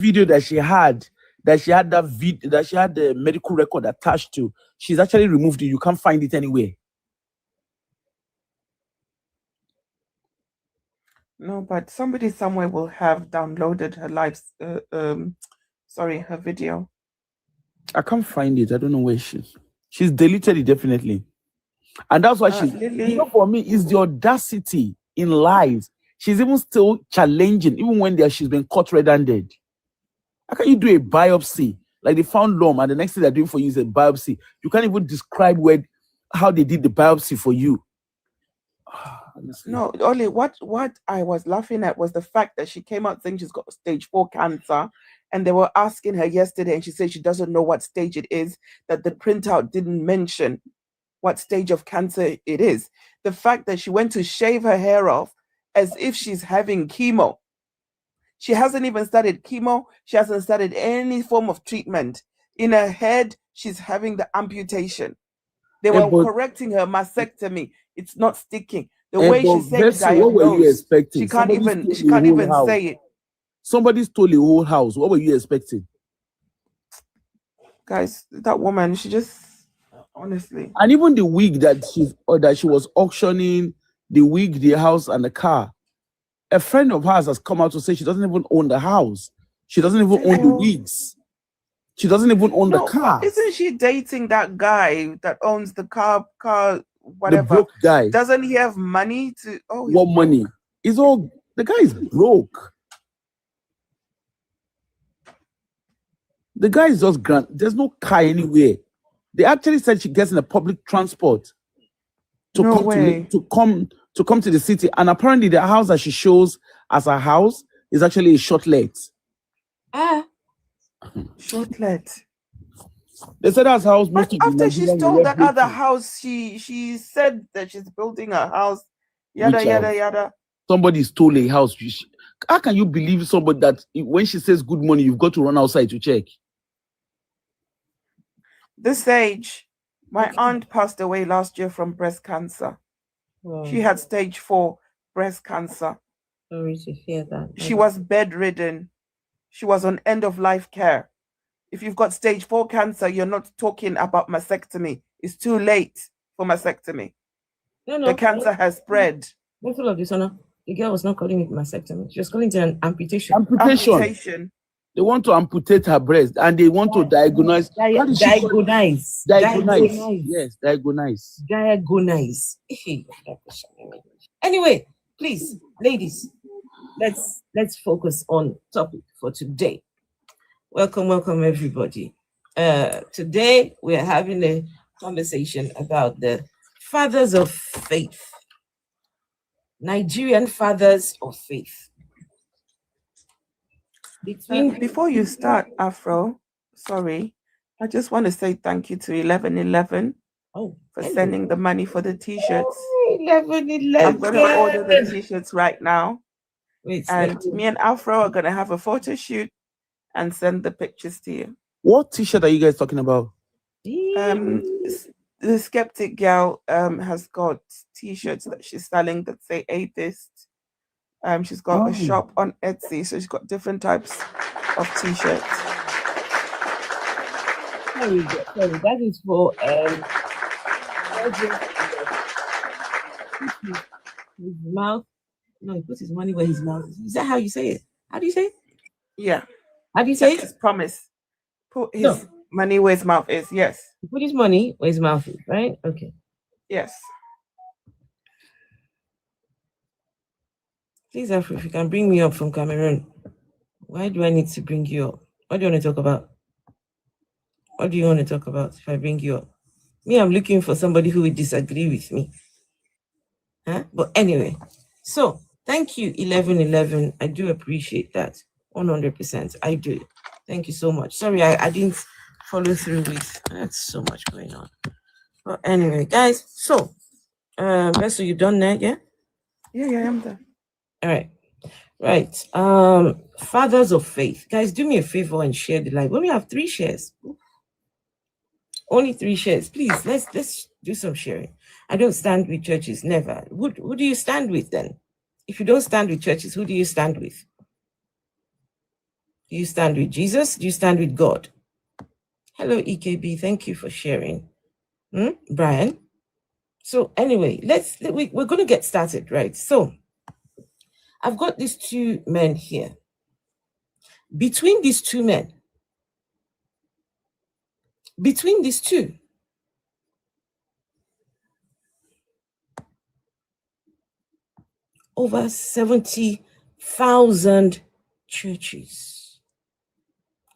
video that she had, that she had the medical record attached to, she's actually removed it. You can't find it anywhere. No, but somebody somewhere will have downloaded her her video. I can't find it. I don't know where she's deleted it definitely. And that's why she's, Lily, for me, is the audacity in lies. She's even still challenging, even when she's been caught red-handed. How can you do a biopsy? Like they found lump, and the next thing they're doing for you is a biopsy. You can't even describe how they did the biopsy for you. No, only what I was laughing at was the fact that she came out saying she's got stage 4 cancer, and they were asking her yesterday, and she said she doesn't know what stage it is, that the printout didn't mention what stage of cancer it is. The fact that she went to shave her hair off as if she's having chemo. She hasn't even started chemo. She hasn't started any form of treatment. In her head, she's having the amputation. They were correcting her mastectomy. It's not sticking. The way she said diagnosed, what were you expecting? She can't even say it. Somebody stole a whole house. What were you expecting? Guys, that woman, she just, honestly. And even the wig that she was auctioning, the wig, the house, and the car. A friend of hers has come out to say she doesn't even own the house. She doesn't even own the wigs. She doesn't even own the car. Isn't she dating that guy that owns the car, whatever? The broke guy. Doesn't he have money to? Oh, what money? The guy is broke. The guy is just there's no car anywhere. They actually said she gets in a public transport to come to the city, and apparently the house that she shows as a house is actually a shortlet. Shortlet. They said that's house. But after she stole that other house, she said that she's building a house. Yada yada yada. Somebody stole a house. How can you believe somebody that when she says good morning, you've got to run outside to check? This age, my aunt passed away last year from breast cancer. Wow. She had stage 4 breast cancer. Sorry to hear that. She was bedridden. She was on end of life care. If you've got stage 4 cancer, you're not talking about mastectomy. It's too late for mastectomy. No. The cancer has spread. No full of dishonor. The girl was not calling it mastectomy. She was calling it an amputation. Amputation. They want to amputate her breast, and they want to diagnose. Diagnose. Yes, diagnose. Anyway, please, ladies, let's focus on topic for today. Welcome, everybody. Today we are having a conversation about the fathers of faith. Nigerian fathers of faith. Before you start, Afro, sorry, I just want to say thank you to 1111 for sending the money for the t-shirts. 1111. I'm going to order the t-shirts right now. Me and Afro are going to have a photo shoot and send the pictures to you. What t-shirt are you guys talking about? The Skeptic Girl has got t-shirts that she's selling that say atheist. She's got a shop on Etsy, so she's got different types of t-shirts. Sorry, that is for his mouth. No, he puts his money where his mouth is. Is that how you say it? How do you say it? Yeah. How do you say it? His promise. Put his money where his mouth is. Yes. Put his money where his mouth is, right? Okay. Yes. Please, Afro, if you can bring me up from Cameroon. Why do I need to bring you up? What do you want to talk about? What do you want to talk about if I bring you up? Me, I'm looking for somebody who would disagree with me. But anyway, so thank you, 1111. I do appreciate that. 100%. I do. Thank you so much. Sorry, I didn't follow through with. That's so much going on. But anyway, guys, so Vessel, you done that, yeah? Yeah, I'm done. All right. Right. Fathers of faith. Guys, do me a favor and share the live. We only have 3 shares. Only 3 shares. Please, let's do some sharing. I don't stand with churches, never. Who do you stand with then? If you don't stand with churches, who do you stand with? Do you stand with Jesus? Do you stand with God? Hello, EKB. Thank you for sharing. Brian. So anyway, we're going to get started, right? So I've got these two men here. Between these two, over 70,000 churches.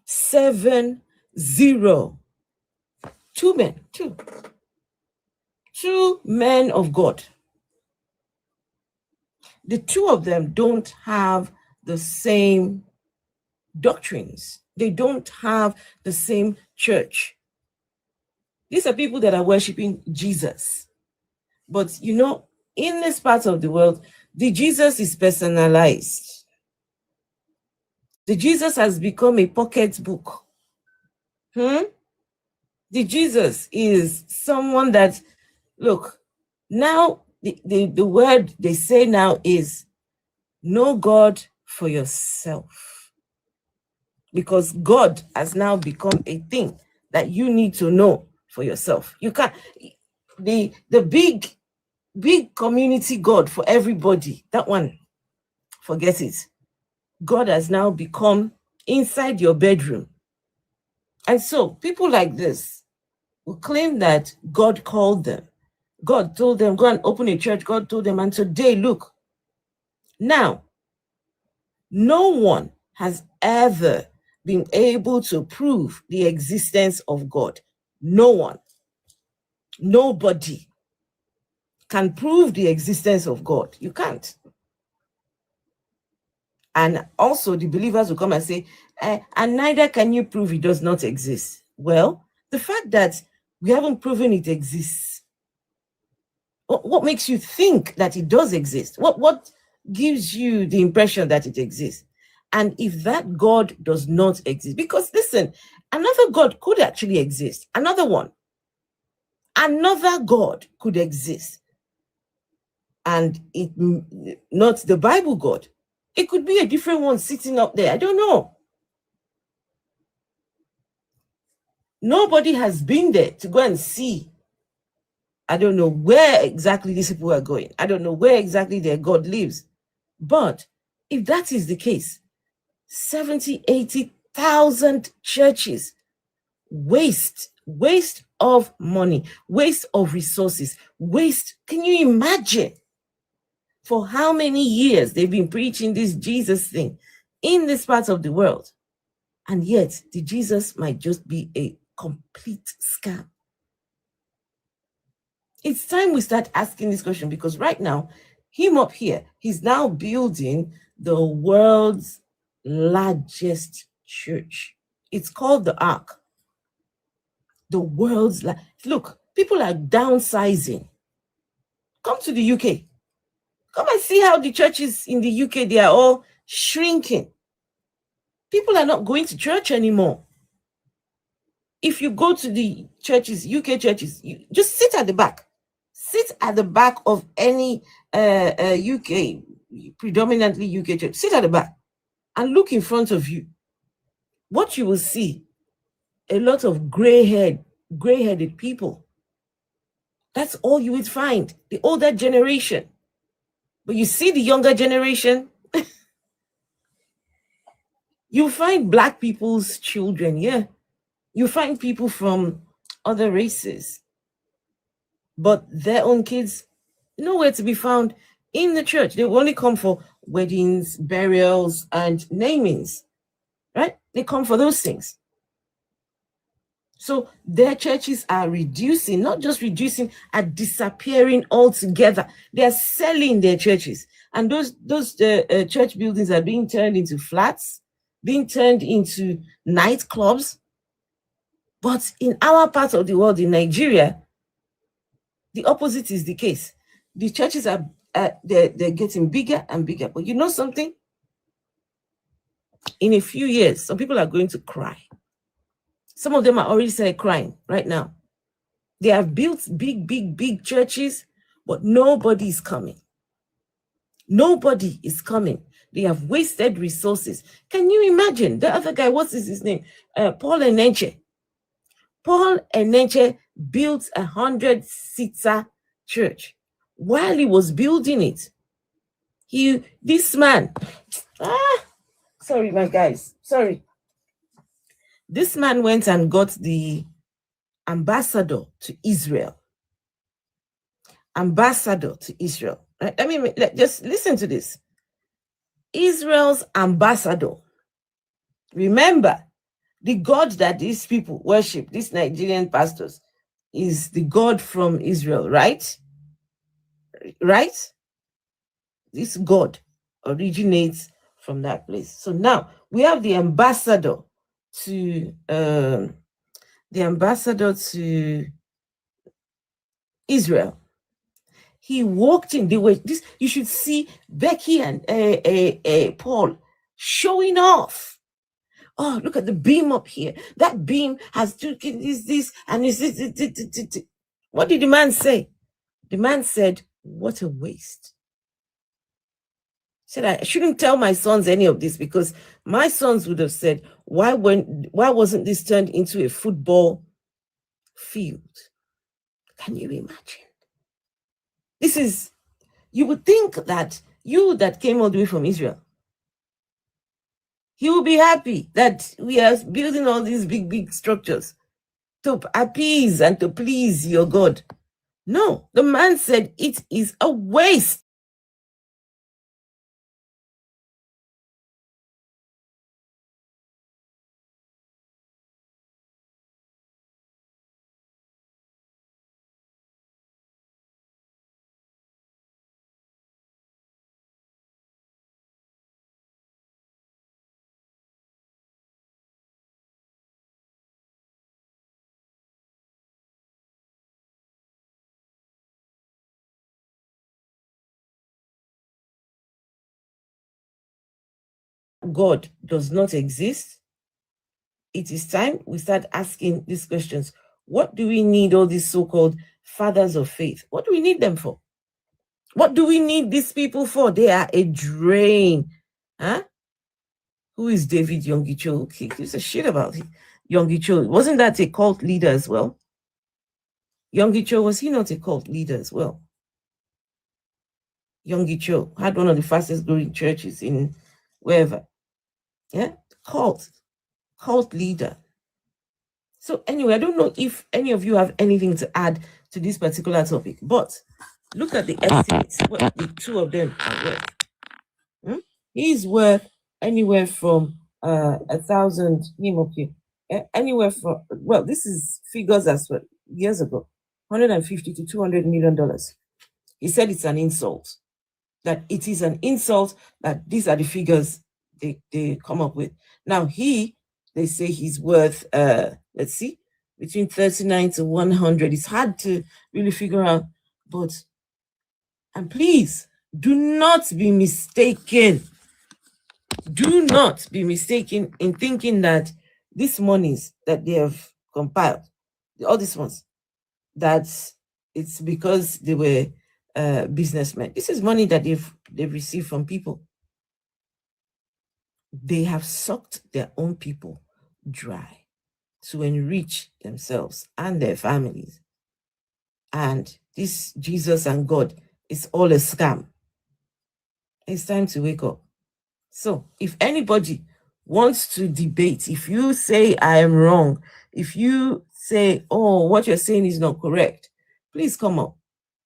70. Two men. Two men of God. The two of them don't have the same doctrines. They don't have the same church. These are people that are worshiping Jesus. But you know, in this part of the world, the Jesus is personalized. The Jesus has become a pocket book. The Jesus is someone that, look, now the word they say now is know God for yourself. Because God has now become a thing that you need to know for yourself. You can't, the big community God for everybody, that one, forget it. God has now become inside your bedroom. And so people like this will claim that God called them. God told them, go and open a church. God told them, and today, look. Now, no one has ever been able to prove the existence of God. No one. Nobody can prove the existence of God. You can't. And also the believers will come and say, and neither can you prove it does not exist. Well, the fact that we haven't proven it exists, what makes you think that it does exist? What gives you the impression that it exists? And if that God does not exist, because listen, another God could actually exist. Another God could exist. And it not the Bible God. It could be a different one sitting up there. I don't know. Nobody has been there to go and see. I don't know where exactly these people are going. I don't know where exactly their God lives. But if that is the case, 70, 80,000 churches, waste of money, waste of resources, waste. Can you imagine? For how many years they've been preaching this Jesus thing in this part of the world. And yet, the Jesus might just be a complete scam. It's time we start asking this question, because right now, him up here, he's now building the world's largest church. It's called the Ark. The world's look, people are downsizing. Come to the UK. Come and see how the churches in the UK, they are all shrinking. People are not going to church anymore. If you go to the churches, UK churches, you just sit at the back. Sit at the back of any UK, predominantly UK church. Sit at the back and look in front of you. What you will see, a lot of gray-headed people. That's all you would find. The older generation. But you see the younger generation, you find Black people's children, yeah. You find people from other races. But their own kids, nowhere to be found in the church. They only come for weddings, burials, and namings, right? They come for those things. So their churches are reducing, not just reducing, are disappearing altogether. They are selling their churches. And those church buildings are being turned into flats, being turned into nightclubs. But in our part of the world, in Nigeria, the opposite is the case. The churches are they're getting bigger and bigger. But you know something? In a few years, some people are going to cry. Some of them are already started crying right now. They have built big churches, but nobody is coming. Nobody is coming. They have wasted resources. Can you imagine? The other guy, what is his name? Paul Enenche. Paul Enenche built 100-seater church. While he was building it, this man, sorry, my guys, sorry. This man went and got the ambassador to Israel. Ambassador to Israel. I mean, just listen to this. Israel's ambassador. Remember, the God that these people worship, these Nigerian pastors, is the God from Israel, right? Right? This God originates from that place. So now we have the ambassador to Israel. He walked in. They were this. You should see Becky and Paul showing off. Oh, look at the beam up here. That beam has this, and this. What did the man say? The man said, "What a waste." He said, "I shouldn't tell my sons any of this, because my sons would have said, why wasn't this turned into a football field?" Can you imagine? This is, you would think that you that came all the way from Israel, he will be happy that we are building all these big structures to appease and to please your God. No, the man said it is a waste. God does not exist. It is time we start asking these questions. What do we need all these so-called fathers of faith? What do we need them for? What do we need these people for? They are a drain. Huh? Who is David Yongicho? Okay, gives a shit about it. Yongicho, wasn't that a cult leader as well? Yongicho, was he not a cult leader as well? Yongicho had one of the fastest growing churches in wherever. Yeah, cult leader. So anyway, I don't know if any of you have anything to add to this particular topic, but look at the estimates, what the two of them are worth. He's worth anywhere from 1,000, anywhere from, well, this is figures as well, years ago, $150 to $200 million. He said it's an insult, that it is an insult, that these are the figures they come up with. Now they say he's worth, let's see, between 39 to 100. It's hard to really figure out, but, and please, do not be mistaken. Do not be mistaken in thinking that these monies that they have compiled, all these ones, that it's because they were businessmen. This is money that they've received from people. They have sucked their own people dry to enrich themselves and their families. And this Jesus and God is all a scam. It's time to wake up. So if anybody wants to debate, if you say I am wrong, if you say, oh, what you're saying is not correct, please come up.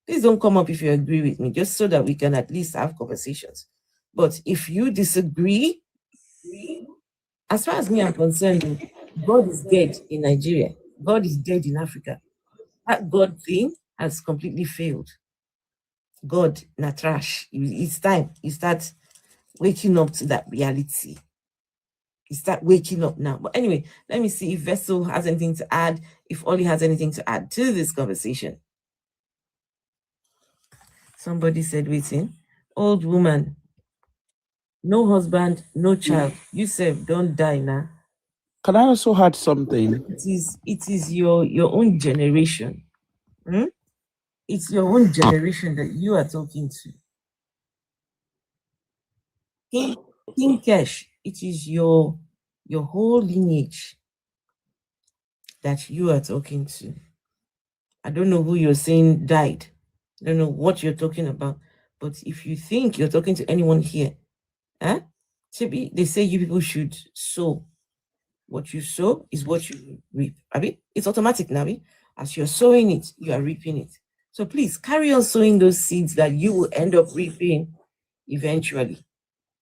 Please don't come up if you agree with me, just so that we can at least have conversations. But if you disagree, as far as me I'm concerned, God is dead in Nigeria. God is dead in Africa. That God thing has completely failed. God, na trash. It's time you start waking up to that reality. You start waking up now. But anyway, let me see if Vessel has anything to add, if Ollie has anything to add to this conversation. Somebody said, waiting. Old woman, no husband, no child. You said, don't die now. Can I also add something? It is your own generation. It's your own generation that you are talking to. King Cash, it is your whole lineage that you are talking to. I don't know who you're saying died. I don't know what you're talking about. But if you think you're talking to anyone here, they say you people should sow. What you sow is what you reap. I mean, it's automatic now. As you're sowing it, you are reaping it. So please carry on sowing those seeds that you will end up reaping eventually.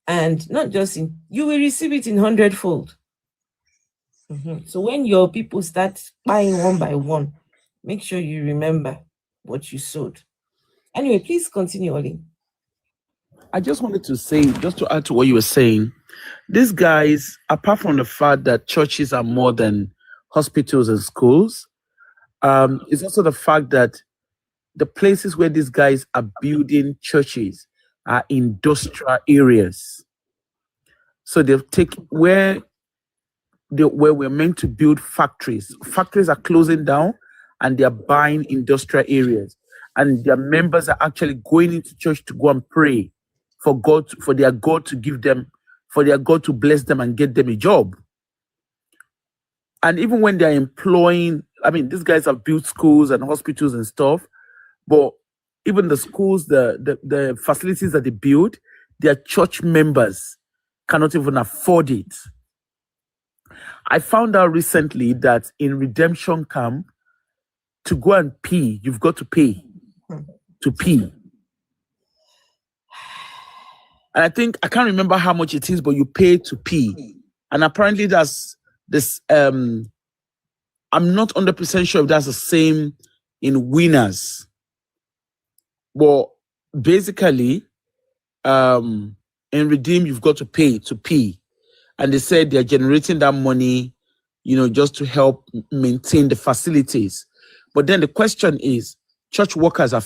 And not just you will receive it in 100-fold. So when your people start buying one by one, make sure you remember what you sowed. Anyway, please continue, Oli. I just wanted to say, just to add to what you were saying, these guys, apart from the fact that churches are more than hospitals and schools, it's also the fact that the places where these guys are building churches are industrial areas. So they've taken where we're meant to build factories. Factories are closing down and they're buying industrial areas. And their members are actually going into church to go and pray for God, for their God to give them, for their God to bless them and get them a job. And even when they're employing, I mean, these guys have built schools and hospitals and stuff, but even the schools, the facilities that they build, their church members cannot even afford it. I found out recently that in redemption camp, to go and pee, you've got to pay to pee. And I think, I can't remember how much it is, but you pay to pee. And apparently that's this, I'm not 100% sure if that's the same in Winners. But basically, in Redeem, you've got to pay to pee. And they said they're generating that money, just to help maintain the facilities. But then the question is, church workers are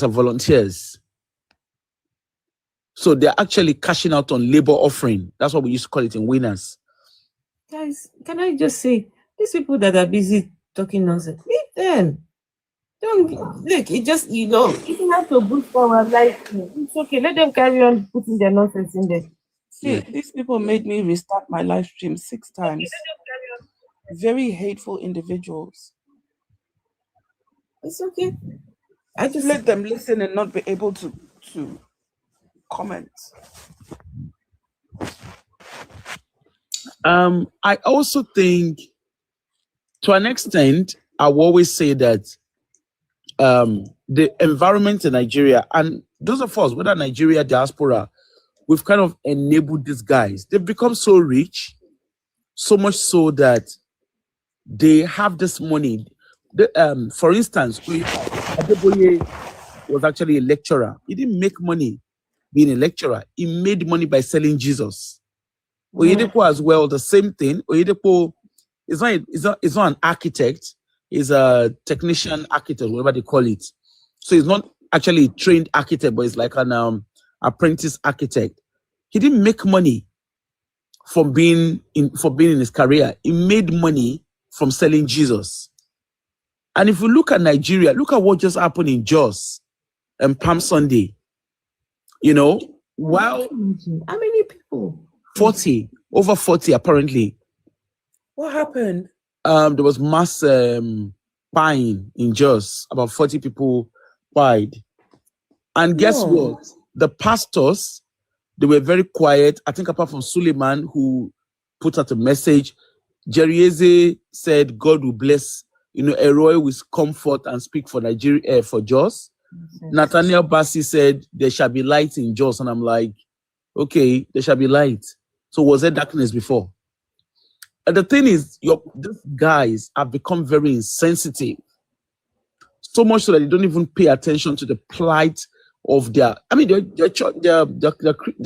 volunteers. So they're actually cashing out on labor offering. That's what we used to call it in Winners. Guys, can I just say, these people that are busy talking nonsense, leave them. Don't look, it just, you don't have to boost our life. It's okay, let them carry on putting their nonsense in there. See, these people made me restart my live stream 6 times. Very hateful individuals. It's okay. I just let them listen and not be able to comment. I also think, to an extent, I will always say that the environment in Nigeria, and those of us, whether Nigeria, diaspora, we've kind of enabled these guys. They've become so rich, so much so that they have this money. For instance, Adeboye was actually a lecturer. He didn't make money being a lecturer. He made money by selling Jesus. Oyedepo as well, the same thing. Oyedepo is not an architect. He's a technician architect, whatever they call it. So he's not actually a trained architect, but he's like an apprentice architect. He didn't make money from being in his career. He made money from selling Jesus. And if you look at Nigeria, look at what just happened in Jos and Palm Sunday. While how many people? 40, over 40 apparently. What happened? There was mass buying in Jos. About 40 people died. And guess what? The pastors, they were very quiet. I think apart from Suleiman, who put out a message, Jerry Eze said God will bless, Eroy with comfort and speak for Nigeria, for Jos. Nathaniel Bassi said there shall be light in Jos. And I'm like, okay, there shall be light. So was there darkness before? And the thing is, these guys have become very insensitive. So much so that they don't even pay attention to the plight of their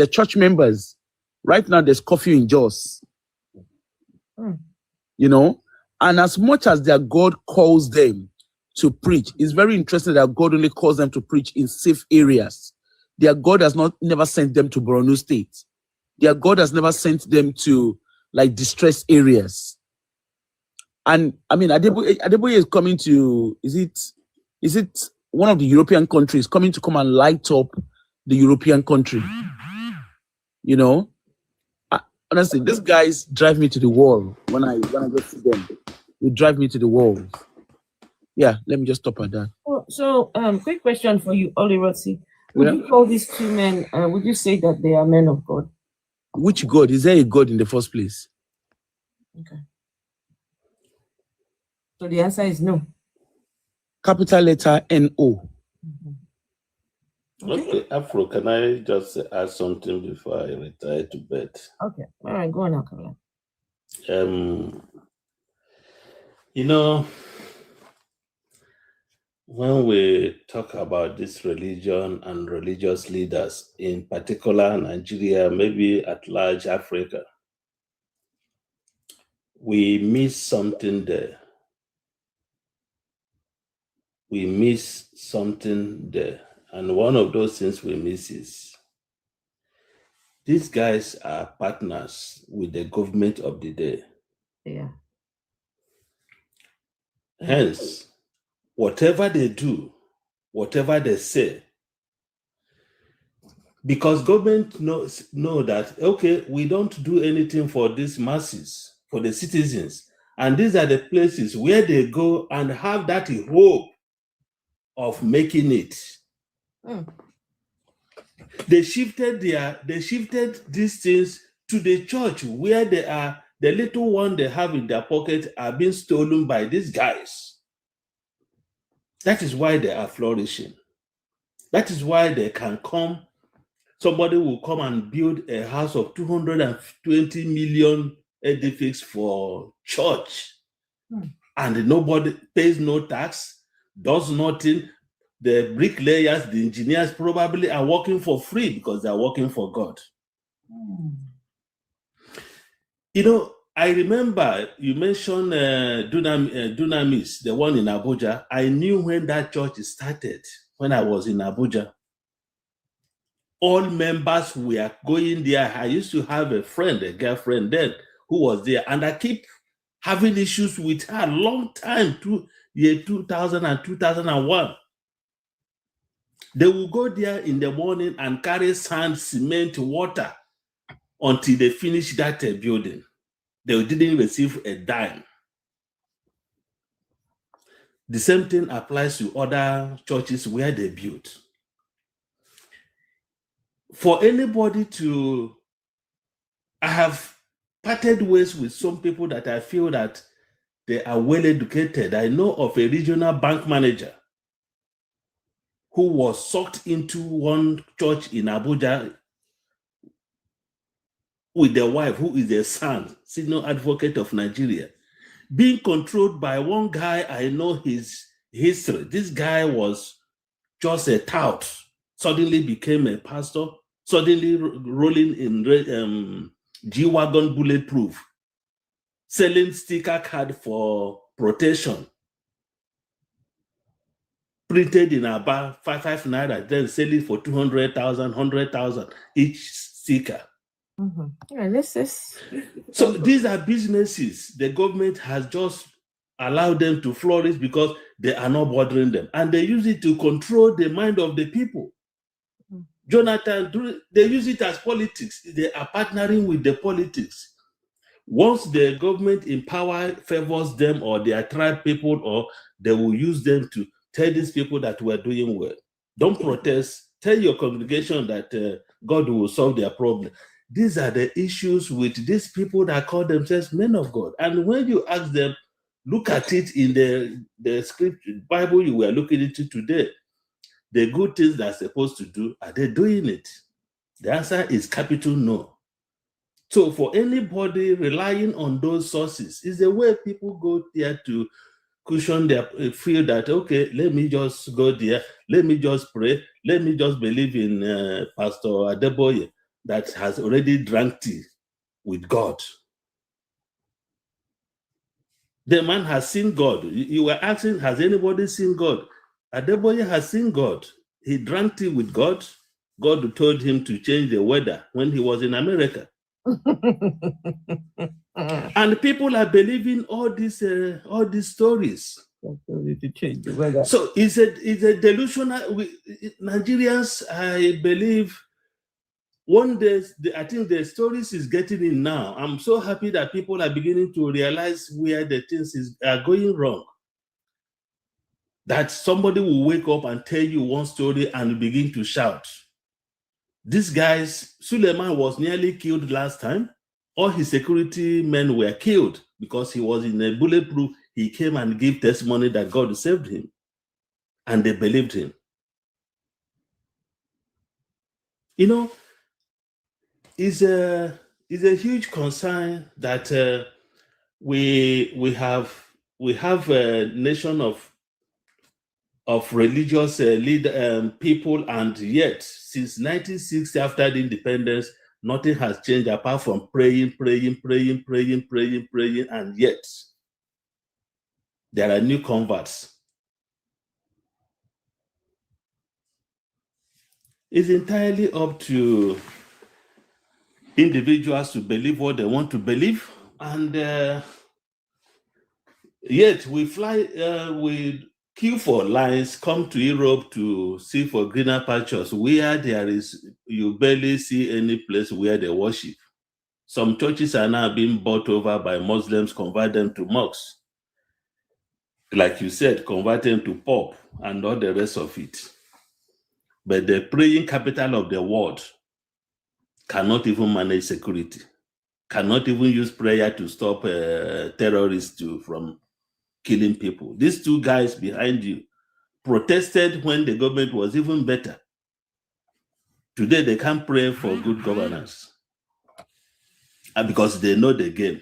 church members. Right now, there's curfew in Jos. And as much as their God calls them to preach, it's very interesting that God only calls them to preach in safe areas. Their God has never sent them to Borno State. Their God has never sent them to distressed areas. And I mean, Adeboye is coming to, is it one of the European countries coming to come and light up the European country? You know, honestly, these guys drive me to the wall when I go see them. They drive me to the wall. Yeah, let me just stop at that. So, quick question for you, Olirotsi. Would Yeah. you call these two men, would you say that they are men of God? Which God? Is there a God in the first place? Okay. So the answer is no. Capital letter N-O. Okay, Afro, can I just add something before I retire to bed? Okay, all right, go on, Akala. You know, when we talk about this religion and religious leaders, in particular Nigeria, maybe at large Africa, we miss something there. We miss something there. And one of those things we miss is these guys are partners with the government of the day. Yeah. Hence, whatever they do, whatever they say, because government know that, okay, we don't do anything for these masses, for the citizens. And these are the places where they go and have that hope of making it. They shifted these things to the church where they are, the little one they have in their pocket are being stolen by these guys. That is why they are flourishing. That is why they can come. Somebody will come and build a house of 220 million edifice for church. And nobody pays no tax, does nothing. The bricklayers, the engineers probably are working for free because they are working for God. You know, I remember you mentioned Dunamis, the one in Abuja. I knew when that church started, when I was in Abuja. All members were going there. I used to have a friend, a girlfriend then, who was there, and I keep having issues with her a long time, year 2000 and 2001. They will go there in the morning and carry sand, cement, water until they finish that building. They didn't receive a dime. The same thing applies to other churches where they built. For anybody to, I have parted ways with some people that I feel that they are well educated. I know of a regional bank manager who was sucked into one church in Abuja with the wife, who is a son, senior advocate of Nigeria, being controlled by one guy. I know his history. This guy was just a tout, suddenly became a pastor, suddenly rolling in G-Wagon bulletproof, selling sticker card for protection, printed in about 5 naira, then selling for 200,000, 100,000 each sticker. Yeah, So these are businesses the government has just allowed them to flourish because they are not bothering them. And they use it to control the mind of the people. Jonathan, they use it as politics. They are partnering with the politics. Once the government in power favors them or they attract people, or they will use them to tell these people that we're doing well. Don't protest. Tell your congregation that God will solve their problem. These are the issues with these people that call themselves men of God. And when you ask them, look at it in the scripture, Bible you were looking into today, the good things they're supposed to do, are they doing it? The answer is capital no. So for anybody relying on those sources, is the way people go there to cushion their feel that, okay, let me just go there, let me just pray, let me just believe in Pastor Adeboye that has already drank tea with God. The man has seen God. You were asking, has anybody seen God? Adeboye has seen God. He drank tea with God. God told him to change the weather when he was in America. And people are believing all these stories. To change the weather. So it's a delusional. Nigerians, I believe, one day, I think the stories is getting in now. I'm so happy that people are beginning to realize where the things are going wrong. That somebody will wake up and tell you one story and begin to shout. These guys, Suleiman was nearly killed last time. All his security men were killed because he was in a bulletproof. He came and gave testimony that God saved him, and they believed him. You know, it's a huge concern that we have a nation of religious people, and yet since 1960, after the independence, nothing has changed apart from praying, and yet there are new converts. It's entirely up to individuals to believe what they want to believe, and yet we fly, we queue for lines, come to Europe to see for greener pastures, where you barely see any place where they worship. Some churches are now being bought over by Muslims, convert them to mosques. Like you said, convert them to pop and all the rest of it. But the praying capital of the world cannot even manage security, cannot even use prayer to stop terrorists from killing people. These two guys behind you protested when the government was even better. Today, they can't pray for good governance because they know the game.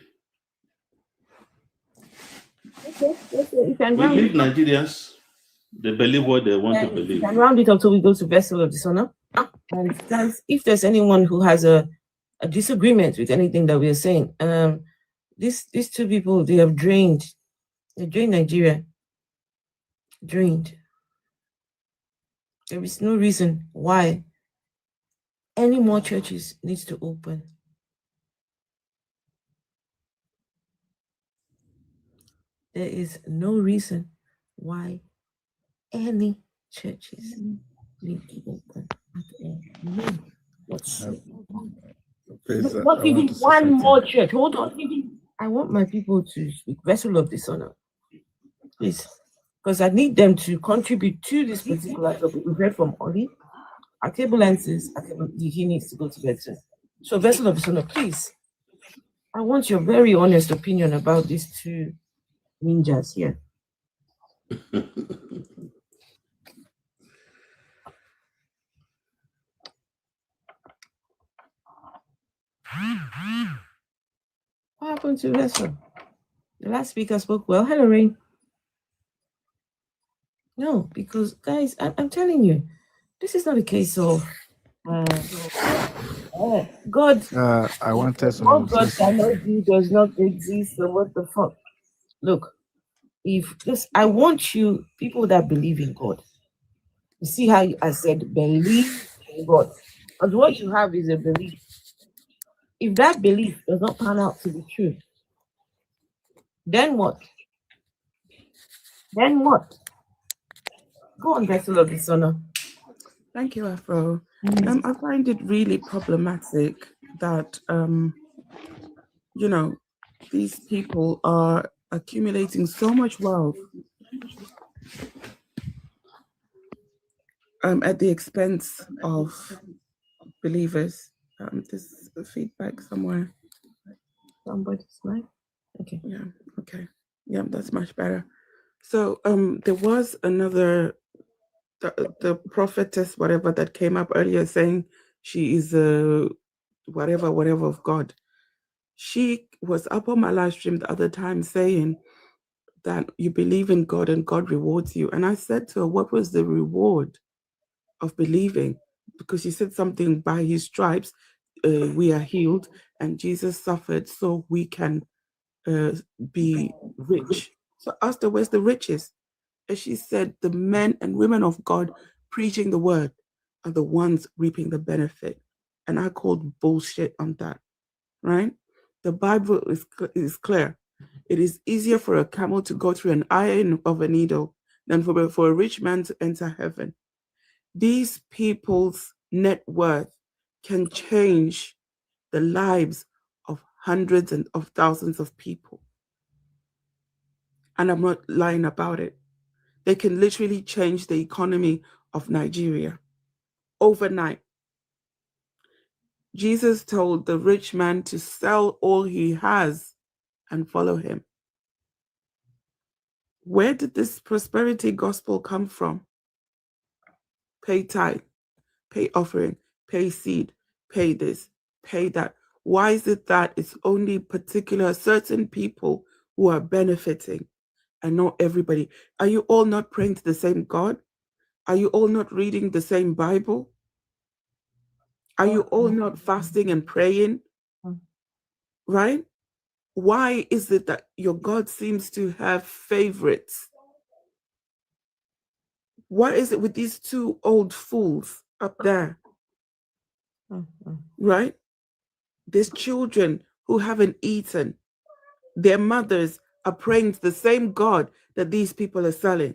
Okay. You can We leave Nigerians, they believe what they want to believe. You can round it up till we go to Vessel of Dishonor. And if there's anyone who has a disagreement with anything that we are saying, these two people, they drained Nigeria. Drained. There is no reason why any more churches needs to open. There is no reason why any churches need to open at all. No. Not even one more church. Hold on. I want my people to speak. Vessel of Dishonor, please, because I need them to contribute to this particular topic. We've heard from Oli. Our cable lenses, he needs to go to bed soon. So Vessel of Dishonor, please, I want your very honest opinion about these two ninjas here. What happened to Vessel? The last speaker spoke well. Hello, Rain. No, because guys, I'm telling you, this is not a case of God. I wanted to. What God cannot do does not exist. So what the fuck? Look, I want you people that believe in God. You see how I said believe in God, because what you have is a belief. If that belief does not pan out to be true, then what? Then what? Go on, Vessel of Dishonor. Thank you, Afro. I find it really problematic that, these people are accumulating so much wealth at the expense of believers. There's feedback somewhere. Somebody's right. Okay. Yeah. Okay. Yeah, that's much better. So there was another, the prophetess, whatever, that came up earlier saying she is a whatever of God. She was up on my live stream the other time saying that you believe in God and God rewards you. And I said to her, what was the reward of believing? Because she said something, by his stripes we are healed, and Jesus suffered so we can be rich. So I asked her, where's the riches? And she said, the men and women of God preaching the word are the ones reaping the benefit. And I called bullshit on that, right? The Bible is clear. It is easier for a camel to go through an eye of a needle than for a rich man to enter heaven. These people's net worth can change the lives of hundreds and of thousands of people. And I'm not lying about it. They can literally change the economy of Nigeria overnight. Jesus told the rich man to sell all he has and follow him. Where did this prosperity gospel come from? Pay tithe, pay offering, pay seed, pay this, pay that. Why is it that it's only particular certain people who are benefiting and not everybody? Are you all not praying to the same God? Are you all not reading the same Bible? Are you all not fasting and praying? Right? Why is it that your God seems to have favorites? What is it with these two old fools up there? Right? There's children who haven't eaten. Their mothers are praying to the same God that these people are selling.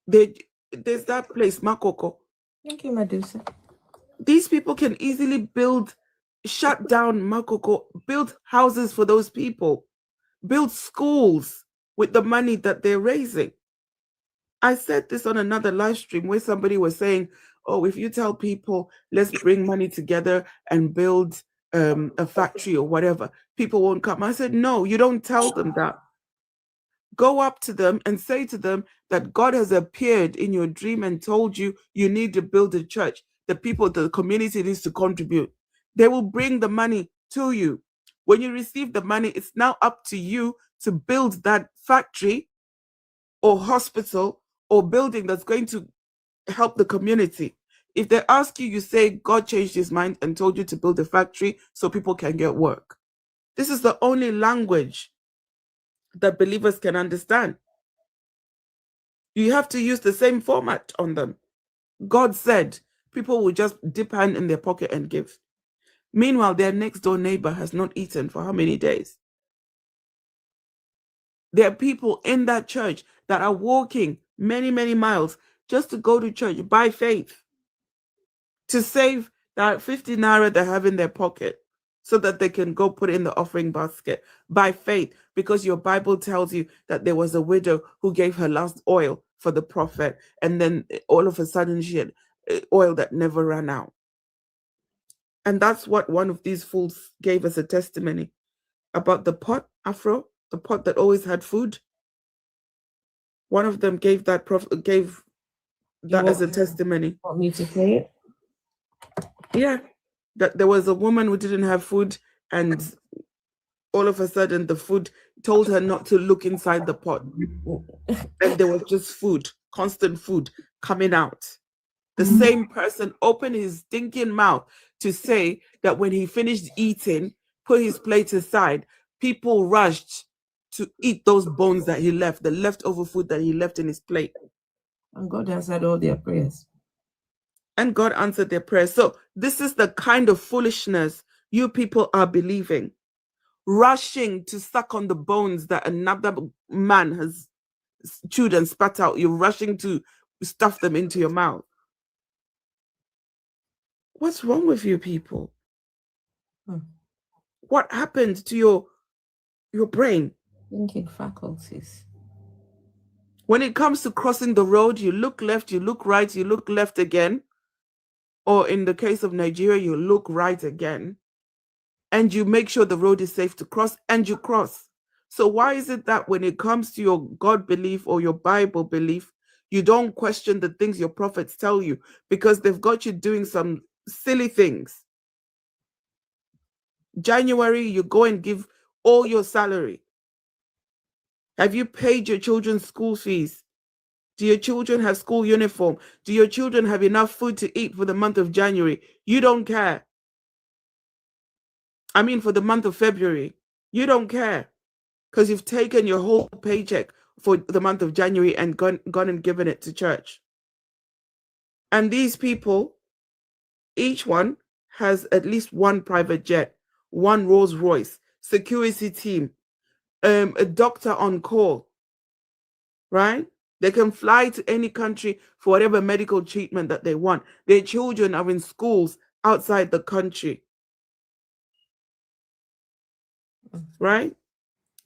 There's that place, Makoko. Thank you, Medusa. These people can easily shut down Makoko, build houses for those people, build schools with the money that they're raising. I said this on another live stream where somebody was saying, oh, if you tell people, let's bring money together and build a factory or whatever, people won't come. I said, no, you don't tell them that. Go up to them and say to them that God has appeared in your dream and told you you need to build a church. The people, the community needs to contribute. They will bring the money to you. When you receive the money, it's now up to you to build that factory or hospital or building that's going to help the community. If they ask you, you say God changed his mind and told you to build a factory so people can get work. This is the only language that believers can understand. You have to use the same format on them. God said people will just dip hand in their pocket and give. Meanwhile, their next door neighbor has not eaten for how many days? There are people in that church that are walking many, many miles just to go to church by faith, to save that 50 naira they have in their pocket so that they can go put it in the offering basket by faith, because your Bible tells you that there was a widow who gave her last oil for the prophet, and then all of a sudden she had oil that never ran out. And that's what one of these fools gave us a testimony about the pot, Afro, the pot that always had food. One of them gave that as a testimony. Want me to play it? Yeah, that there was a woman who didn't have food, and all of a sudden the food told her not to look inside the pot, and there was just food, constant food coming out. The same person opened his stinking mouth to say that when he finished eating, put his plate aside, people rushed to eat those bones that he left, the leftover food that he left in his plate. And God answered all their prayers. And God answered their prayers. So this is the kind of foolishness you people are believing. Rushing to suck on the bones that another man has chewed and spat out. You're rushing to stuff them into your mouth. What's wrong with you people? What happened to your brain? Thinking faculties. When it comes to crossing the road, you look left, you look right, you look left again. Or in the case of Nigeria, you look right again. And you make sure the road is safe to cross, and you cross. So why is it that when it comes to your God belief or your Bible belief, you don't question the things your prophets tell you, because they've got you doing some silly things? January, you go and give all your salary. Have you paid your children's school fees? Do your children have school uniform? Do your children have enough food to eat for the month of January? You don't care. I mean, for the month of February, you don't care, because you've taken your whole paycheck for the month of January and gone and given it to church. And these people, each one has at least one private jet, one Rolls Royce, security team, a doctor on call, right? They can fly to any country for whatever medical treatment that they want. Their children are in schools outside the country. Right?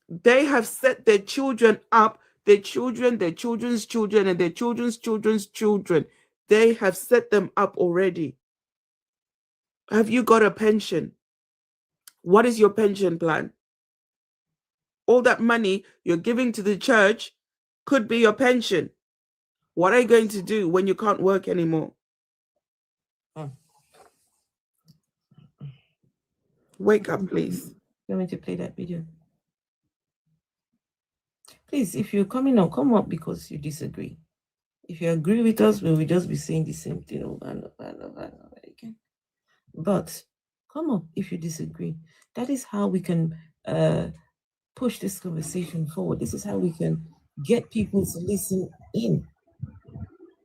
They have set their children up, their children, their children's children, and their children's children's children. They have set them up already. Have you got a pension? What is your pension plan? All that money you're giving to the church could be your pension. What are you going to do when you can't work anymore? Wake up, please. You want me to play that video? Please, if you're coming on, come up because you disagree. If you agree with us, we will just be saying the same thing over and over and over and over again. But come up if you disagree. That is how we can push this conversation forward. This is how we can get people to listen in.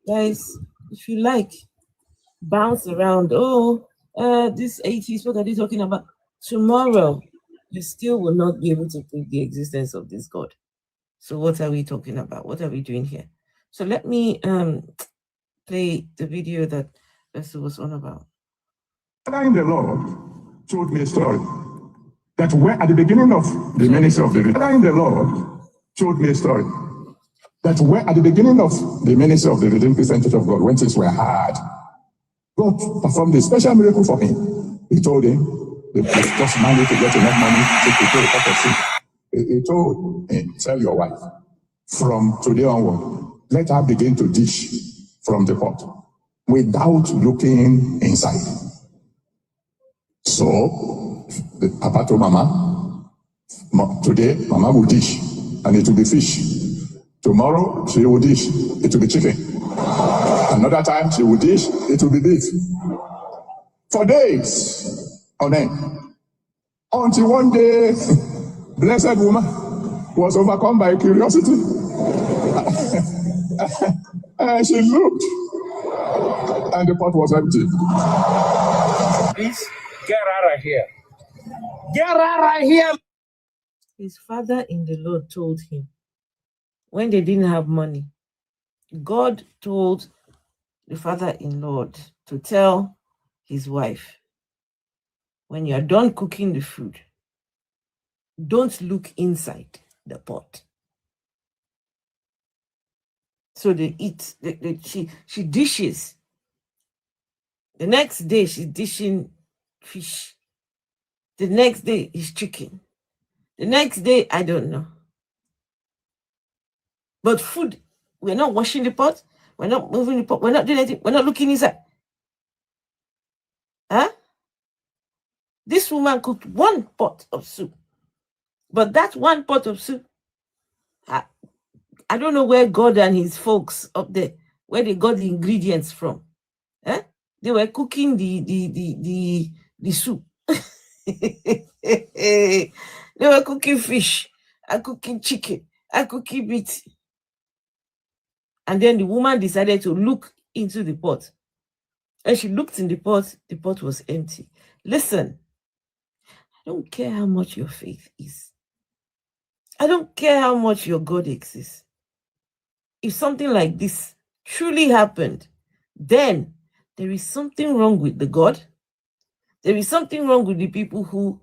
Guys, if you like, bounce around. This atheist, what are they talking about? Tomorrow, you still will not be able to prove the existence of this God. So what are we talking about? What are we doing here? So let me play the video that Vessel was on about. In the Lord told me a story that at the beginning of the ministry of the in the Lord told me a story that at the beginning of the ministry of the Redeemed Christian Church of God, when things were hard, God performed a special miracle for him. He told him the just managed to get enough money to prepare a pot of soup. He told him, tell your wife, from today onward, let her begin to dish from the pot without looking inside. So, the Papa told Mama, today Mama will dish, and it will be fish. Tomorrow, she will dish, it will be chicken. Another time, she will dish, it will be beef. For days on end. Until one day, blessed woman was overcome by curiosity. And she looked, and the pot was empty. Please get out of here. Get out of here. His father in the Lord told him when they didn't have money. God told the father-in-law to tell his wife, when you are done cooking the food, don't look inside the pot. So they eat. She dishes. The next day she's dishing fish. The next day is chicken. The next day, I don't know. But food, we're not washing the pot. We're not moving the pot. We're not doing anything. We're not looking inside. Huh? This woman cooked one pot of soup. But that one pot of soup, I don't know where God and his folks up there, where they got the ingredients from. Eh? They were cooking the soup. They were cooking fish, and cooking chicken, and cooking meat. And then the woman decided to look into the pot. And she looked in the pot was empty. Listen, I don't care how much your faith is. I don't care how much your God exists. If something like this truly happened, then there is something wrong with the God. There is something wrong with the people who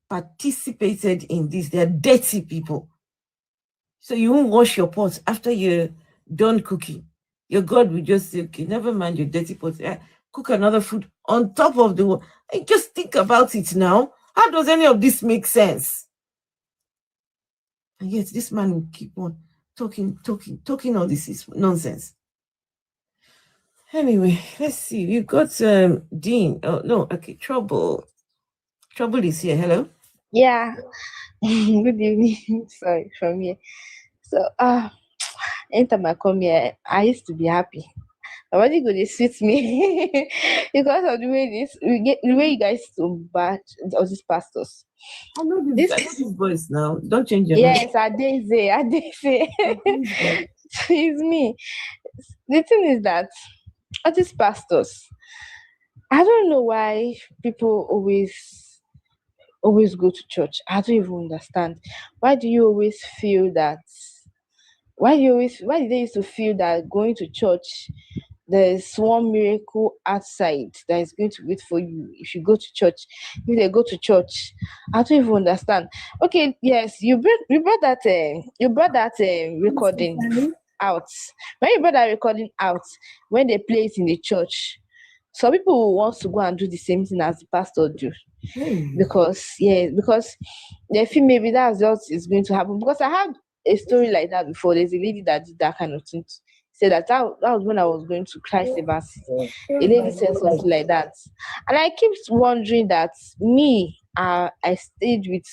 participated in this. They're dirty people. So you won't wash your pot after you're done cooking. Your God will just say, okay, never mind your dirty pot. Cook another food on top of the one. Just think about it now. How does any of this make sense? And yet this man will keep on talking all this is nonsense. Anyway, let's see. We've got Dean. Oh no, okay, Trouble. Trouble is here. Hello. Yeah. Good evening. Sorry, from here. So anytime I come here, I used to be happy. Nobody go to suit me because of the way you guys so bad of these pastors. I know this voice now. Don't change your name. Yes, I did say. It's me. The thing is that all these pastors, I don't know why people always go to church. I don't even understand. Why do you always feel that why did they used to feel that going to church, there's one miracle outside that is going to wait for you if you go to church? If they go to church, I don't even understand. Okay, yes, you brought that recording out. When you brought that recording out, when they play it in the church, some people want to go and do the same thing as the pastor do, because they feel maybe that's what is going to happen. Because I had a story like that before. There's a lady that did that kind of thing. Said that was when I was going to Christ Embassy. A lady said something like that, and I keep wondering that me, I stayed with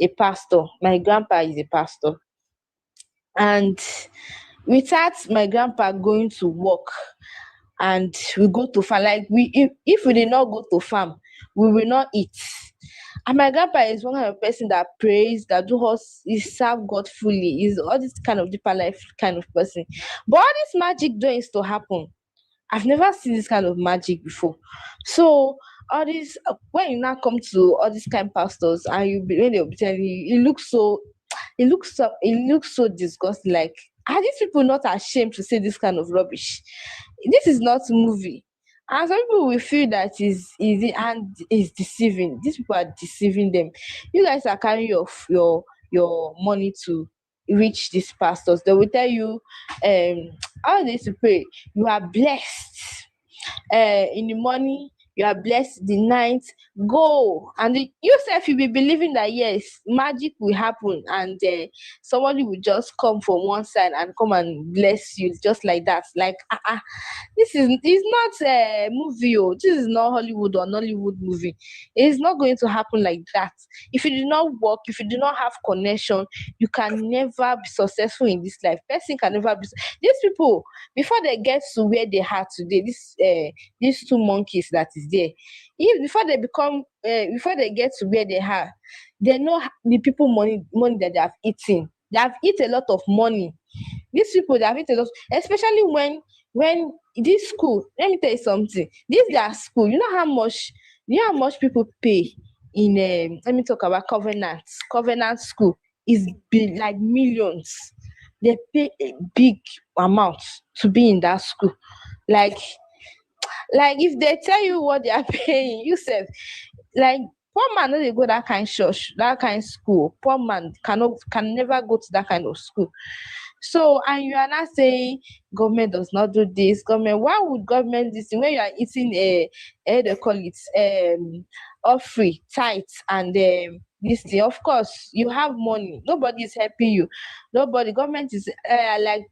a pastor. My grandpa is a pastor, and without my grandpa going to work, and we go to farm, like if we did not go to farm, we will not eat. And my grandpa is one kind of person that prays, that he serve God fully. He's all this kind of deeper life kind of person. But all this magic doings to happen, I've never seen this kind of magic before. So all this, when you now come to all these kind of pastors, and when they'll be telling you, it looks so disgusting. Like, are these people not ashamed to say this kind of rubbish? This is not a movie. And some people will feel that is easy and is deceiving. These people are deceiving them. You guys are carrying your money to reach these pastors. They will tell you how they to pray. You are blessed in the morning. You are blessed the night. Go, and yourself you'll be believing that yes, magic will happen, and somebody will just come from one side and come and bless you just like that. Like this is not a movie. Oh, this is not Hollywood or Nollywood movie. It's not going to happen like that. If you do not work, if you do not have connection, you can never be successful in this life. Person can never be. These people, before they get to where they are today, these two monkeys that is there, before they get to where they are, they know the people money that they have eaten. They have eaten a lot of money. These people, they have eaten a lot, especially when this school. Let me tell you something. This their school. You know how much people pay in. Let me talk about Covenant school is like millions. They pay a big amount to be in that school. Like if they tell you what they are paying, you said, like, poor man no dey go that kind church, that kind school. Poor man can never go to that kind of school. So, and you are not saying government does not do this. Government, why would government do this when you are eating they call it offering, tithes, and this thing? Of course, you have money. Nobody is helping you. Nobody. Government is Adeboye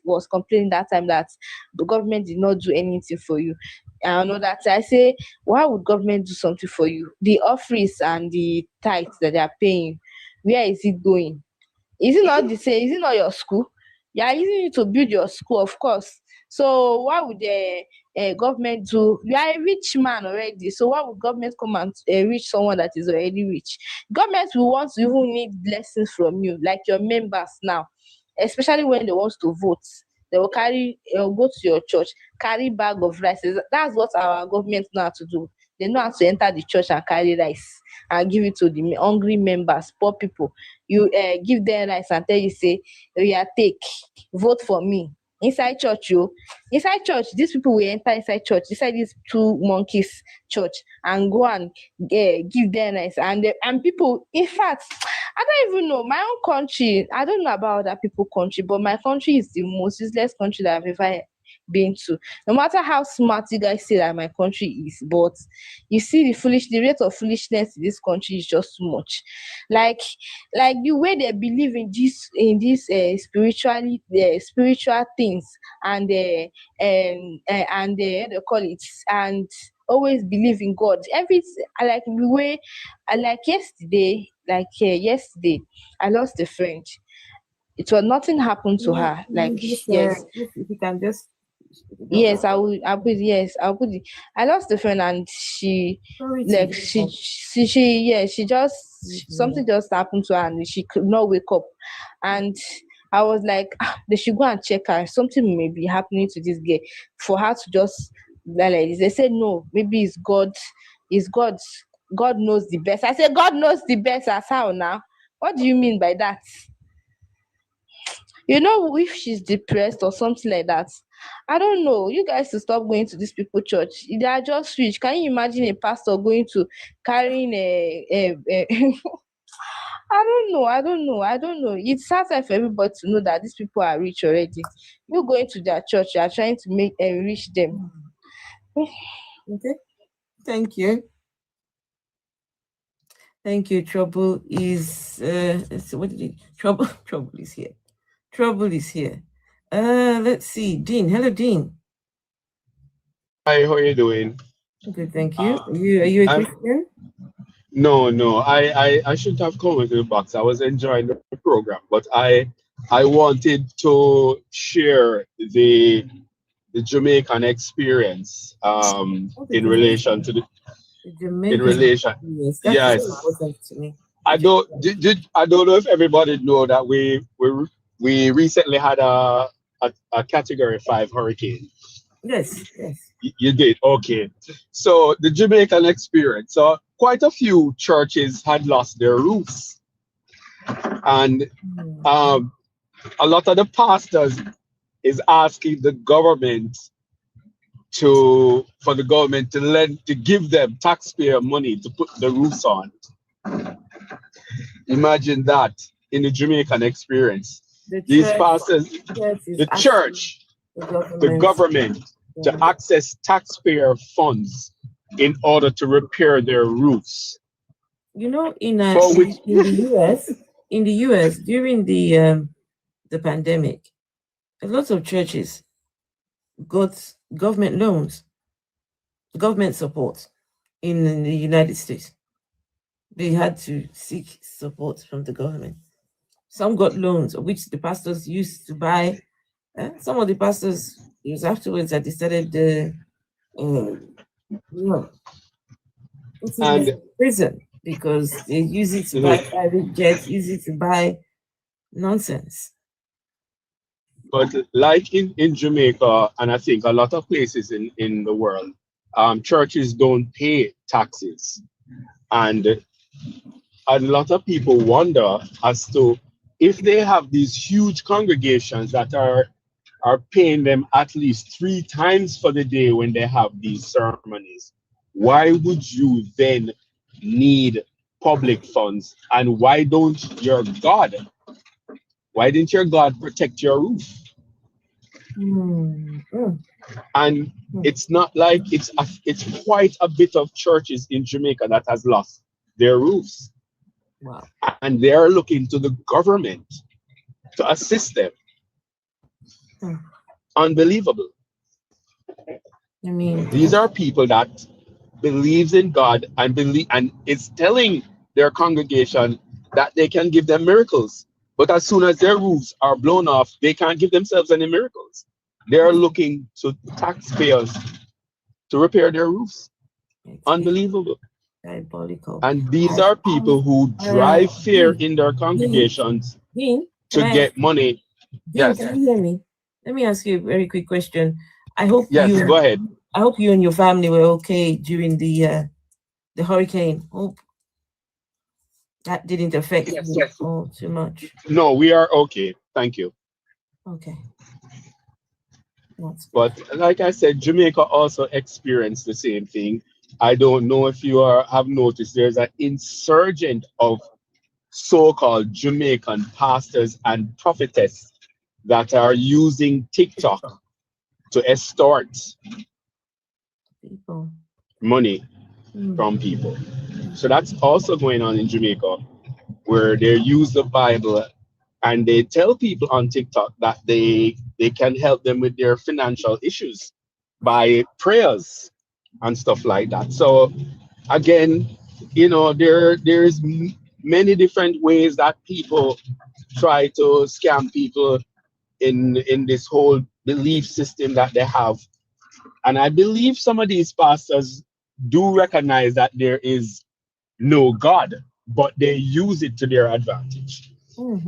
was complaining that time that the government did not do anything for you. I know that. I say, why would government do something for you? The offerings and the tithes that they are paying, where is it going? Is it not the same? Is it not your school? You are using it to build your school, of course. So why would the government do? You are a rich man already, so why would government come and reach someone that is already rich? Government will want to even need blessings from you, like your members now, especially when they want to vote. They will go to your church, carry bag of rice. That's what our government know how to do. They know how to enter the church and carry rice and give it to the hungry members, poor people. You give them rice and tell you, say, yeah, take, vote for me. Inside church, these people will enter inside church, inside these two monkeys church, and go and give them rice. And people, in fact, I don't even know. My own country, I don't know about other people's country, but my country is the most useless country that I've ever been to. No matter how smart you guys say that my country is, but you see the rate of foolishness in this country is just too much. Like the way they believe in these spiritual things, and they call it, and always believe in God. Like the way, yesterday, I lost a friend. It was nothing happened to her. Like, yes. If you can just. Yes, I'll put it. I lost a friend, and she just something just happened to her, and she could not wake up. And I was like, they should go and check her. Something may be happening to this girl for her to just die like this. They said no, maybe it's God. It's God. God knows the best. I said God knows the best. As how now? What do you mean by that? if she's depressed or something like that. I don't know. You guys to stop going to these people church. They are just rich. Can you imagine a pastor going to carrying a I don't know. It's hard time for everybody to know that these people are rich already. You going to their church, you are trying to make enrich them. Okay. Thank you. Thank you. Trouble is let's see, what did it trouble is here. Trouble is here. Let's see. Dean. Hello, Dean. Hi, how are you doing? Good, thank you. Are you a I'm Christian? no. I shouldn't have come into the box. I was enjoying the program, but I wanted to share the Jamaican experience Okay, in good. relation to the The in Jamaican relation experience. That's so yes. important to me. I don't know if everybody know that we recently had a category 5 hurricane. Yes. You did, okay. So the Jamaican experience. So quite a few churches had lost their roofs, and um, a lot of the pastors is asking the government for the government to give them taxpayer money to put the roofs on. Imagine that in the Jamaican experience. These pastors, the church, the government to access taxpayer funds in order to repair their roofs. In the US during the pandemic, a lot of churches got government loans, government support in the United States. They had to seek support from the government. Some got loans, which the pastors used to buy. Some of the pastors, it was afterwards that they started And prison because they use it to buy private jets, use it to buy nonsense. But like in Jamaica, and I think a lot of places in the world, churches don't pay taxes. And a lot of people wonder as to if they have these huge congregations that are paying them at least 3 times for the day when they have these ceremonies, why would you then need public funds? And why didn't your God protect your roof? And it's not like it's quite a bit of churches in Jamaica that has lost their roofs. Wow. And they're looking to the government to assist them. Unbelievable. I mean, these are people that believes in God and is telling their congregation that they can give them miracles. But as soon as their roofs are blown off, they can't give themselves any miracles. They're looking to taxpayers to repair their roofs. Unbelievable. Diabolical. And these are people who drive fear in their congregations to get money. Yes. Can you hear me? Let me ask you a very quick question. I hope go ahead. I hope you and your family were okay during the hurricane. Hope that didn't affect you all too much. No, we are okay. Thank you. Okay. But like I said, Jamaica also experienced the same thing. I don't know if you have noticed there's an insurgent of so-called Jamaican pastors and prophetess that are using TikTok to extort money from people. So that's also going on in Jamaica, where they use the Bible and they tell people on TikTok that they can help them with their financial issues by prayers and stuff like that. So again, there's many different ways that people try to scam people in this whole belief system that they have. And I believe some of these pastors do recognize that there is no God, but they use it to their advantage.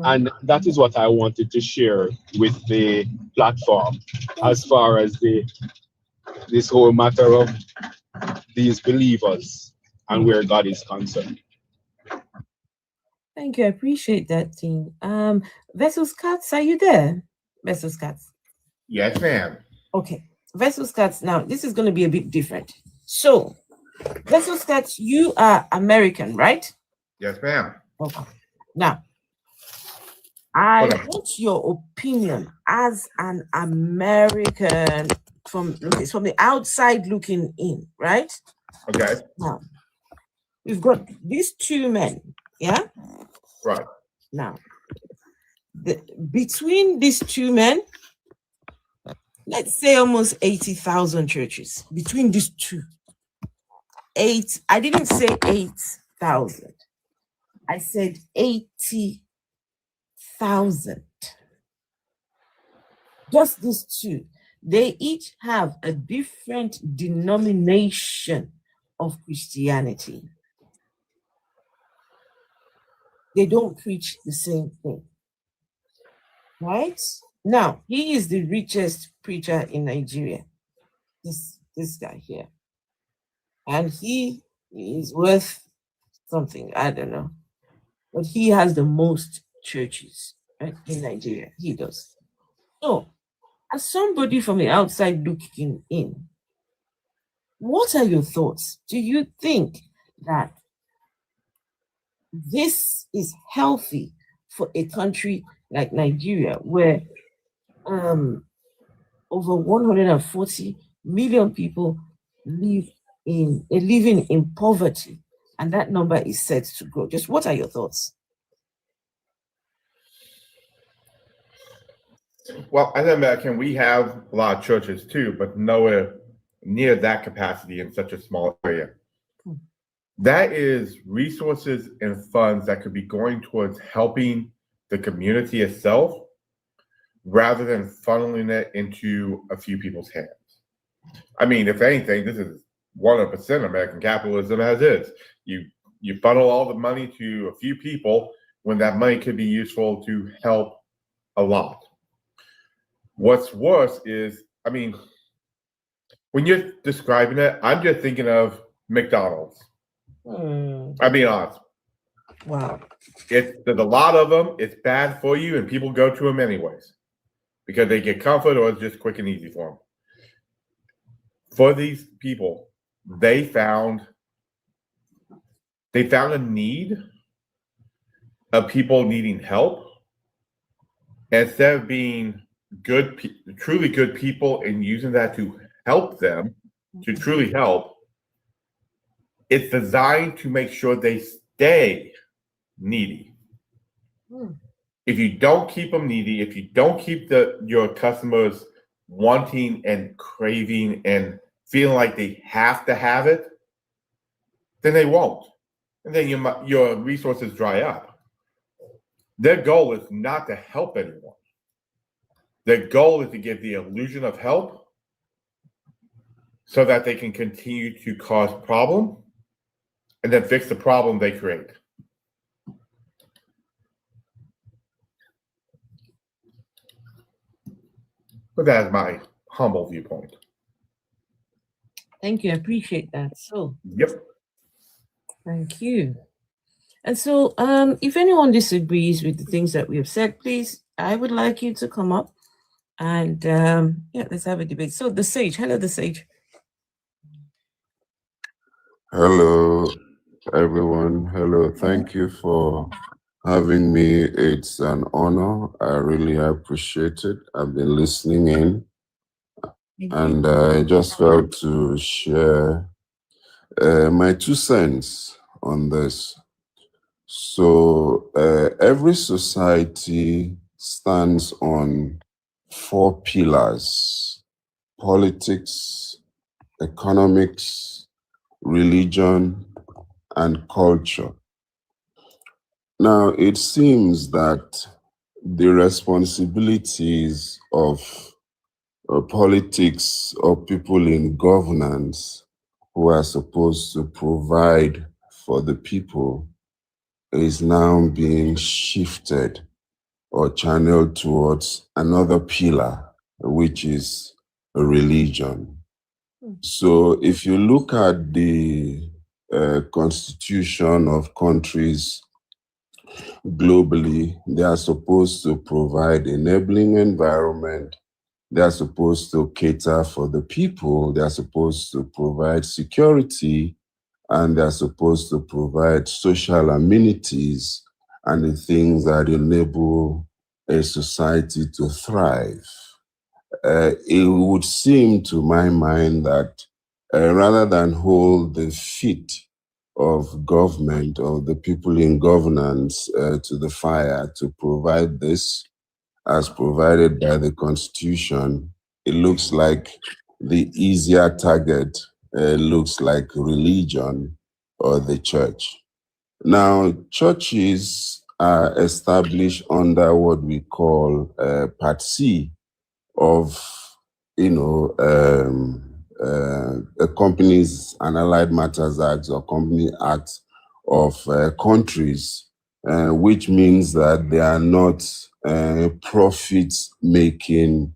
And that is what I wanted to share with the platform as far as this whole matter of these believers and where God is concerned. Thank you. I appreciate that, team. Vessels Cats, are you there? Vessels Cats. Yes, ma'am. Okay. Vessels Cats, now this is going to be a bit different. So, Vessels Cats, you are American, right? Yes, ma'am. Okay. Now, I Hold on. want your opinion as an American from the outside looking in, right? Okay. Now, we've got these two men, yeah? Right. Now, between these two men, let's say almost 80,000 churches. Between these two. I didn't say 8,000. I said 80,000. Just these two. They each have a different denomination of Christianity. They don't preach the same thing. Right? Now, he is the richest preacher in Nigeria. This guy here. And he is worth something, I don't know. But he has the most churches, right, in Nigeria. He does. So, as somebody from the outside looking in, what are your thoughts? Do you think that this is healthy for a country like Nigeria, where over 140 million people living in poverty, and that number is set to grow? Just what are your thoughts? Well, as an American, we have a lot of churches too, but nowhere near that capacity in such a small area. That is resources and funds that could be going towards helping the community itself rather than funneling it into a few people's hands. I mean, if anything, this is 100% American capitalism as is. You funnel all the money to a few people when that money could be useful to help a lot. What's worse is, I mean, when you're describing it, I'm just thinking of McDonald's. I'll be honest. Wow. There's a lot of them. It's bad for you, and people go to them anyways because they get comfort or it's just quick and easy for them. For these people, they found a need of people needing help. Instead of being truly good people and using that to help them, to truly help, it's designed to make sure they stay needy. If you don't keep them needy, if you don't keep your customers wanting and craving and feeling like they have to have it, then they won't. And then your resources dry up. Their goal is not to help anyone. Their goal is to give the illusion of help so that they can continue to cause problem and then fix the problem they create. But that is my humble viewpoint. Thank you. I appreciate that. So, yep. Thank you. And so, if anyone disagrees with the things that we have said, please, I would like you to come up and let's have a debate. So, the Sage, hello, the Sage. Hello, everyone. Hello. Thank you for having me. It's an honor. I really appreciate it. I've been listening in, and I just felt to share my 2 cents on this. So every society stands on 4 pillars: politics, economics, religion, and culture. Now, it seems that the responsibilities of politics or people in governance who are supposed to provide for the people is now being shifted or channeled towards another pillar, which is a religion. So if you look at the constitution of countries globally. They are supposed to provide enabling environment. They are supposed to cater for the people. They are supposed to provide security, and they are supposed to provide social amenities and the things that enable a society to thrive. It would seem to my mind that rather than hold the feet of government or the people in governance to the fire to provide this as provided by the Constitution, it looks like the easier target looks like religion or the church. Now, churches are established under what we call Part C of, the Companies and Allied Matters Act or Company Act of countries, which means that they are not profit-making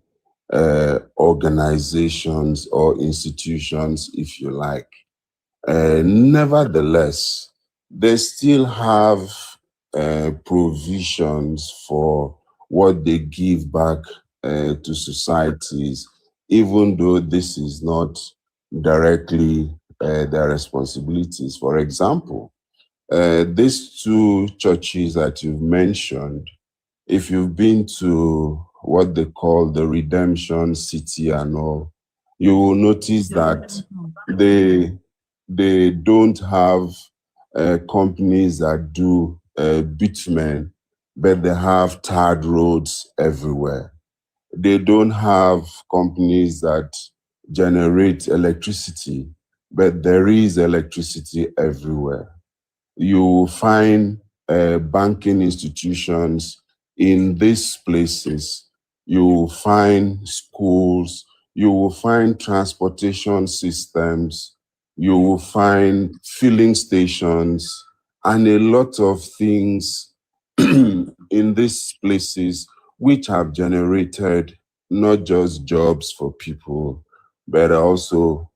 organizations or institutions, if you like. Nevertheless, they still have provisions for what they give back to societies, even though this is not directly their responsibilities. For example, these two churches that you've mentioned, if you've been to what they call the Redemption City and all, you will notice that they don't have companies that do bitumen, but they have tarred roads everywhere. They don't have companies that generate electricity, but there is electricity everywhere. You will find banking institutions in these places. You will find schools. You will find transportation systems. You will find filling stations and a lot of things in these places which have generated not just jobs for people, but also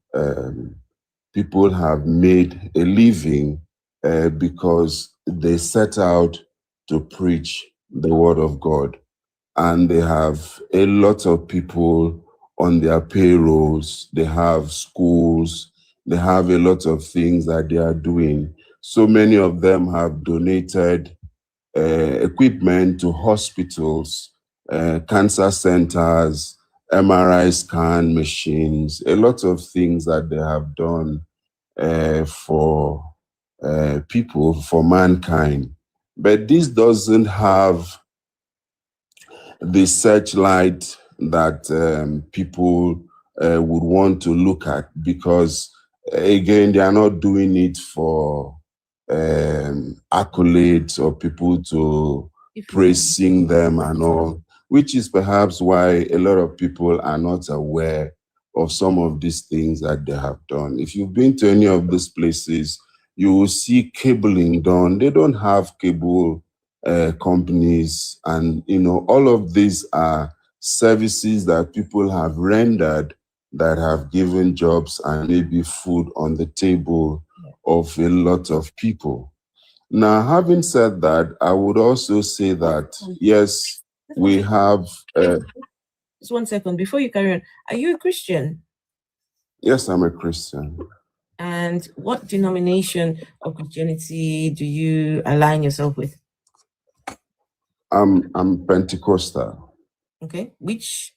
people have made a living because they set out to preach the word of God. And they have a lot of people on their payrolls. They have schools. They have a lot of things that they are doing. So many of them have donated equipment to hospitals, cancer centers, MRI scan machines, a lot of things that they have done for people, for mankind. But this doesn't have the searchlight that people would want to look at, because again, they are not doing it for accolades or people to praising them and all, which is perhaps why a lot of people are not aware of some of these things that they have done. If you've been to any of these places, you will see cabling done. They don't have cable companies, and all of these are services that people have rendered that have given jobs and maybe food on the table of a lot of people. Now, having said that, I would also say that, yes, we have... Just 1 second, before you carry on, are you a Christian? Yes, I'm a Christian. And what denomination of Christianity do you align yourself with? I'm Pentecostal. Okay, which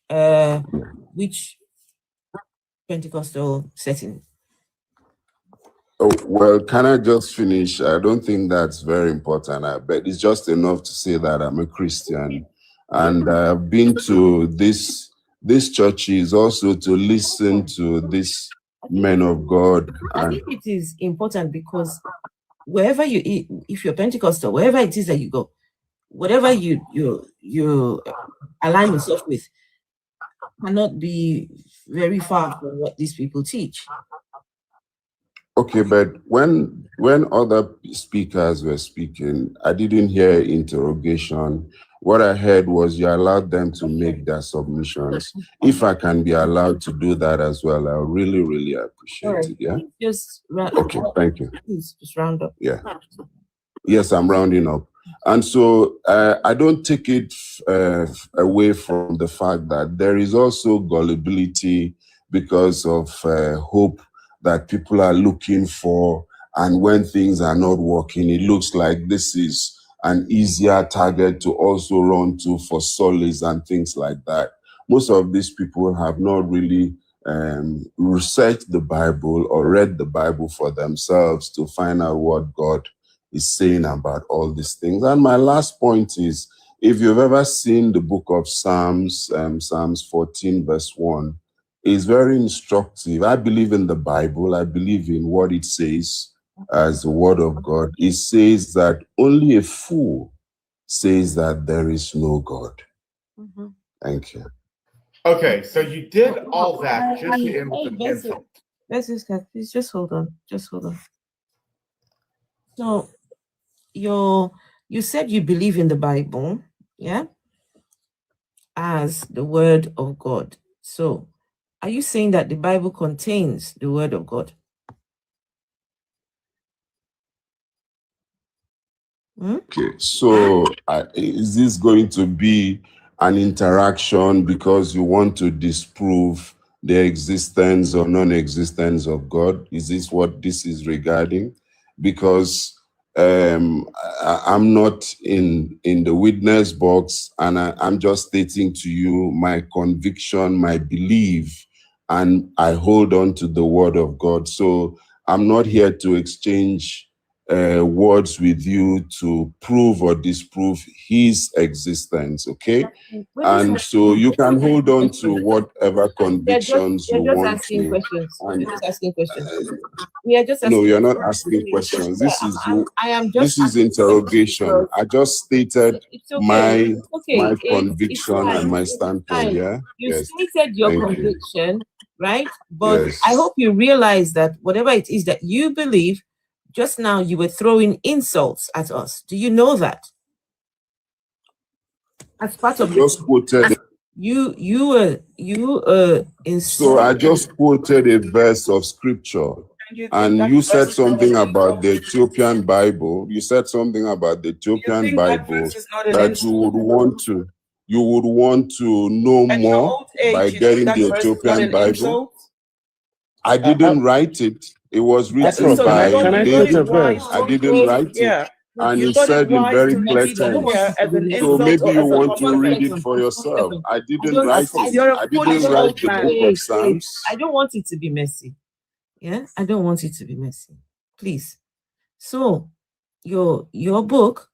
Pentecostal setting? Oh, well, can I just finish? I don't think that's very important, but it's just enough to say that I'm a Christian. And I've been to this churches also to listen to these men of God. I think it is important because wherever you eat, if you're Pentecostal, wherever it is that you go, whatever you align yourself with cannot be very far from what these people teach. Okay, but when other speakers were speaking, I didn't hear interrogation. What I heard was you allowed them to make their submissions. If I can be allowed to do that as well, I really, really appreciate it. Yeah. Just okay, thank you. Please just round up. Yeah. Yes, I'm rounding up. And so I don't take it away from the fact that there is also gullibility because of hope that people are looking for. And when things are not working, it looks like this is an easier target to also run to for solace and things like that. Most of these people have not really researched the Bible or read the Bible for themselves to find out what God is saying about all these things. And my last point is, if you've ever seen the book of Psalms, Psalms 14 verse 1, is very instructive. I believe in the Bible. I believe in what it says as the word of God. It says that only a fool says that there is no God. Mm-hmm. Thank you. Okay, so you did all that just to end with Hey, an Bessie, insult. Bessie, please just hold on. Just hold on. So you said you believe in the Bible, yeah, as the word of God. So are you saying that the Bible contains the word of God? Okay, so is this going to be an interaction because you want to disprove the existence or non-existence of God? Is this what this is regarding? Because I'm not in the witness box, and I'm just stating to you my conviction, my belief, and I hold on to the word of God. So I'm not here to exchange words with you to prove or disprove his existence, okay? And so you can hold on to whatever convictions you want asking to. questions. And, You're just asking questions. We are just asking. no, you're not asking questions. This is I am just. this is interrogation. I just stated It's okay. my It's conviction fine. and my It's standpoint. fine. Yeah. You Yes. stated your Thank you. conviction, right? But Yes. I hope you realize that whatever it is that you believe, just now you were throwing insults at us. Do you know that? As part of Just quoted. you So I just quoted a verse of scripture. And you said something about the Ethiopian Bible. You said something about the Ethiopian Bible that you would want to know more by getting the Ethiopian Bible. I didn't write it. It was written by David. I didn't write it. And you said in very clear terms. So maybe you want to read it for yourself. I didn't write it. I didn't write the book of Psalms. I don't want it to be messy. Yeah, I don't want it to be messy. Please. So your book,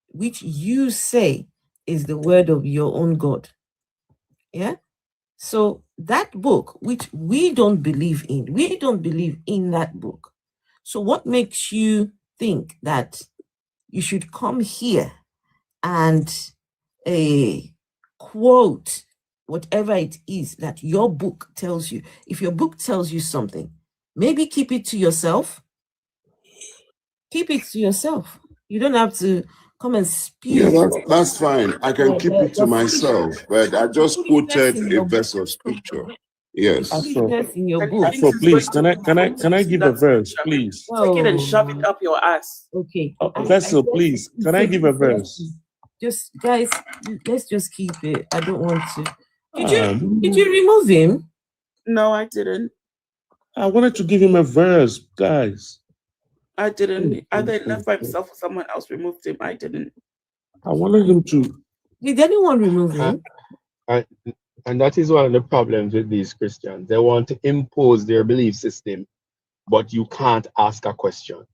which you say is the word of your own God. Yeah. So that book, which we don't believe in that book. So what makes you think that you should come here and quote whatever it is that your book tells you? If your book tells you something, maybe keep it to yourself. Keep it to yourself. You don't have to come and spew. Yeah, that's fine. I can keep it to myself, but I just quoted a verse of scripture. Yes. In your book. Afro, please, can I give a verse, please? Take it and shove it up your ass. Okay. Vessel, please, can I give a verse? Just guys, let's just keep it. I don't want to. Did you remove him? No, I didn't. I wanted to give him a verse, guys. I didn't. Either he left by himself or someone else removed him. I didn't. I wanted him to. Did anyone remove him? And that is one of the problems with these Christians. They want to impose their belief system, but you can't ask a question.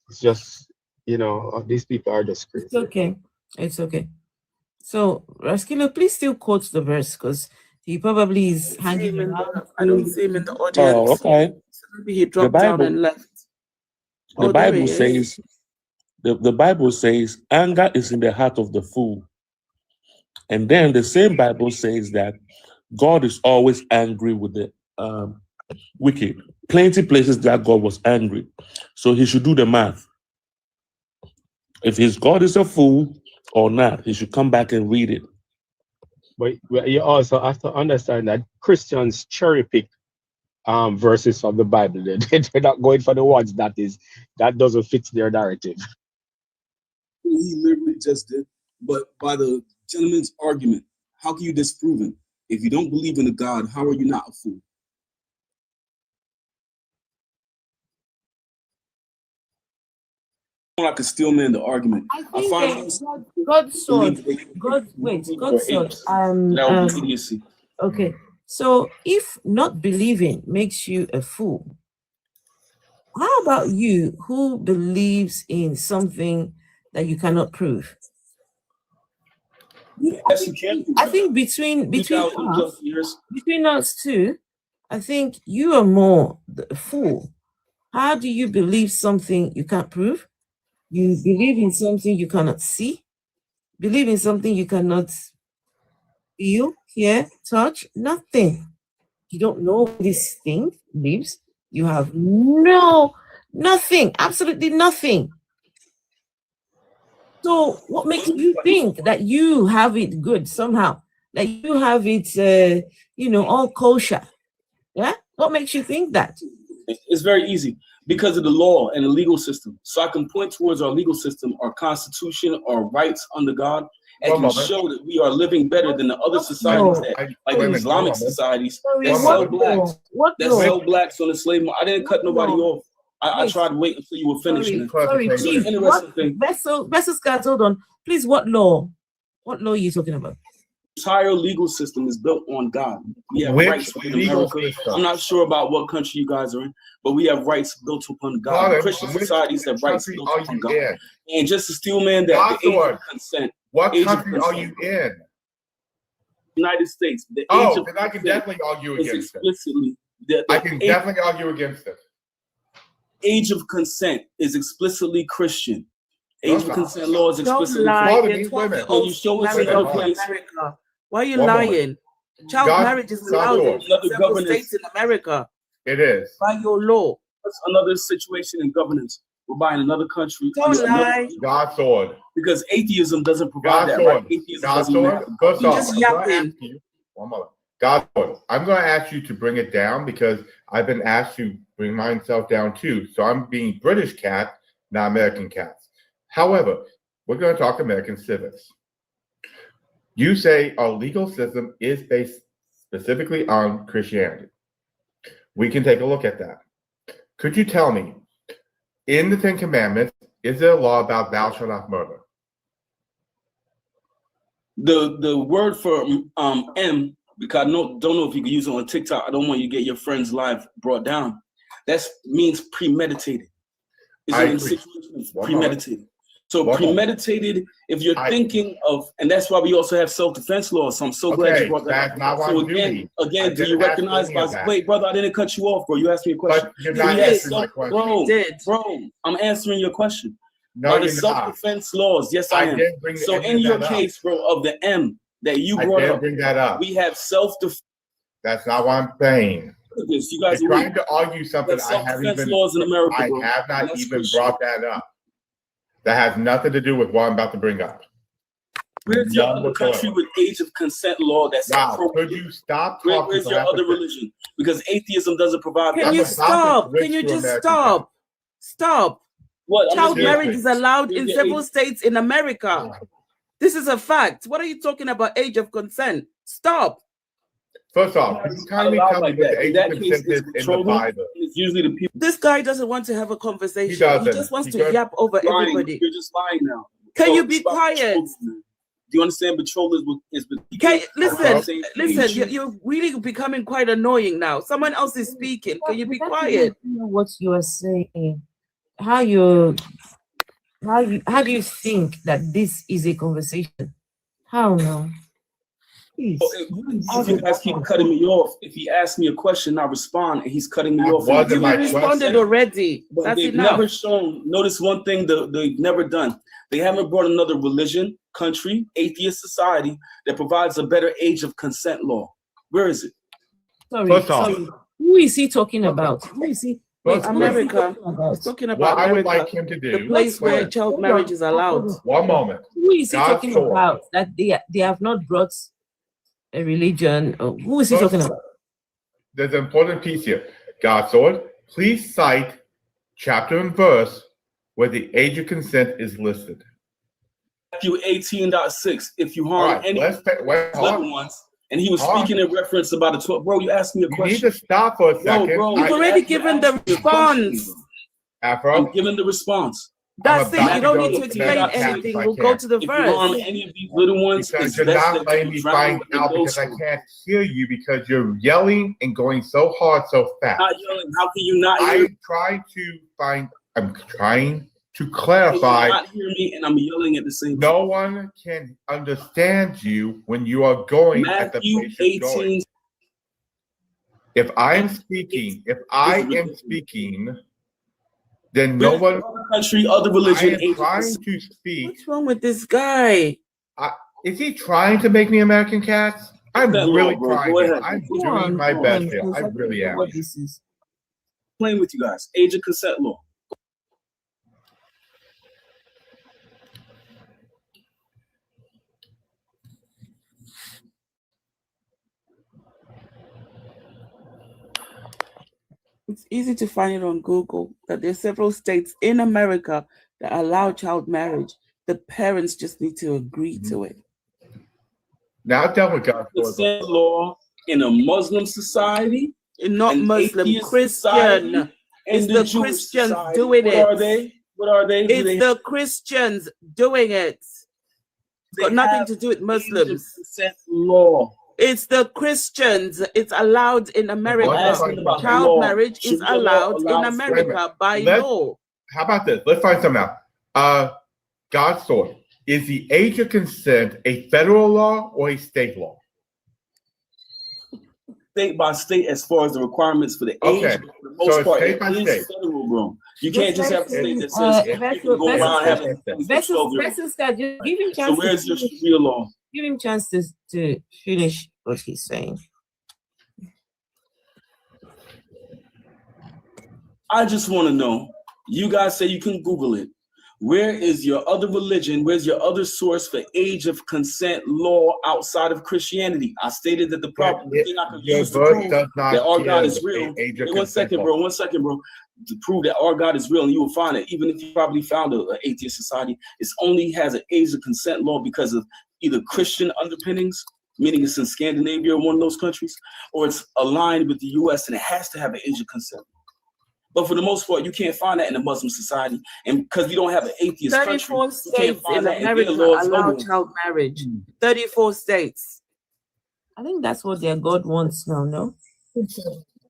It's just, these people are just crazy. It's okay. It's okay. So, Raskilo, please still quote the verse because he probably is hanging around. I don't see him in the audience. Oh, okay. So maybe he dropped down and left. The Bible says, the Bible says, anger is in the heart of the fool. And then the same Bible says that God is always angry with the wicked. Plenty places that God was angry. So he should do the math. If his God is a fool or not, he should come back and read it. But you also have to understand that Christians cherry pick verses from the Bible. They're not going for the ones that doesn't fit their narrative. he literally just did. But by the gentleman's argument, how can you disprove him? If you don't believe in a God, how are you not a fool? Like a steel man the argument. I think God's sword. God's sword. That would be idiocy. Okay. So if not believing makes you a fool, how about you who believes in something that you cannot prove? Yes, you can. I think between us two, I think you are more the fool. How do you believe something you can't prove? You believe in something you cannot see, believe in something you cannot feel, hear, touch, nothing. You don't know this thing lives. You have nothing, absolutely nothing. So what makes you think that you have it good somehow? That you have it, all kosher? Yeah? What makes you think that? It's very easy. Because of the law and the legal system. So I can point towards our legal system, our constitution, our rights under God, and can show that we are living better than the other societies, like the Islamic societies that sell blacks. Sell blacks on the slave market. I didn't cut nobody off. I tried to wait until you were finished. Sorry, please. Vessel Scott, hold on. Please, what law? What law are you talking about? Entire legal system is built on God. We have rights in America. I'm not sure about what country you guys are in, but we have rights built upon God. Christian societies have rights built upon God. And just to steel man that the age of consent. What country are you in? United States. Then I can definitely argue against it. I can definitely argue against it. Age of consent is explicitly Christian. Age of consent law is explicitly America. Why are you lying? Child marriage is allowed in several states in America. It is. By your law. That's another situation in governance. We're buying another country. Don't lie. God's sword. Because atheism doesn't provide that. Right? Atheism God's sword. First off, just yapping. One moment. God's sword. I'm going to ask you to bring it down because I've been asked to bring myself down too. So I'm being British cat, not American cats. However, we're going to talk American civics. You say our legal system is based specifically on Christianity. We can take a look at that. Could you tell me, in the Ten Commandments, is there a law about thou shalt not murder? The word for M, because I don't know if you can use it on TikTok. I don't want you to get your friends live brought down. That means premeditated. It's premeditated. So premeditated, if you're thinking of, and that's why we also have self-defense laws. So I'm so glad you brought that up. Not so again, do you recognize wait, brother, I didn't cut you off, bro. You asked me a question. You're not answering my question. Bro, I'm answering your question. No, the self-defense laws, yes, I am. So in your case, bro, of the M that you brought up, bring that up. We have self-defense. That's not what I'm saying. You guys are trying to argue something I haven't even. Laws in America, I have not even brought that up. That has nothing to do with what I'm about to bring up. Where's your other country with age of consent law that's could you stop talking? Where's your other religion? Because atheism doesn't provide. Can you stop? Can you just stop? Stop. What? Child marriage is allowed in several states in America. This is a fact. What are you talking about? Age of consent? Stop. First off, you kindly tell me that the age of consent is in the Bible. It's usually the people. This guy doesn't want to have a conversation. He just wants to yap over everybody. You're just lying now. Can you be quiet? Do you understand? Betrothal is listen. You're really becoming quite annoying now. Someone else is speaking. Can you be quiet? What you are saying? How do you think that this is a conversation? How now? If you guys keep cutting me off, if he asks me a question, I respond, and he's cutting me off. You responded already. But that's they've enough. Never shown. Notice one thing they've never done. They haven't brought another religion, country, atheist society that provides a better age of consent law. Where is it? Sorry. Who is he talking about? Who is he? America. He's talking about what I would America, like him to do. the place where child marriage is allowed. One moment. Who is he talking about? That they have not brought a religion? Who is he talking about? There's an important piece here. God's sword. Please cite chapter and verse where the age of consent is listed. Matthew 18.6. If you All harm right, any little ones, and he was speaking in reference about the 12. Bro, you asked me a question. You need to stop for a second. Bro, You've already given the response. Afro, I'm giving the response. That's it. about You to don't go need to to explain that anything. if I We'll go can. to the If you harm verse. any of these little ones, because it's you're best not that letting you me drown find with the out because I millstone. can't hear you because you're yelling and going so hard so fast. Not yelling. How can you not hear? I'm trying to How can clarify. you not hear me and I'm yelling at the same time? No one can understand you when you are going at the Matthew place you're going. 18. If I am speaking, then no one. Other country, other I religion. am trying to speak. What's wrong with this guy? Is he trying to make me American Cats? I'm That really law, bro. trying. Go here. ahead. I'm Go doing on, my go best on, here. because I I don't really know am. what this is. Playing with you guys. Age of consent law. It's easy to find it on Google that there's several states in America that allow child marriage. The parents just need to agree to it. Now tell me, God. Consent law in a Muslim society. Not an Muslim, atheist Christian. society, and It's the the Jewish Christians society. doing What it. are they? What are they? Do It's they the Christians doing it. It's got They nothing have to do with age of Muslims. consent law. It's the Christians. It's allowed in America. asking about the Child law. marriage is Sharia law allowed in allows- America by Let's- law. How about this? Let's find something out. God's sword. Is the age of consent a federal law or a state law? State by state, as far as the requirements for the age, Okay. but for the most So part, state it by is state. federal, bro. You Just can't just have a let's state that see, says you Vessel- can go Vessel- around having Vessel, 12-year-olds. Vessel, start. Just give him So chance. where's to your finish. Sharia law? Give him chance to finish what he's saying. I just want to know. You guys say you can Google it. Where is your other religion? Where's your other source for age of consent law outside of Christianity? I stated that the problem thing I could Your use to verse prove does not that our God give is real. a age of Hey, one consent second, law. bro. 1 second, bro. To prove that our God is real, and you will find it. Even if you probably found an atheist society, it only has an age of consent law because of either Christian underpinnings, meaning it's in Scandinavia or one of those countries, or it's aligned with the U.S. and it has to have an age of consent. But for the most part, you can't find that in a Muslim society, and because we don't have an atheist country, 34 you can't states find in that. And America their laws allow no more. child marriage. 34 states. I think that's what their God wants now, no?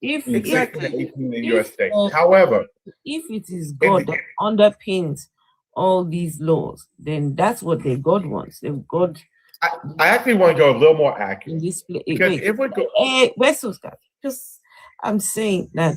If Exactly. In the U.S. If, state. uh, However, if it is God that underpins all these laws, then that's what their God wants. Their God I actually want to go a little more accurate. in this place. Because if we go, Vessels, guys, just I'm saying that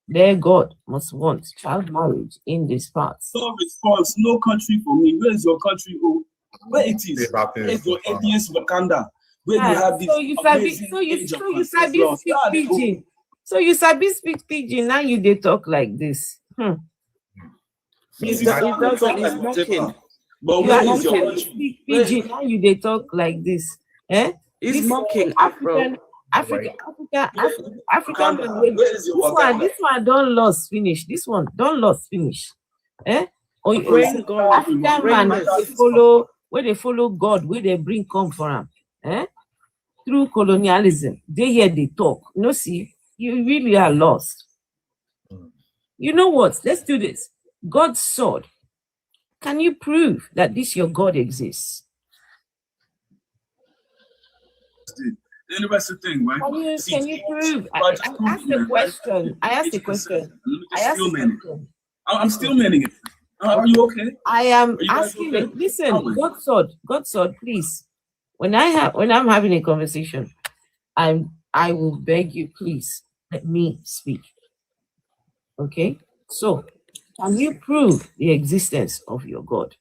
their God must want child marriage in these parts. No response, no country for me. Where's your country? Oh, where it is? About this. Where's your atheist Wakanda? Where you Ah, have this so you sabi, amazing so you age of so you consent sabi laws? speak God, pidgin. So you sabi speak pidgin. Now you they talk like this. He's It's doesn't. He's like mocking. But You where are is your mocking. country? Speak pidgin. Now you they talk like this. Eh? He's This mocking, Afro. African Wakanda. man. Where is your Wakanda? This one don't lost finish. This one don't lost finish. Eh? Or Bring God. African Bring man this. they follow God, where they bring come for him. Eh? Through colonialism, they hear they talk. No, see, you really are lost. You know what? Let's do this. God's sword. Can you prove that this your God exists? The interesting thing, right? Can you prove? I asked the question. I asked the question. I'm still manning it. Are you okay? I am Are you guys asking okay? it. Listen, God's sword, please. When I'm having a conversation, I will beg you, please let me speak. Okay? So, can you prove the existence of your God?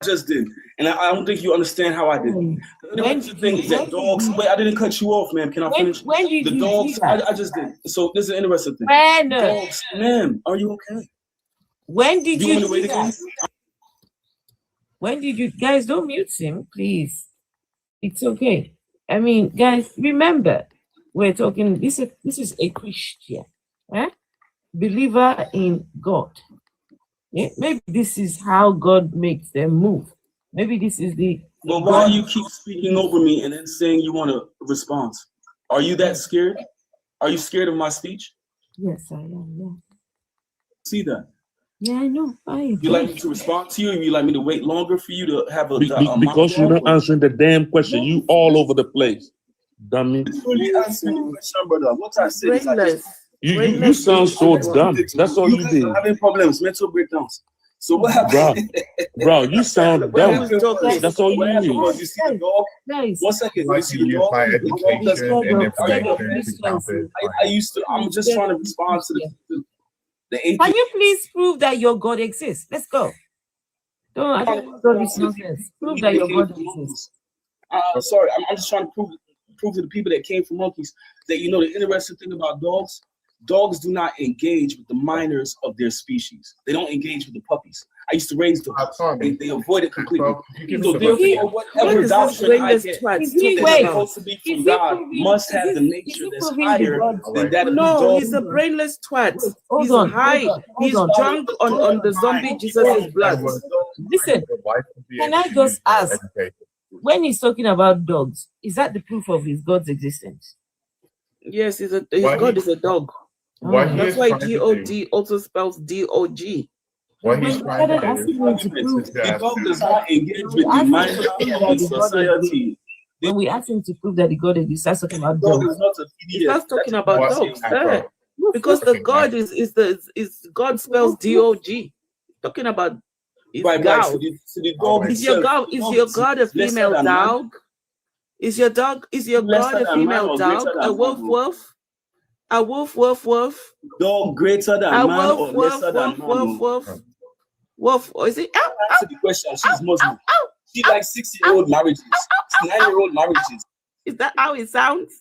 Just did, and I don't think you understand how I did. The thing is that dogs. Wait, I didn't cut you off, ma'am. Can I finish? When did The you dogs. do that? I just did. So this is an interesting thing. When? Dogs, ma'am. Are you okay? When did Do you you want to do wait again? that? When did you guys don't mute him, please? It's okay. I mean, guys, remember, we're talking. This is a Christian, believer in God. Yeah, maybe this is how God makes them move. Maybe this is the. Well, why do you keep speaking over me and then saying you want a response? Are you that scared? Are you scared of my speech? Yes, I am. Yeah. See that? Yeah, I know. You like me to respond to you, and you like me to wait longer for you to have a because you're not answering the damn question. You all over the place, dummy. Really answering the question, brother. What I said is I just, You sound so dumb. That's all you guys did. are having problems, mental breakdowns. So what happened? Bro, you sound dumb. That's all you need. You see the dog? Guys, 1 second. You see the Use dog? my The dog does- education and information to counter. I'm just trying to respond to the Can atheist. you please prove that your God exists? Let's go. Don't I don't want this nonsense. Prove that your God exists. Sorry, I'm just trying to prove to the people that came from monkeys that the interesting thing about dogs do not engage with the minors of their species. They don't engage with the puppies. I used to raise dogs. They avoid it completely. So therefore, whatever doctrine I get that's supposed to be from God must have the nature that's higher than that of the No, dog. he's a brainless twat. Hold He's on, high. hold on, He's hold on. drunk on the zombie Jesus' blood. Listen, can I just ask, when he's talking about dogs, is that the proof of his God's existence? Yes, his What God he- is a dog. What he That's is why trying to do- God also spells DOG. What he's When trying to asking do him to prove, The dog does not engage with the minors of society. when we ask him to prove that the God exists, that's talking about Dog dogs. is not a He PDF. starts talking about what- dogs Afro. there. Because the God is God spells DOG. Talking about his Right, gal. so the dog Is your itself- God a lesser female than man. dog? Is your God Lesser a than female man or dog? greater A than wolf man? wolf? A wolf wolf wolf? Dog greater than A man or wolf wolf lesser than wolf man? wolf wolf? Wolf, or is it? Ow, Answer the question. She's Muslim. She likes 6-year-old marriages, 9-year-old marriages. Is that how it sounds?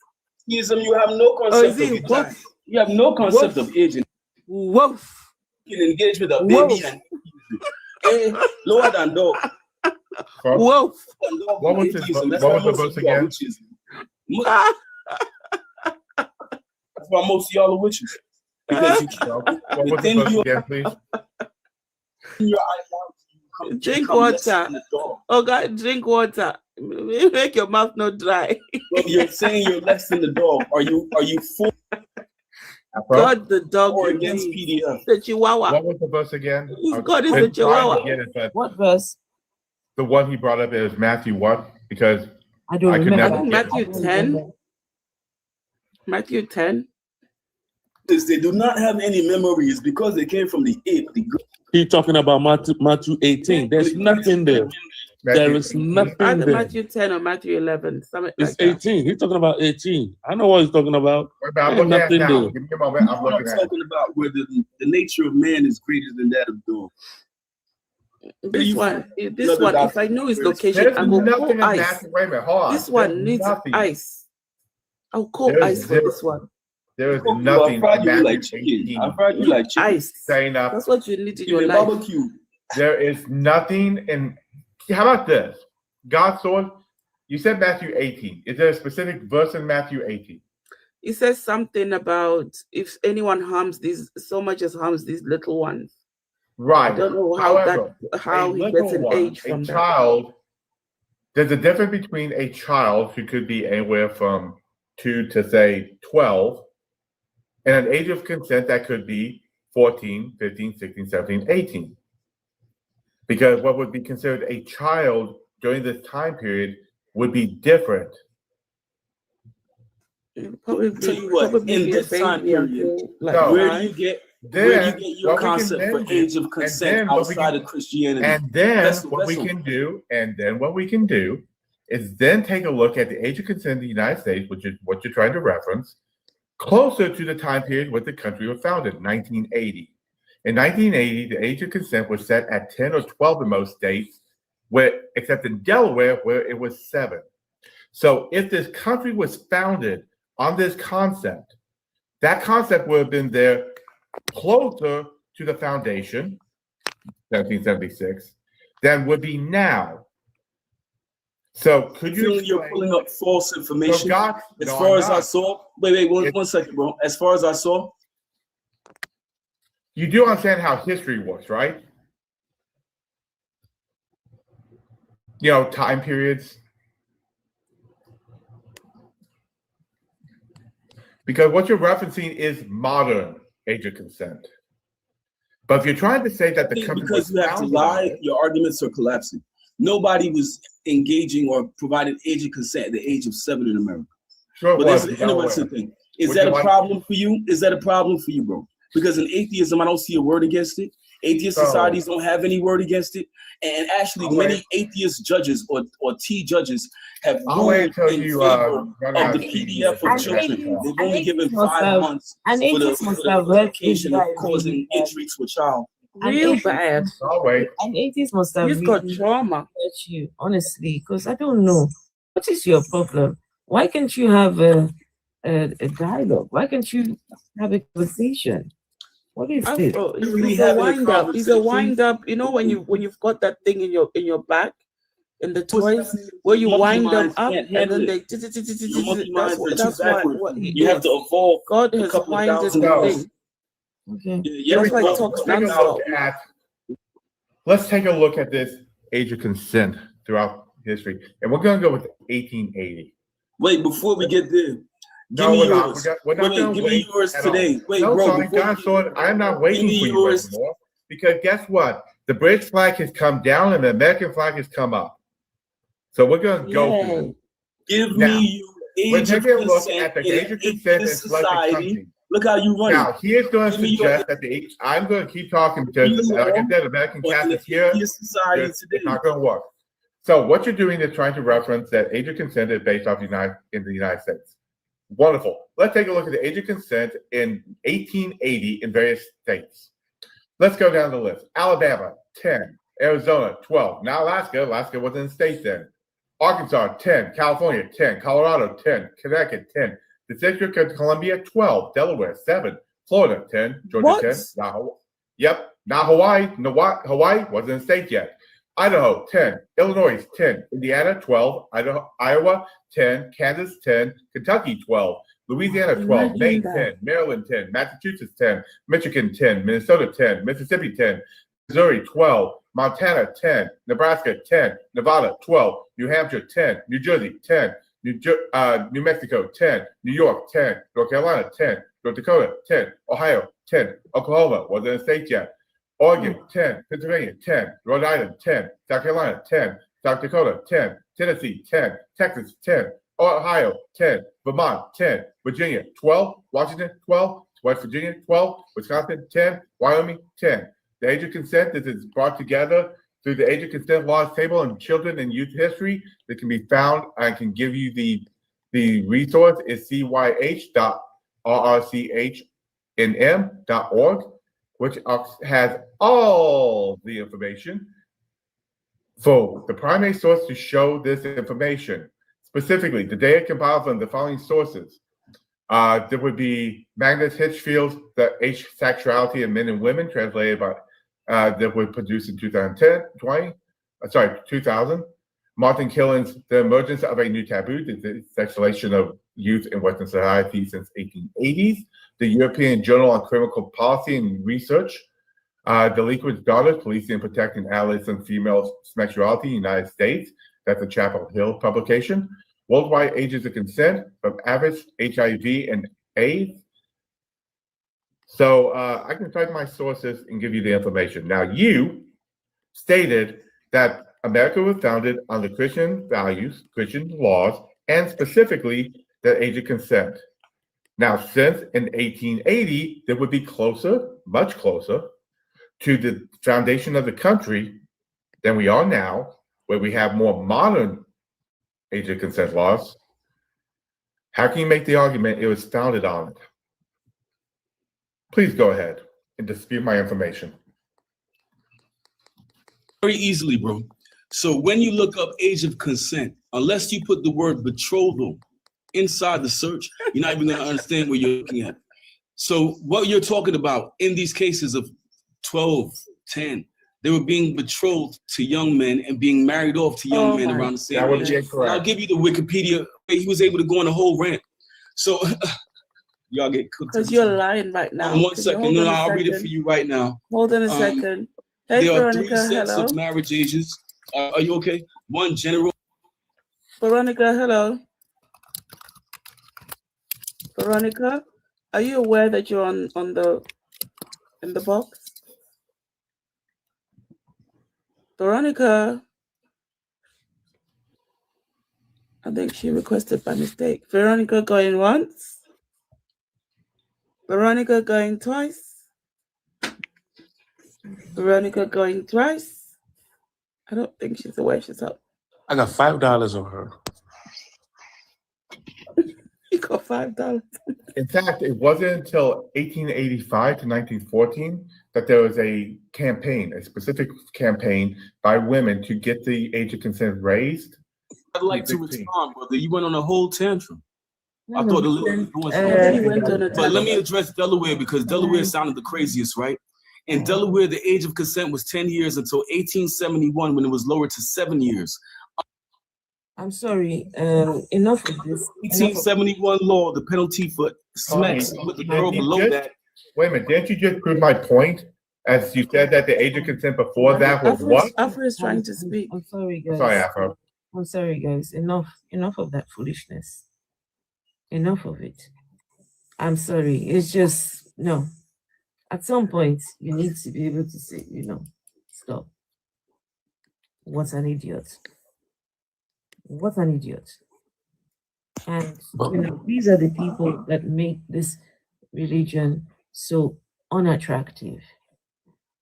Islam, you have no Or concept is of it your wolf? time. You have no concept of aging. Wolf. You can engage with a Wolf. baby and lower than dog. Wolf. What was the verse again? That's why most of y'all are witches. Because you What was the verse again, please? your eyes Drink water. Oh God, drink water. Make your mouth not dry. Well, you're saying you're less than the dog. Are you for God the dog or you against need. PDF? The Chihuahua. What was the verse again? His God is I'm a trying to Chihuahua. get it, but What verse? the one he brought up is Matthew what? Because I don't I could remember. I think never Matthew 10. Matthew 10. Is they do not have any memories because they came from the ape. He's talking about Matthew 18. There's nothing there. There is nothing Either there. Matthew 10 or Matthew 11. Something It's like that. 18. He's talking about 18. I know what he's talking about. I'm Ain't looking at nothing it now. there. Give me a moment. I'm I'm looking at it. talking about where the nature of man is greater than that of dog. This one, Another if I know his location, There's I will nothing in call ice. Matthew. Wait a minute. Hold on. This one There's needs nothing. ice. I'll call There's ice for zero. this one. There is I nothing fried in you Matthew like chicken. 18 I fried you like chicken. Ice. saying up. That's what you need in You your may life. barbecue. There is nothing in. How about this? God's sword. You said Matthew 18. Is there a specific verse in Matthew 18? It says something about if anyone harms these, so much as harms these little ones. Right. I don't know However, how a he little gets an one, age a from that. child. There's a difference between a child who could be anywhere from 2 to say 12, and an age of consent that could be 14, 15, 16, 17, 18. Because what would be considered a child during this time period would be different. Probably, Tell you what, probably in be a this time baby period, until, like, No. where do 5. you get Then your what we can concept then for do- age of and consent then what we outside can- of Christianity? And then Vessel, what we vessel. can do, is then take a look at the age of consent in the United States, which is what you're trying to reference, closer to the time period when the country was founded, 1980. In 1980, the age of consent was set at 10 or 12 in most states, except in Delaware, where it was 7. So if this country was founded on this concept, that concept would have been there closer to the foundation, 1776, than would be now. So could you You're explain? pulling up false information. So God, As no, far I'm as I not. saw, wait, one second, bro. As far as I saw, You do understand how history works, right? time periods. Because what you're referencing is modern age of consent. But if you're trying to say that the country because you have to lie, your arguments are collapsing. Nobody was engaging or provided age of consent at the age of 7 in America. Sure, but that's an interesting thing. Is that a problem for you? Is that a problem for you, bro? Because in atheism, I don't see a word against it. Atheist societies don't have any word against it. And actually, many atheist judges or T judges have ruled in favor of the PDF for children. They've only given 5 months for the application of causing injury to a child. Real bad. And atheists must have He's got really trauma. hurt you, honestly, because I don't know. What is your problem? Why can't you have a dialogue? Why can't you have a conversation? What is this? He's a wind up. He's a wind up. You know when you've got that thing in your back, in the toys where you wind them up and then they. That's what you have to evolve. God has winded the thing. Okay. That's why it talks nonstop. Let's take a look at this age of consent throughout history, and we're going to go with 1880. Wait, before we get there. Give me yours. Give me yours today. Wait, bro. I'm not waiting for you anymore. Because guess what? The British flag has come down and the American flag has come up. So we're going to go through it. Give me your age of consent in a society. Look how you run. Now, here's going to suggest that the age. I'm going to keep talking because, like I said, American Catholics here. It's not going to work. So what you're doing is trying to reference that age of consent is based off in the United States. Wonderful. Let's take a look at the age of consent in 1880 in various states. Let's go down the list. Alabama, 10. Arizona, 12. Now Alaska wasn't a state then. Arkansas, 10. California, 10. Colorado, 10. Connecticut, 10. The District of Columbia, 12. Delaware, 7. Florida, 10. Georgia, 10. Now Hawaii. Hawaii wasn't a state yet. Idaho, 10. Illinois, 10. Indiana, 12. Iowa, 10. Kansas, 10. Kentucky, 12. Louisiana, 12. Maine, 10. Maryland, 10. Massachusetts, 10. Michigan, 10. Minnesota, 10. Mississippi, 10. Missouri, 12. Montana, 10. Nebraska, 10. Nevada, 12. New Hampshire, 10. New Jersey, 10. New Mexico, 10. New York, 10. North Carolina, 10. North Dakota, 10. Ohio, 10. Oklahoma wasn't a state yet. Oregon, 10. Pennsylvania, 10. Rhode Island, 10. South Carolina, 10. South Dakota, 10. Tennessee, 10. Texas, 10. Ohio, 10. Vermont, 10. Virginia, 12. Washington, 12. West Virginia, 12. Wisconsin, 10. Wyoming, 10. The age of consent, this is brought together through the age of consent laws table in children and youth history that can be found. I can give you the resource is cyh.rrchnm.org, which has all the information for the primary source to show this information. Specifically, the data compiled from the following sources. There would be Magnus Hitchfield's The Age, Sexuality in Men and Women, translated by that was produced in 2000. Martin Killen's The Emergence of a New Taboo, the sexualization of youth in Western society since 1880s. The European Journal on Criminal Policy and Research. Delinquent Daughters, Policing and Protecting Adolescent Females' Sexuality in the United States. That's a Chapel Hill publication. Worldwide Ages of Consent from Average HIV and AIDS. So I can cite my sources and give you the information. Now, you stated that America was founded on the Christian values, Christian laws, and specifically the age of consent. Now, since in 1880, that would be closer, much closer, to the foundation of the country than we are now, where we have more modern age of consent laws. How can you make the argument it was founded on it? Please go ahead and dispute my information. Very easily, bro. So when you look up age of consent, unless you put the word betrothal inside the search, you're not even going to understand what you're looking at. So what you're talking about in these cases of 12, 10, they were being betrothed to young men and being married off to young men around the same age. I'll give you the Wikipedia. He was able to go on a whole rant. So y'all get cooked. Because you're lying right now. 1 second. No, I'll read it for you right now. Hold on a second. Hey, there Veronica, are 3 sets hello. of marriage ages. Are you okay? One general. Veronica, hello. Veronica, are you aware that you're in the box? Veronica, I think she requested by mistake. Veronica going once. Veronica going twice. Veronica going twice. I don't think she's aware she's up. I got $5 on her. You got $5. In fact, it wasn't until 1885 to 1914 that there was a campaign, a specific campaign by women to get the age of consent raised. I'd like to respond, brother. You went on a whole tantrum. No, I no, thought the then, little was on a but let me address Delaware because Delaware sounded the craziest, right? In Delaware, the age of consent was 10 years until 1871 when it was lowered to 7 years. I'm sorry. Enough of this. 1871 law, the penalty for smacks with the girl below that. Wait a minute, didn't you just prove my point? As you said that the age of consent before that was what? Afro is trying to speak. I'm sorry, guys. Sorry, Afro. I'm sorry, guys. Enough of that foolishness. Enough of it. I'm sorry. It's just no. At some point, you need to be able to say, stop. What an idiot. What an idiot. And these are the people that make this religion so unattractive.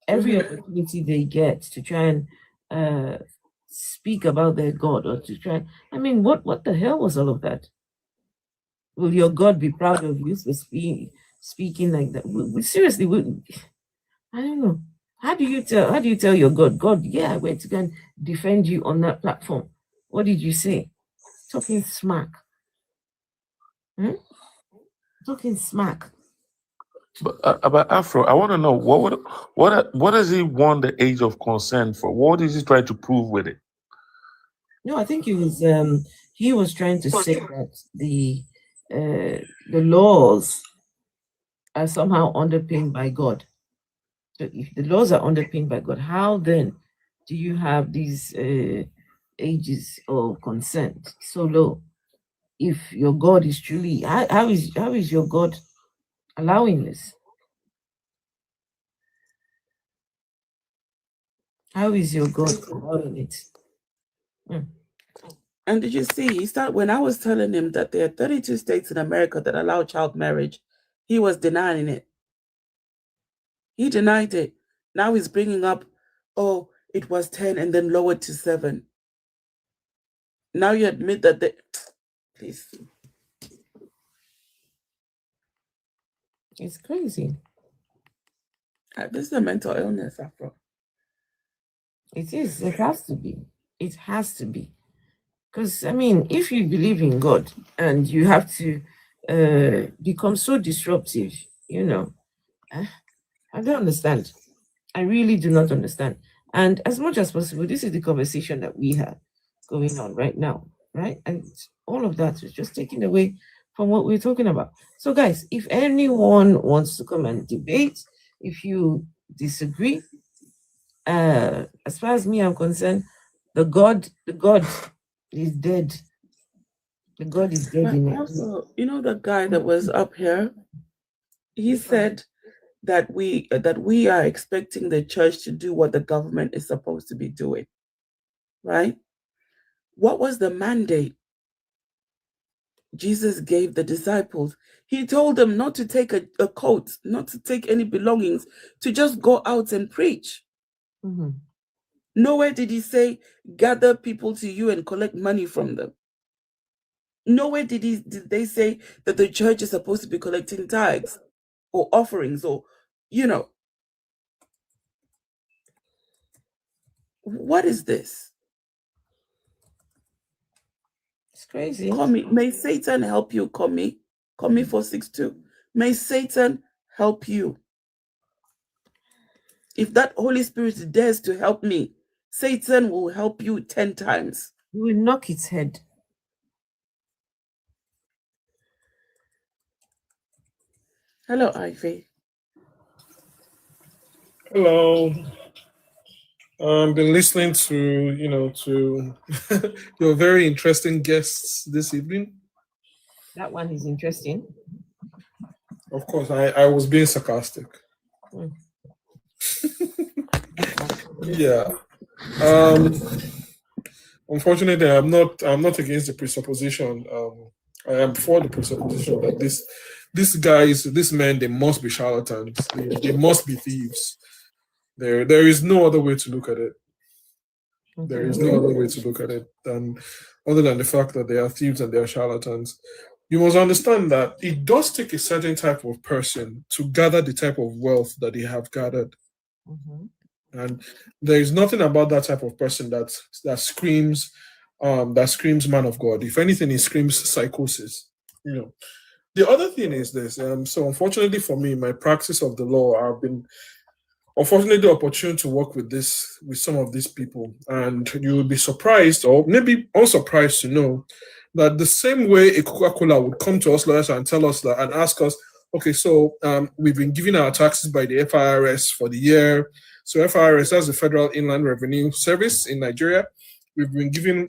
Every opportunity they get to try and speak about their God or to try, what the hell was all of that? Will your God be proud of you for speaking like that? Seriously, I don't know. How do you tell your God, yeah, we're to go and defend you on that platform? What did you say? Talking smack. Talking smack. But about Afro, I want to know what does he want the age of consent for? What is he trying to prove with it? No, I think he was trying to say that the laws are somehow underpinned by God. So if the laws are underpinned by God, how then do you have these ages of consent so low? If your God is truly, how is your God allowing this? How is your God allowing it? And did you see, when I was telling him that there are 32 states in America that allow child marriage, he was denying it. He denied it. Now he's bringing up, oh, it was 10 and then lowered to 7. Now you admit that please. It's crazy. This is a mental illness, Afro. It is. It has to be. It has to be. Because, if you believe in God and you have to become so disruptive, I don't understand. I really do not understand. And as much as possible, this is the conversation that we have going on right now, right? And all of that is just taken away from what we're talking about. So, guys, if anyone wants to come and debate, if you disagree, as far as me I'm concerned, the God is dead. The God is dead in it. Also, the guy that was up here, he said that we are expecting the church to do what the government is supposed to be doing, right? What was the mandate Jesus gave the disciples? He told them not to take a coat, not to take any belongings, to just go out and preach. Mm-hmm. Nowhere did he say, gather people to you and collect money from them. Nowhere did they say that the church is supposed to be collecting tithes or offerings or, what is this? It's crazy. Call me. May Satan help you, call me 462. May Satan help you. If that Holy Spirit dares to help me, Satan will help you 10 times. You will knock its head. Hello, Ivy. Hello. Been listening to to your very interesting guests this evening. That one is interesting. Of course, I was being sarcastic. Yeah. Unfortunately, I'm not against the presupposition. I am for the presupposition that these men, they must be charlatans. They must be thieves. There is no other way to look at it. There is no other way to look at it other than the fact that they are thieves and they are charlatans. You must understand that it does take a certain type of person to gather the type of wealth that they have gathered. And there is nothing about that type of person that screams man of God. If anything, it screams psychosis. The other thing is this. So unfortunately for me, my practice of the law, I've been unfortunately opportune to work with some of these people, and you will be surprised or maybe unsurprised to know that the same way a Coca-Cola would come to us lawyers and tell us that and ask us, okay, so we've been given our taxes by the FIRS for the year. So FIRS, that's the Federal Inland Revenue Service in Nigeria. We've been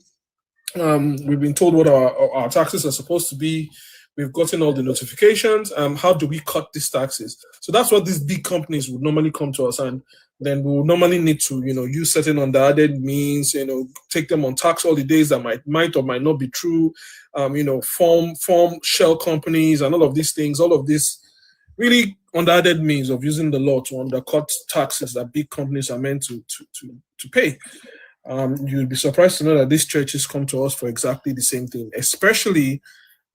told what our taxes are supposed to be. We've gotten all the notifications. How do we cut these taxes? So that's what these big companies would normally come to us, and then we would normally need to, use certain underadded means, take them on tax holidays that might or might not be true, form shell companies and all of these things, all of this really underadded means of using the law to undercut taxes that big companies are meant to pay. You'd be surprised to know that these churches come to us for exactly the same thing, especially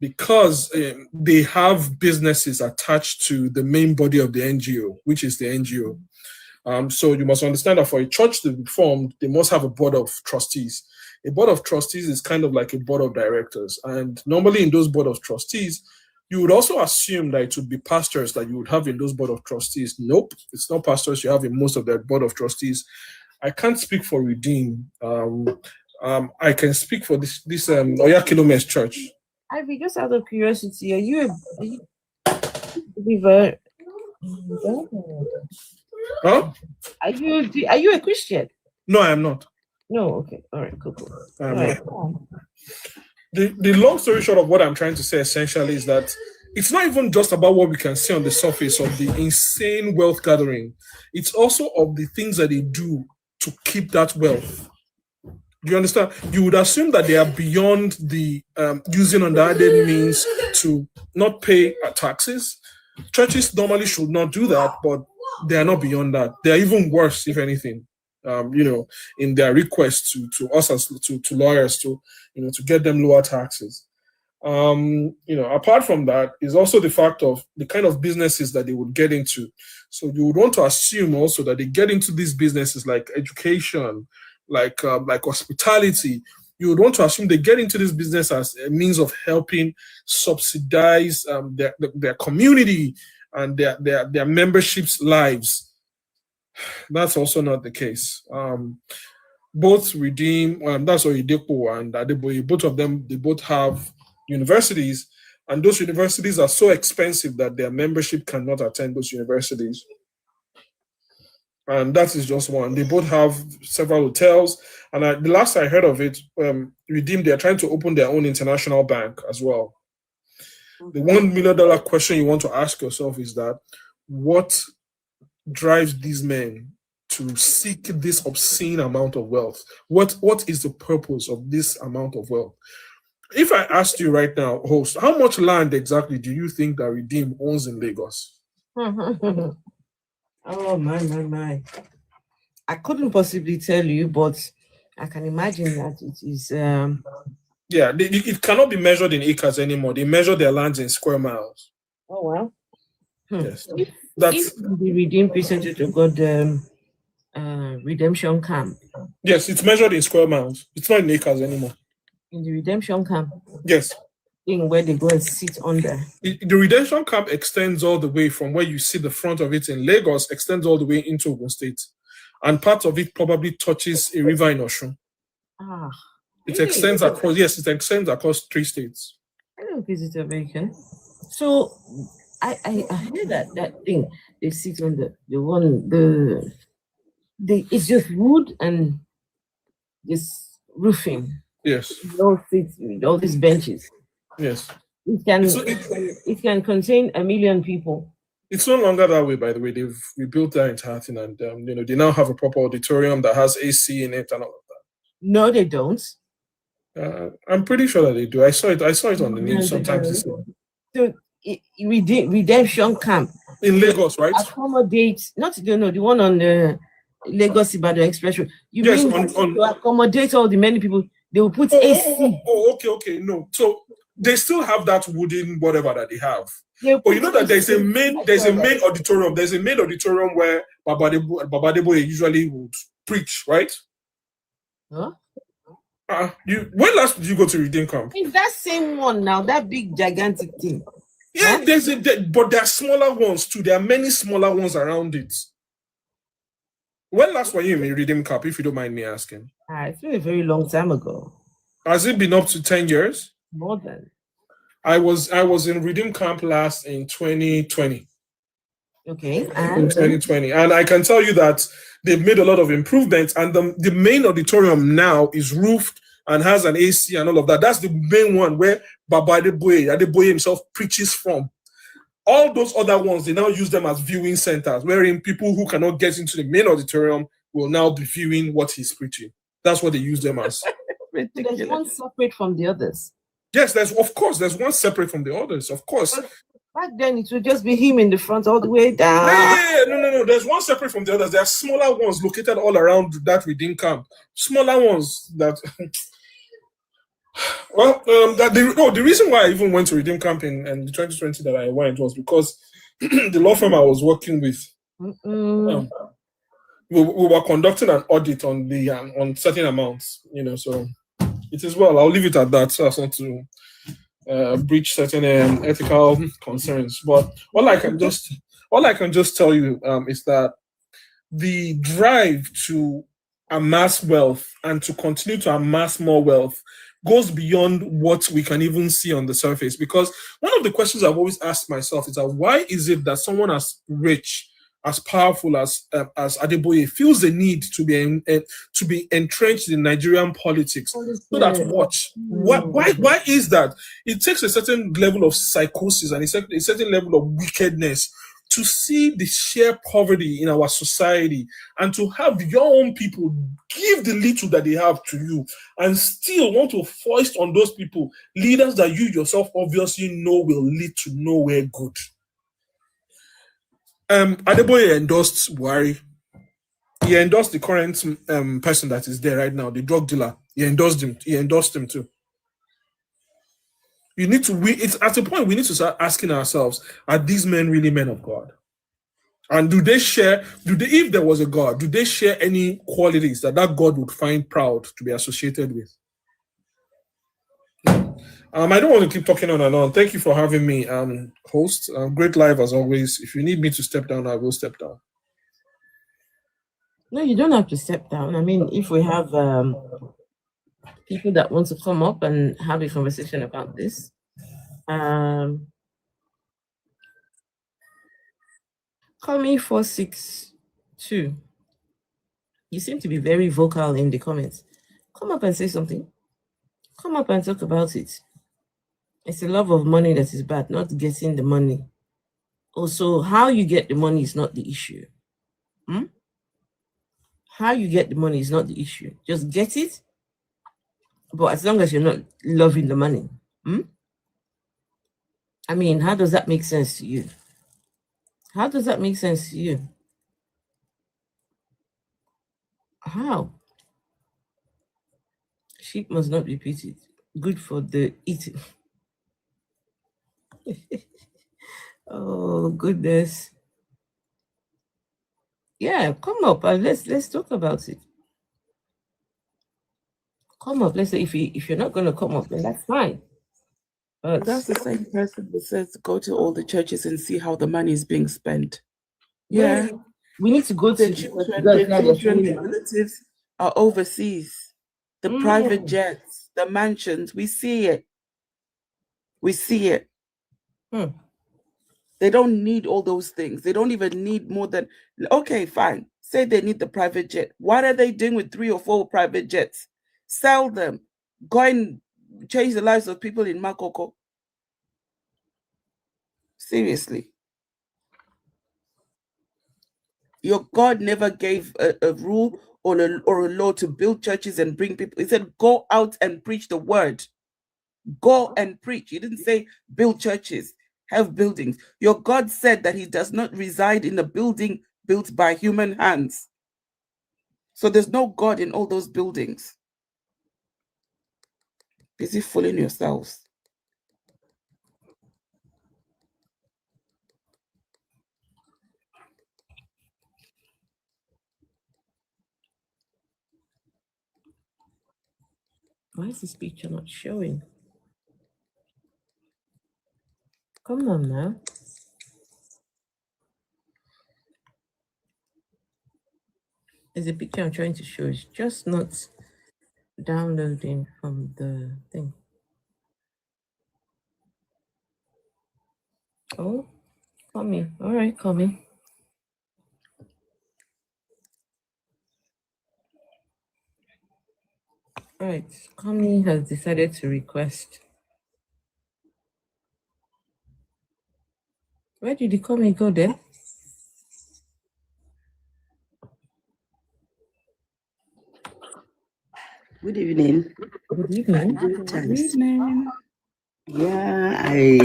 because they have businesses attached to the main body of the NGO, which is the NGO. So you must understand that for a church to be formed, they must have a board of trustees. A board of trustees is kind of like a board of directors. And normally in those board of trustees, you would also assume that it would be pastors that you would have in those board of trustees. Nope, it's not pastors you have in most of their board of trustees. I can't speak for Redeem. I can speak for this Oyakilome's church. Ivy, just out of curiosity, are you a believer? Huh? Are you a Christian? No, I am not. No, okay. All right, cool. I am not. The long story short of what I'm trying to say essentially is that it's not even just about what we can see on the surface of the insane wealth gathering. It's also of the things that they do to keep that wealth. Do you understand? You would assume that they are beyond the using underadded means to not pay taxes. Churches normally should not do that, but they are not beyond that. They are even worse, if anything. In their request to us as to lawyers to get them lower taxes. Apart from that is also the fact of the kind of businesses that they would get into. So you would want to assume also that they get into these businesses like education, like hospitality. You would want to assume they get into this business as a means of helping subsidize their community and their memberships' lives. That's also not the case. Both Redeem, that's Oyedepo and Adeboye, both of them, they both have universities, and those universities are so expensive that their membership cannot attend those universities. And that is just one. They both have several hotels. And the last I heard of it, Redeem, they're trying to open their own international bank as well. The $1 million question you want to ask yourself is that, what drives these men to seek this obscene amount of wealth? What is the purpose of this amount of wealth? If I asked you right now, host, how much land exactly do you think that Redeem owns in Lagos? Oh my. I couldn't possibly tell you, but I can imagine that it is it cannot be measured in acres anymore. They measure their lands in square miles. Oh well. Yes. If the Redeemed percentage of God redemption camp. Yes, it's measured in square miles. It's not in acres anymore. In the redemption camp. Yes. In where they go and sit under. The redemption camp extends all the way from where you see the front of it in Lagos, extends all the way into Ogun State. And part of it probably touches a river in Osun. It extends across, it extends across 3 states. I don't visit American. So I heard that thing they sit on the it's just wood and this roofing. Yes. All seats with all these benches. Yes. It can contain 1 million people. It's no longer that way, by the way. They've rebuilt that entire thing, and they now have a proper auditorium that has AC in it and all of that. No, they don't. I'm pretty sure that they do. I saw it on the news sometimes. So Redemption Camp in Lagos, right? Accommodate, not the one on the Lagos Ibadan Expressway. Yes, to accommodate all the many people, they will put AC. Okay. No, so they still have that wooden whatever that they have. But you know that there's a main auditorium. There's a main auditorium where Baba Adeboye usually would preach, right? Huh? When last did you go to Redeem Camp? It's that same one now, that big gigantic thing. Yeah, but there are smaller ones too. There are many smaller ones around it. When last were you in Redeem Camp, if you don't mind me asking? It's been a very long time ago. Has it been up to 10 years? More than. I was in Redeem Camp last in 2020. Okay. In 2020. And I can tell you that they've made a lot of improvements, and the main auditorium now is roofed and has an AC and all of that. That's the main one where Baba Adeboye himself preaches from. All those other ones, they now use them as viewing centers, wherein people who cannot get into the main auditorium will now be viewing what he's preaching. That's what they use them as. There's one separate from the others. Yes, there's one separate from the others, of course. But back then, it would just be him in the front all the way down. No. There's one separate from the others. There are smaller ones located all around that Redeem Camp. Smaller ones that... Well, the reason why I even went to Redeem Camp in 2020 that I went was because the law firm I was working with, we were conducting an audit on on certain amounts, so it is well. I'll leave it at that, so as not to breach certain ethical concerns. But all I can just tell you is that the drive to amass wealth and to continue to amass more wealth goes beyond what we can even see on the surface. Because one of the questions I've always asked myself is that why is it that someone as rich, as powerful as Adeboye feels the need to be entrenched in Nigerian politics? So that why is that? It takes a certain level of psychosis and a certain level of wickedness to see the sheer poverty in our society and to have your own people give the little that they have to you and still want to foist on those people leaders that you yourself obviously know will lead to nowhere good. Adeboye endorsed Buhari. He endorsed the current person that is there right now, the drug dealer. He endorsed him too. It's at a point we need to start asking ourselves, are these men really men of God? And if there was a God, do they share any qualities that God would find proud to be associated with? I don't want to keep talking on and on. Thank you for having me, host. Great live as always. If you need me to step down, I will step down. No, you don't have to step down. I mean, if we have people that want to come up and have a conversation about this. Call me 462. You seem to be very vocal in the comments. Come up and say something. Come up and talk about it. It's the love of money that is bad, not getting the money. Also, how you get the money is not the issue. How you get the money is not the issue. Just get it. But as long as you're not loving the money. I mean, how does that make sense to you? How does that make sense to you? How? Sheep must not be pitied. Good for the eating. Oh, goodness. Yeah, come up and let's talk about it. Come up. Let's say if you're not going to come up, then that's fine. But that's the same person that says go to all the churches and see how the money is being spent. Yeah. We need to go to the children, the relatives are overseas. The private jets, the mansions, we see it. We see it. They don't need all those things. They don't even need more than, okay, fine. say they need the private jet. What are they doing with 3 or 4 private jets? Sell them. Go and change the lives of people in Makoko. Seriously. Your God never gave a rule or a law to build churches and bring people. He said, go out and preach the word. Go and preach. He didn't say build churches, have buildings. Your God said that he does not reside in a building built by human hands. So there's no God in all those buildings. Busy fooling yourselves. Why is this picture not showing? Come on now. There's a picture I'm trying to show. It's just not downloading from the thing. Oh, call me. All right, call me. Right, Kami has decided to request. Where did the Kami go then? Good evening. Good evening. Good evening. Yeah, I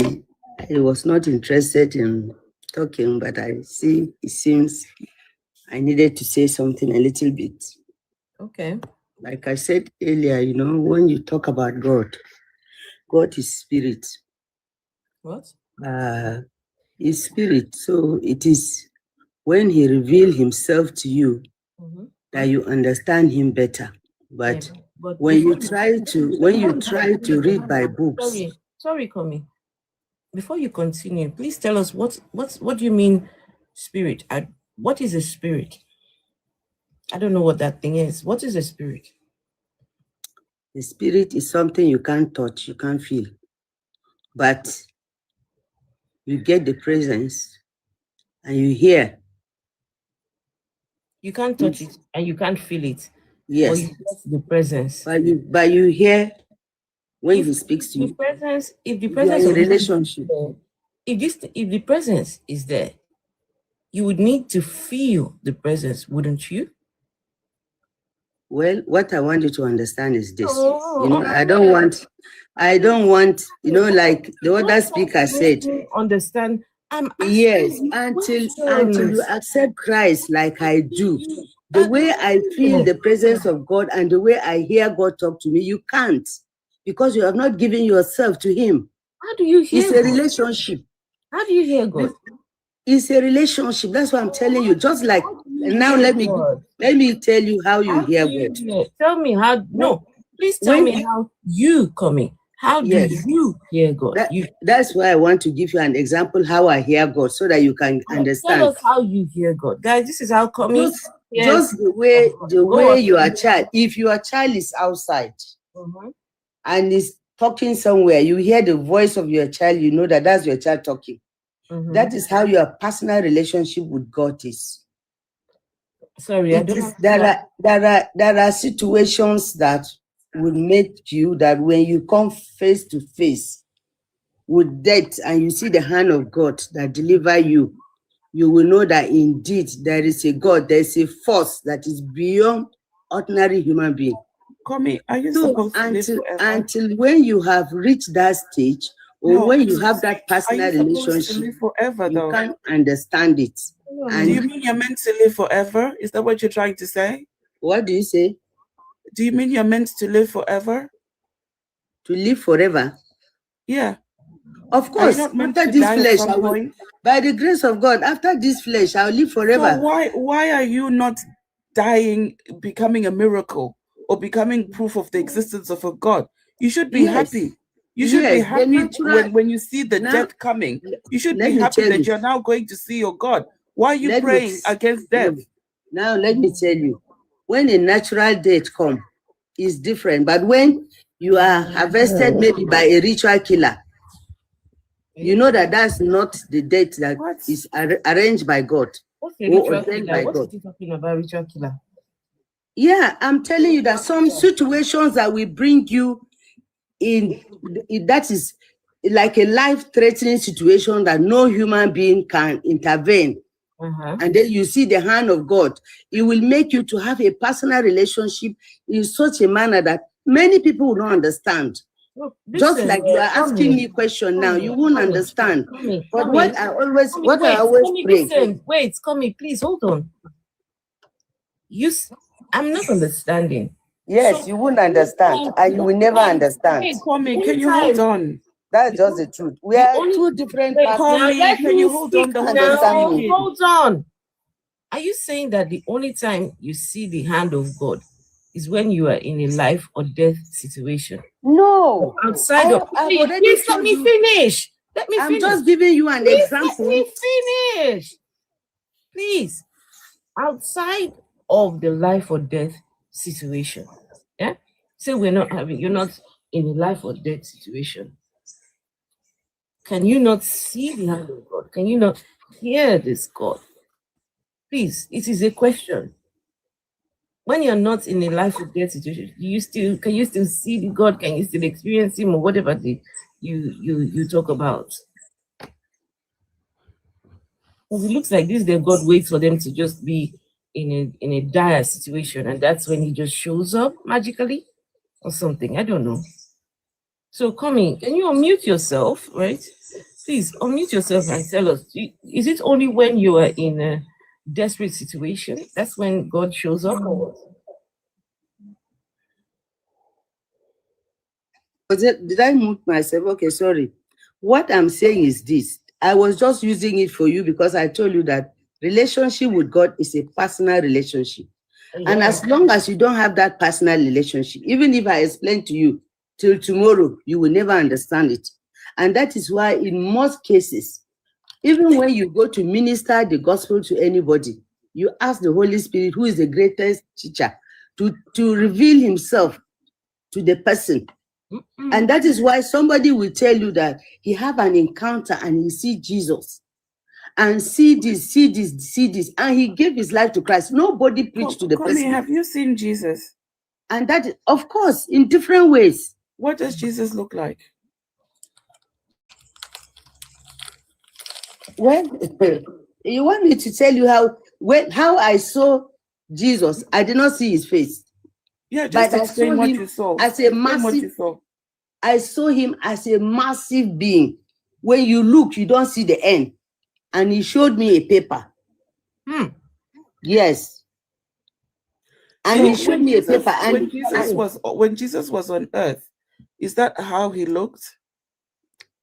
was not interested in talking, but I see it seems I needed to say something a little bit. Okay. Like I said earlier, you know, when you talk about God, God is spirit. What? Is spirit. So it is when he reveals himself to you that you understand him better. But, Yeah, but when you try to read by books. Sorry, Kami. Before you continue, please tell us what do you mean spirit? What is a spirit? I don't know what that thing is. What is a spirit? The spirit is something you can't touch, you can't feel. But you get the presence and you hear. You can't touch it and you can't feel it. Yes. Or you get the presence. But you hear when he speaks to you. If the presence of of relationship. If the presence is there, you would need to feel the presence, wouldn't you? Well, what I want you to understand is this. You know, I don't want, you know, like the other speaker said. Understand? Yes, until you accept Christ like I do. The way I feel the presence of God and the way I hear God talk to me, you can't. Because you have not given yourself to him. How do you hear It's a relationship. How do you hear God? It's a relationship. That's what I'm telling you. Just like now, let me tell you how you hear God. Tell me how. No, please tell me how you coming. How do you hear God? That's why I want to give you an example how I hear God, so that you can understand. Tell us how you hear God, guys. This is how coming. Just the way your child. If your child is outside and is talking somewhere, you hear the voice of your child. You know that that's your child talking. That is how your personal relationship with God is. Sorry, I don't. There are situations that will make you that when you come face to face with death and you see the hand of God that deliver you, you will know that indeed there is a God, there is a force that is beyond ordinary human being. Kami, are you supposed to live forever? Until when you have reached that stage, or when you have that personal relationship, forever, you can't understand it. Do you mean you're meant to live forever? Is that what you're trying to say? What do you say? Do you mean you're meant to live forever? To live forever? Yeah. Of course. After this flesh, by the grace of God, after this flesh, I'll live forever. So why are you not dying, becoming a miracle, or becoming proof of the existence of a God? You should be happy. You should be happy when you see the death coming. You should be happy that you're now going to see your God. Why are you praying against death? Now, let me tell you, when a natural death comes, it's different. But when you are harvested maybe by a ritual killer, you know that that's not the death that is arranged by God. What's a or ritual ordained killer? by What God. is he talking about, ritual killer? Yeah, I'm telling you that some situations that will bring you in, that is like a life-threatening situation that no human being can intervene. And then you see the hand of God. It will make you to have a personal relationship in such a manner that many people will not understand. Look, Just listen, like you are asking me a question now, you won't understand. But what I always pray. Listen, wait, Komi, please hold on. I'm not understanding. Yes, you won't understand, and you will never understand. Hey, Komi, can you hold on? That's just the truth. We are two different Wait, parts. now, let can you me hold speak on? The whole now. understanding. Hold on. Are you saying that the only time you see the hand of God is when you are in a life or death situation? No. Outside of please let me finish. Let me finish. I'm just giving you an example. Let me finish. Please. Outside of the life or death situation. Yeah? Say you're not in a life or death situation. Can you not see the hand of God? Can you not hear this God? Please, it is a question. When you're not in a life or death situation, can you still see the God? Can you still experience him or whatever you talk about? Because it looks like this, the God waits for them to just be in a dire situation, and that's when he just shows up magically or something. I don't know. So, Komi, can you unmute yourself, right? Please unmute yourself and tell us, is it only when you are in a desperate situation that's when God shows up, or what? Did I mute myself? Okay, sorry. What I'm saying is this. I was just using it for you because I told you that relationship with God is a personal relationship. And as long as you don't have that personal relationship, even if I explain to you till tomorrow, you will never understand it. And that is why in most cases, even when you go to minister the gospel to anybody, you ask the Holy Spirit, who is the greatest teacher, to reveal himself to the person. And that is why somebody will tell you that he have an encounter and he see Jesus and see this, and he gave his life to Christ. Nobody preached to the person. Have you seen Jesus? And that, of course, in different ways. What does Jesus look like? Well, you want me to tell you how I saw Jesus? I did not see his face. Yeah, just explain what you saw. As a massive. I saw him as a massive being. When you look, you don't see the end. And he showed me a paper. Yes. And So he showed me a paper. And when Jesus was on earth, is that how he looked?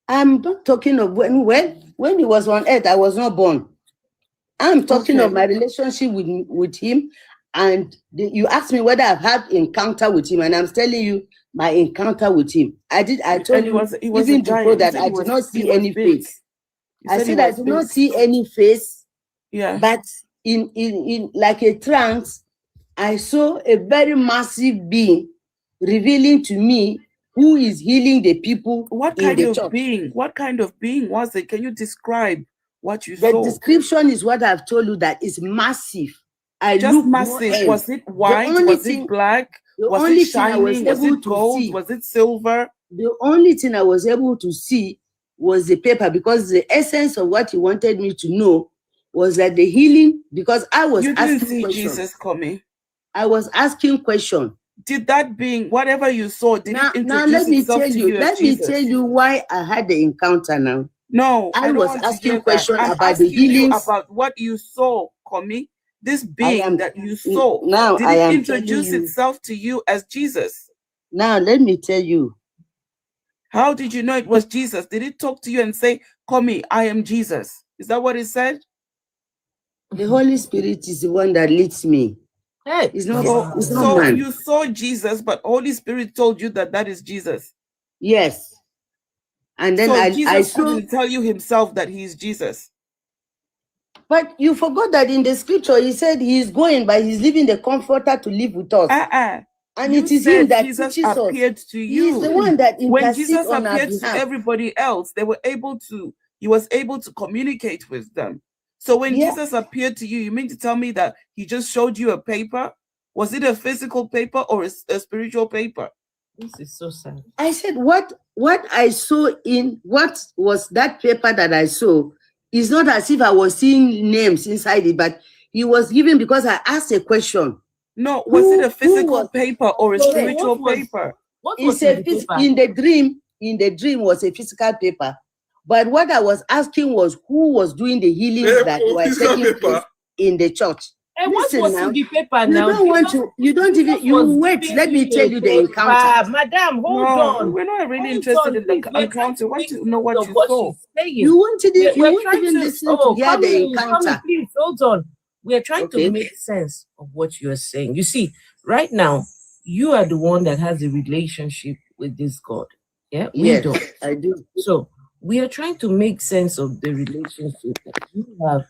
I'm not talking of when he was on earth, I was not born. I'm talking of my relationship with him. And you asked me whether I've had encounter with him, and I'm telling you my encounter with him. I told you even before that I did not see any face. I said I did not see any face. Yeah. But in like a trance, I saw a very massive being revealing to me who is healing the people. What kind of being? What kind of being was it? Can you describe what you saw? The description is what I've told you, that is massive. Just massive. Was it white? Was it black? Was it shining? Was it gold? Was it silver? The only thing I was able to see was the paper, because the essence of what he wanted me to know was that the healing, because I was asking questions. Jesus coming. I was asking questions. Did that being, whatever you saw, did it introduce now let me itself tell to you. as Let Jesus? me tell you why I had the encounter now. No, I was asking questions I'm about the healings. about what you saw, Komi. This being that you saw, now did it introduce itself to you as Jesus? Now let me tell you. How did you know it was Jesus? Did it talk to you and say, Komi, I am Jesus? Is that what it said? The Holy Spirit is the one that leads me. Hey, it's not. So you saw Jesus, but Holy Spirit told you that that is Jesus. Yes. And then so I couldn't tell you himself that he is Jesus. But you forgot that in the scripture he said he is going, but he's leaving the Comforter to live with us. And it is him that Jesus teaches appeared us. to you. He is the one that when Jesus on appeared our to everybody else, he was able to communicate with them. So when Yeah. Jesus appeared to you, you mean to tell me that he just showed you a paper? Was it a physical paper or a spiritual paper? This is so sad. I said, what I saw what was that paper that I saw is not as if I was seeing names inside it, but he was giving because I asked a question. No, was it a physical was- paper or a So spiritual what was- paper? What was It's in the paper? in the dream was a physical paper. But what I was asking was who was doing the healings that were physical taking paper. place in the church. And what Listen was now, in the paper You now? don't want Jesus- to, you don't even, Jesus you was wait, giving let me you tell a you the paper. encounter. Madam, hold No, on. we're not really Hold interested on, in please. the We're encounter. trying We to want make to sense know what of you what saw. she's saying. You won't even, We're you won't trying even to, listen oh, to hear come the in, encounter. please, hold on. We are trying Okay. to make sense of what you are saying. You see, right now, you are the one that has a relationship with this God. Yeah, we Yes, don't. I do. So we are trying to make sense of the relationship that you have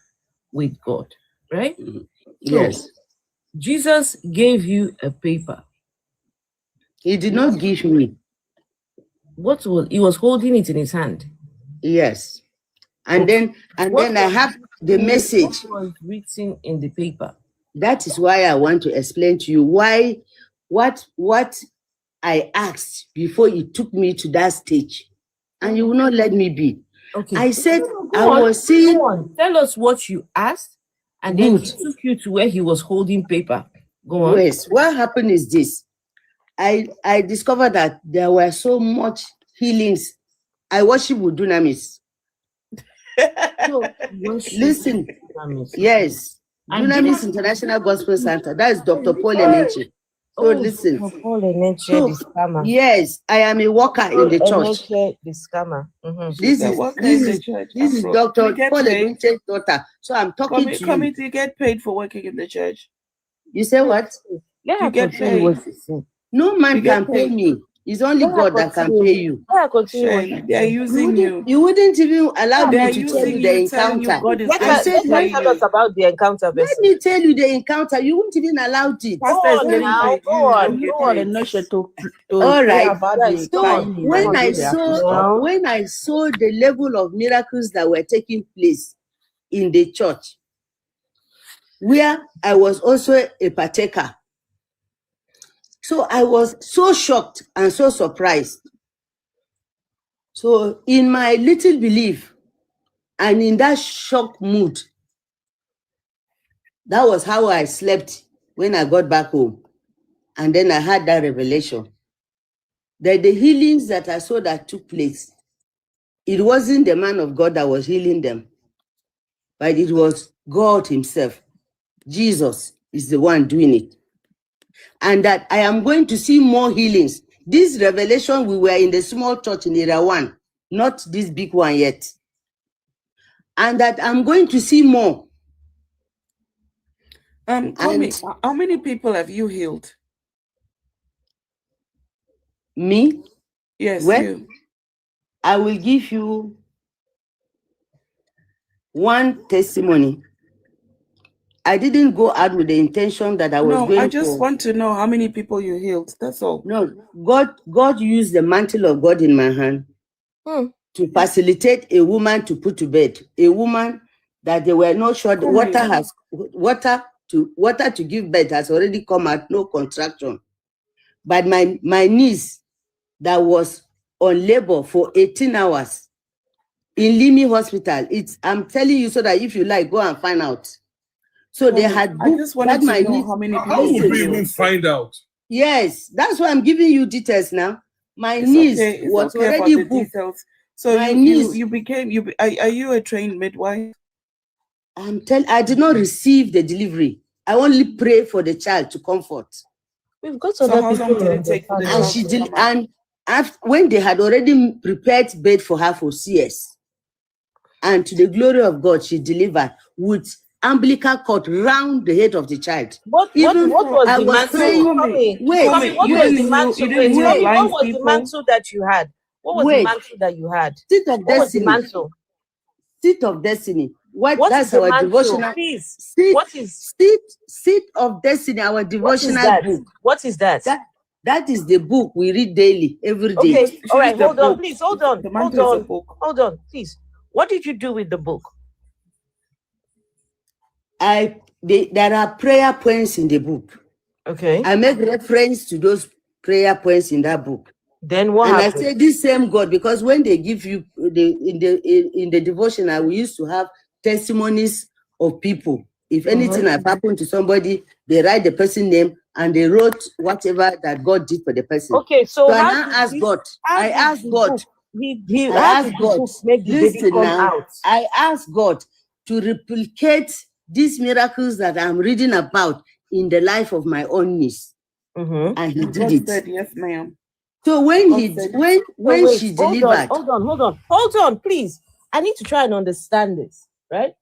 with God, right? So Yes. Jesus gave you a paper. He did not give me. What was he was holding it in his hand? Yes. And Okay. then What I was have the written- message. What was written in the paper? That is why I want to explain to you why what I asked before it took me to that stage. And you will not let me be. Okay. I said Go I on, was seeing go on. Tell us what you asked, and then Good. he took you to where he was holding paper. Go on. Yes, what happened is this. I discovered that there were so much healings. I worship with Dunamis. So listen, yes, And Dunamis Dunamis- International Gospel Center. That is Dr. Paul Eneche. So listen. Dr. Paul Eneche, So, the scammer. yes, I am a worker in the church. Eneche, the scammer. Mhm. This a is worker in the this church. is Afro. Dr. You get Paul paid? Eneche's daughter. So I'm talking to you. Committee get paid for working in the church. You say what? Yeah, You get continue paid. what you say. No man You get can pay paid. me. It's only Yeah, God that can continue. pay you. Yeah, continue what Shame. you They are say. using you. You wouldn't even allow They me are to tell using you the you, telling you encounter. God is Let going I her, to said, let her pay tell you. us about the encounter, let Bessie. me tell you the encounter. You won't even allow it. Go Pastor is on getting now, paid. go You on, don't get go on. paid. All right. Guys, So come when I now. saw the level of miracles that were taking place in the church, where I was also a partaker, so I was so shocked and so surprised. So in my little belief and in that shocked mood, that was how I slept when I got back home. And then I had that revelation that the healings that I saw that took place, it wasn't the man of God that was healing them, but it was God himself. Jesus is the one doing it. And that I am going to see more healings. This revelation, we were in the small church in Area 1, not this big one yet. And that I'm going to see more. Kwame, how many people have you healed? Me? Yes, Well, you. I will give you one testimony. I didn't go out with the intention that I was No, going I just for. want to know how many people you healed. That's all. No, God used the mantle of God in my hand to facilitate a woman to put to bed. A woman that they were not sure the water to give birth has already come out, no contraction. But my niece that was on labor for 18 hours in Limi Hospital, I'm telling you so that if you like, go and find out. So they had I just wanted my to know niece. how many people How would you we healed. even find out? Yes, that's why I'm giving you details now. My It's niece okay. It's was okay already about the booked. details. So My you niece, became are you a trained midwife? I did not receive the delivery. I only pray for the child to comfort. We've got So other how long people did on it take for the the And child she to did, come out? and after, when they had already prepared bed for her for CS, and to the glory of God, she delivered with umbilical cord round the head of the child. What was I the was mantle? praying. What was the mantle? Wait, heal what blind was the people? mantle that you had? What was the Wait. mantle that you had? Seat of What was the destiny. mantle? Seat of destiny. What That's is the our mantle? devotional. Please. Seat, What is seat of destiny, our what is devotional that? book. What is that? That is the book we read daily, every day. Okay, all right, the hold on, book. please, hold on, The hold mantle is a on, book. hold on, please. What did you do with the book? there are prayer points in the book. Okay. I make reference to those prayer points in that book. Then what and happened? I say this same God, because when they give you in the devotional, we used to have testimonies of people. If anything has happened to somebody, they write the person's name and they wrote whatever that God did for the person. Okay, so I how now did ask this- God. how I did asked the God. book- I how did asked the God. book make the baby Listen come now. out? I asked God to replicate these miracles that I'm reading about in the life of my own niece, and He And did God it. said, yes, ma'am. So when God he said- when Wait, she hold delivered, hold on, please. I need to try and understand this, right?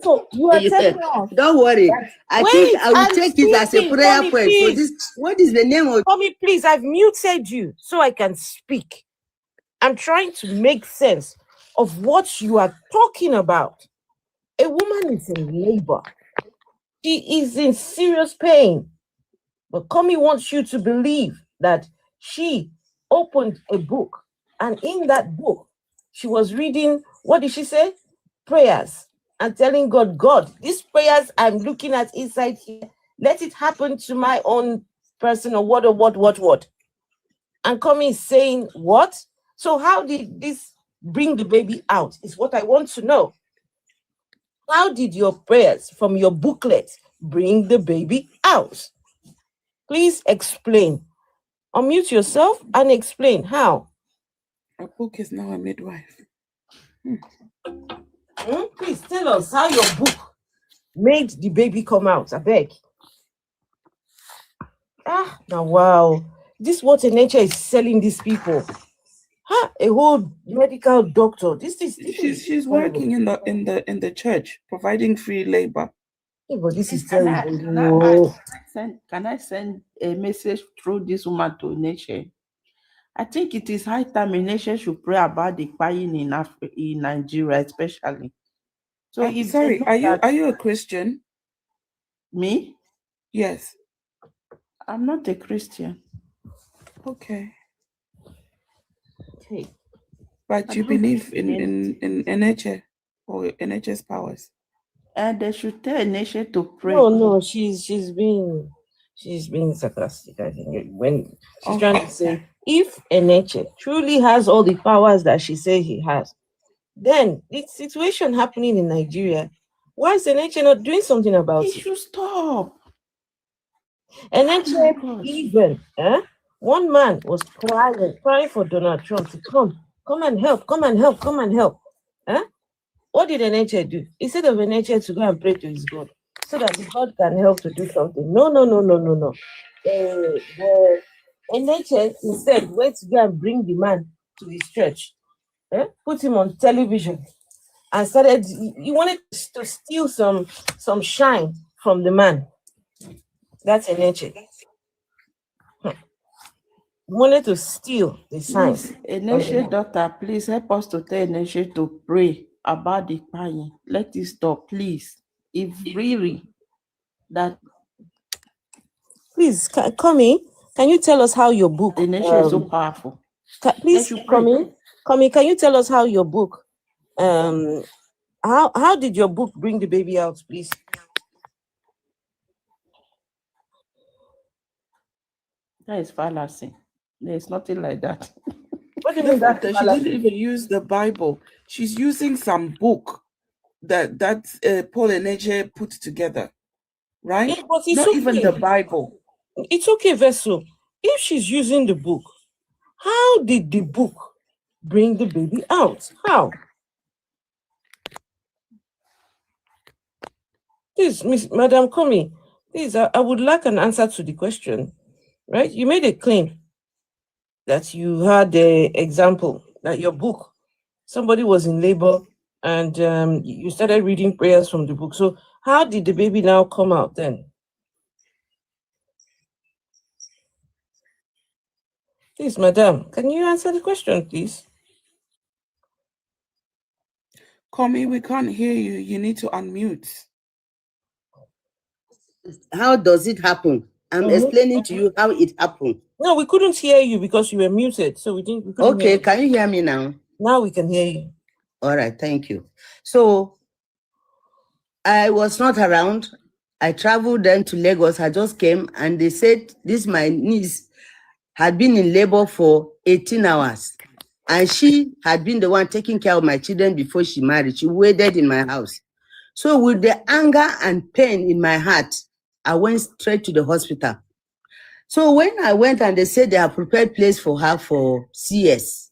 So you are telling us. don't worry. that- I Wait, think I will I'm take it as a speaking. prayer Tommy, point. So please. this, what is the name of? Tommy, please, I've muted you so I can speak. I'm trying to make sense of what you are talking about. A woman is in labor. She is in serious pain. But Komi wants you to believe that she opened a book, and in that book, she was reading, what did she say? Prayers, and telling God, God, these prayers I'm looking at inside here, let it happen to my own person, or what. And Komi is saying, what? So how did this bring the baby out? Is what I want to know. How did your prayers from your booklet bring the baby out? Please explain. Unmute yourself and explain how. A book is now a midwife. Please tell us how your book made the baby come out. I beg. Now wow. This is what nature is selling these people. A whole medical doctor. She's working in the church, providing free labor. Yeah, but this is Can terrible. I send a message through this woman to nature? I think it is high time nature should pray about the crying in Nigeria, especially. So if Sorry, they know are you a Christian? Me? Yes. I'm not a Christian. Okay. Okay. But you believe in NHS or NHS powers? And they should tell nature to pray. No, she's being sarcastic, I think. When she's trying to say, if Eneche truly has all the powers that she says he has, then the situation happening in Nigeria, why is Eneche not doing something about it? He should stop. Eneche, even one man was crying for Donald Trump to come and help. What did Eneche do? Instead of Eneche to go and pray to his God, so that the God can help to do something. No. Eneche instead went to go and bring the man to his church, put him on television, and started. He wanted to steal some shine from the man. That's Eneche. Wanted to steal the sign. Eneche daughter, please help us to tell Eneche to pray about the crying. Let it stop, please. If really that. Please, Komi, can you tell us how your book? Eneche is so powerful. Please, Komi, can you tell us how your book? How did your book bring the baby out, please? That is fallacy. There's nothing like that. What do you mean that she didn't even use the Bible? She's using some book that Paul Eneche put together, right? Yeah, but it's not okay. even the Bible. It's okay, Vessel. If she's using the book, how did the book bring the baby out? How? Please, Madam Komi, please, I would like an answer to the question. Right? You made a claim that you had an example that your book, somebody was in labor and you started reading prayers from the book. So how did the baby now come out then? Please, madam, can you answer the question, please? Komi, we can't hear you. You need to unmute. How does it happen? I'm explaining to you how it happened. No, we couldn't hear you because you were muted. So we couldn't Okay, hear you. can you hear me now? Now we can hear you. All right, thank you. So I was not around. I traveled then to Lagos. I just came and they said this my niece had been in labor for 18 hours. And she had been the one taking care of my children before she married. She waited in my house. So with the anger and pain in my heart, I went straight to the hospital. So when I went and they said they have prepared place for her for CS,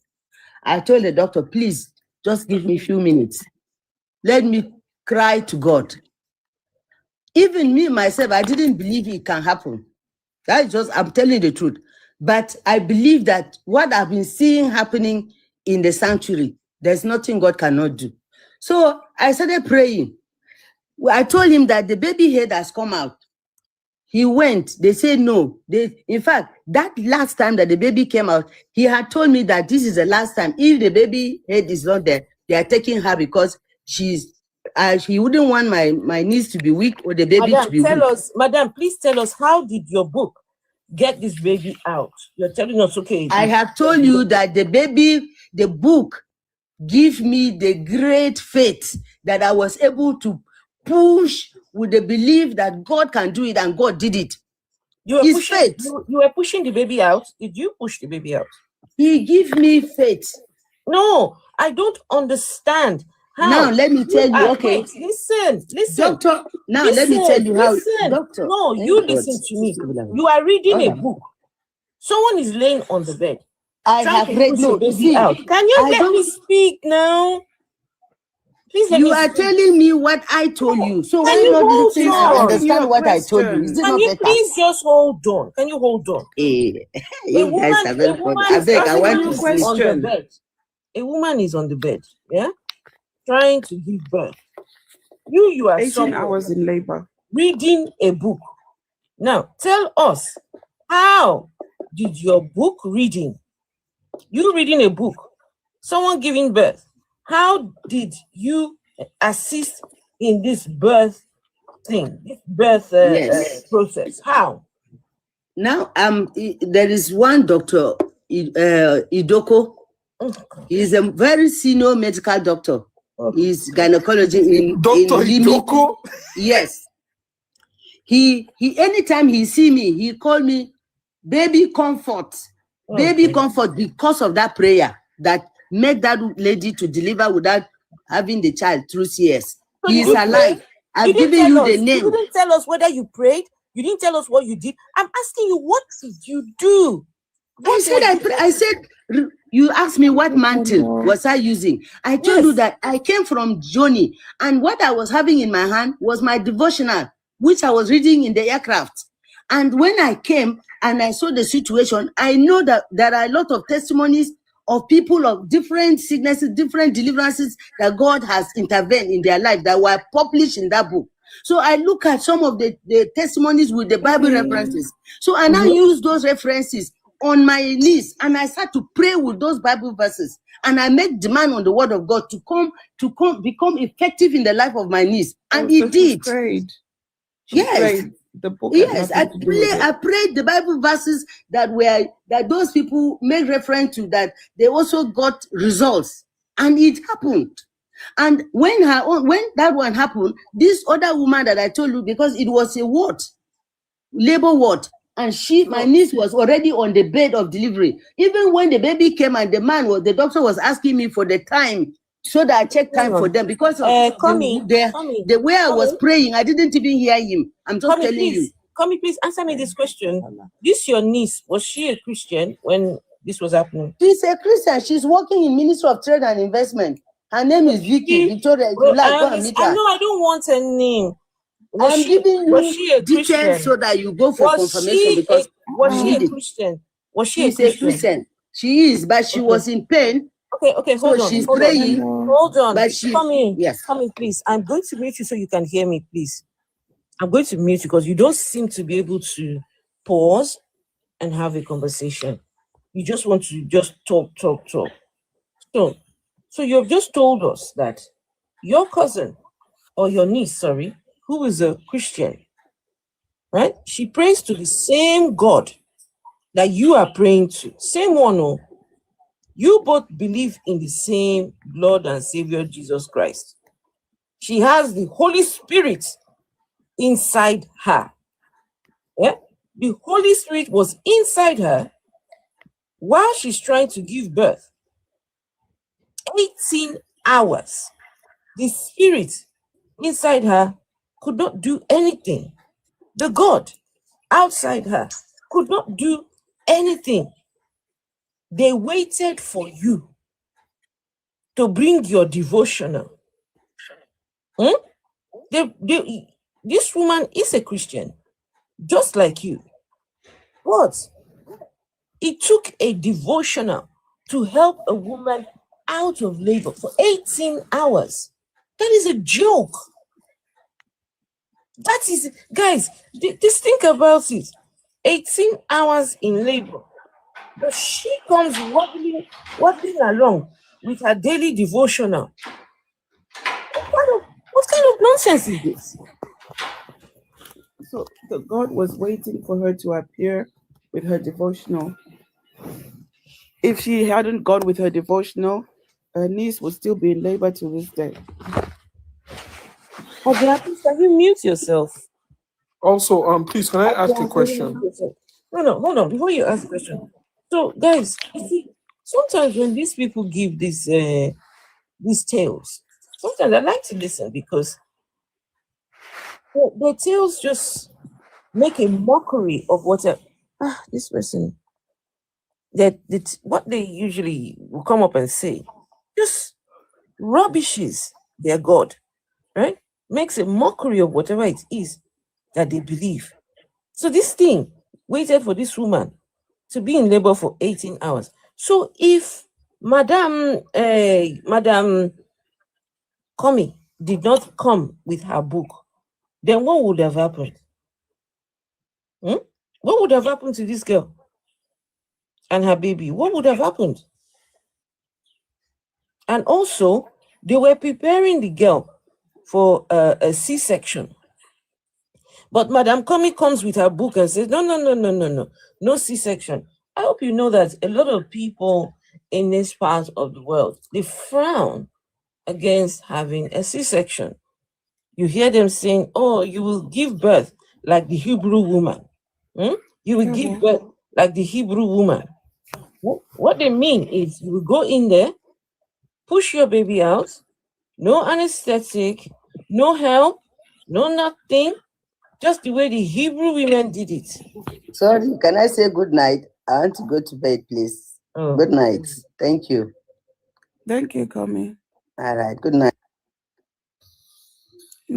I told the doctor, please just give me a few minutes. Let me cry to God. Even me, myself, I didn't believe it can happen. That's just, I'm telling the truth. But I believe that what I've been seeing happening in the sanctuary, there's nothing God cannot do. So I started praying. I told him that the baby head has come out. He went, they said no. In fact, that last time that the baby came out, he had told me that this is the last time. If the baby head is not there, they are taking her because she wouldn't want my niece to be weak or the baby to be weak. Madam, please tell us, how did your book get this baby out? You're telling us, okay. I have told you that the book gave me the great faith that I was able to push with the belief that God can do it, and God did it. You were pushing the baby out. Did you push the baby out? He gave me faith. No, I don't understand. How? Now let me tell you. Okay, wait, listen, doctor. Now let me tell you how. Doctor, no, you listen to me. You are reading a book. Someone is laying on the bed. I have read. No, see, out. Can you let me speak now? Please let you me are speak. telling me what I told you. So Can why you not hold listen on? and understand what I told you? Is it Can not you better? please just hold on? Can you hold on? You guys are very funny. I is beg, I want to asking you sleep. on the bed. A woman is on the bed, yeah, trying to give birth. You are 18 hours in labor. Reading a book. Now, tell us, how did your book reading, you reading a book, someone giving birth, how did you assist in this birth thing, this birth process? How? Now, there is one doctor, Idoko. He's a very senior medical doctor. He's gynecology in Dr. Limi. Idoko? Yes. He anytime he see me, he call me baby comfort. Baby comfort, because of that prayer that made that lady to deliver without having the child through CS. So He is alive. I've given you the name. You didn't tell us whether you prayed. You didn't tell us what you did. I'm asking you, what did you do? I said, you asked me what mantle was I using. I told you that I came from Joni, and what I was having in my hand was my devotional, which I was reading in the aircraft. And when I came and I saw the situation, I know that there are a lot of testimonies of people of different sicknesses, different deliverances that God has intervened in their life that were published in that book. So I look at some of the testimonies with the Bible references. So I now use those references on my knees, and I start to pray with those Bible verses, and I make demand on the word of God to become effective in the life of my niece, and it did. Yes, the book. Yes, I prayed the Bible verses that those people make reference to, that they also got results, and it happened. And when that one happened, this other woman that I told you, because it was a ward, labor ward, and my niece was already on the bed of delivery. Even when the baby came and the doctor was asking me for the time so that I check time for them, because of the way I was praying, I didn't even hear him. I'm just telling you. Kami, please answer me this question. This your niece, was she a Christian when this was happening? She's a Christian. She's working in Ministry of Trade and Investment. Her name is Vicky Victoria. If you like, go and meet her. I know, I don't want her name. I'm giving you details so that you go for confirmation, because was she a Christian? Was she a Christian? She is, but she was in pain. Okay, hold on. She's praying. Hold on. But she, come in, please. I'm going to mute you so you can hear me, please. I'm going to mute you because you don't seem to be able to pause and have a conversation. You just want to just talk. So you've just told us that your cousin, or your niece, who is a Christian, right? She prays to the same God that you are praying to. Same one, oh. You both believe in the same Lord and Savior Jesus Christ. She has the Holy Spirit inside her. Yeah? The Holy Spirit was inside her while she's trying to give birth. 18 hours. The Spirit inside her could not do anything. The God outside her could not do anything. They waited for you to bring your devotional. This woman is a Christian, just like you. But it took a devotional to help a woman out of labor for 18 hours. That is a joke. That is, guys, just think about it. 18 hours in labor. But she comes wobbling along with her daily devotional. What kind of nonsense is this? So the God was waiting for her to appear with her devotional. If she hadn't gone with her devotional, her niece would still be in labor to this day. Can you mute yourself? Also, please, can I ask a question? No, hold on. Before you ask a question. So, guys, you see, sometimes when these people give these tales, sometimes I like to listen because the tales just make a mockery of what this person, what they usually will come up and say, just rubbishes their God, right? Makes a mockery of whatever it is that they believe. So this thing waited for this woman to be in labor for 18 hours. So if Madam Komi did not come with her book, then what would have happened? What would have happened to this girl and her baby? What would have happened? And also, they were preparing the girl for a C-section. But Madam Komi comes with her book and says, no C-section. I hope you know that a lot of people in this part of the world, they frown against having a C-section. You hear them saying, oh, you will give birth like the Hebrew woman. You will give birth like the Hebrew woman. What they mean is you will go in there, push your baby out, no anesthetic, no help, no nothing, just the way the Hebrew women did it. Sorry, can I say good night? I want to go to bed, please. Good night. Thank you. Thank you, Komi. All right, good night. I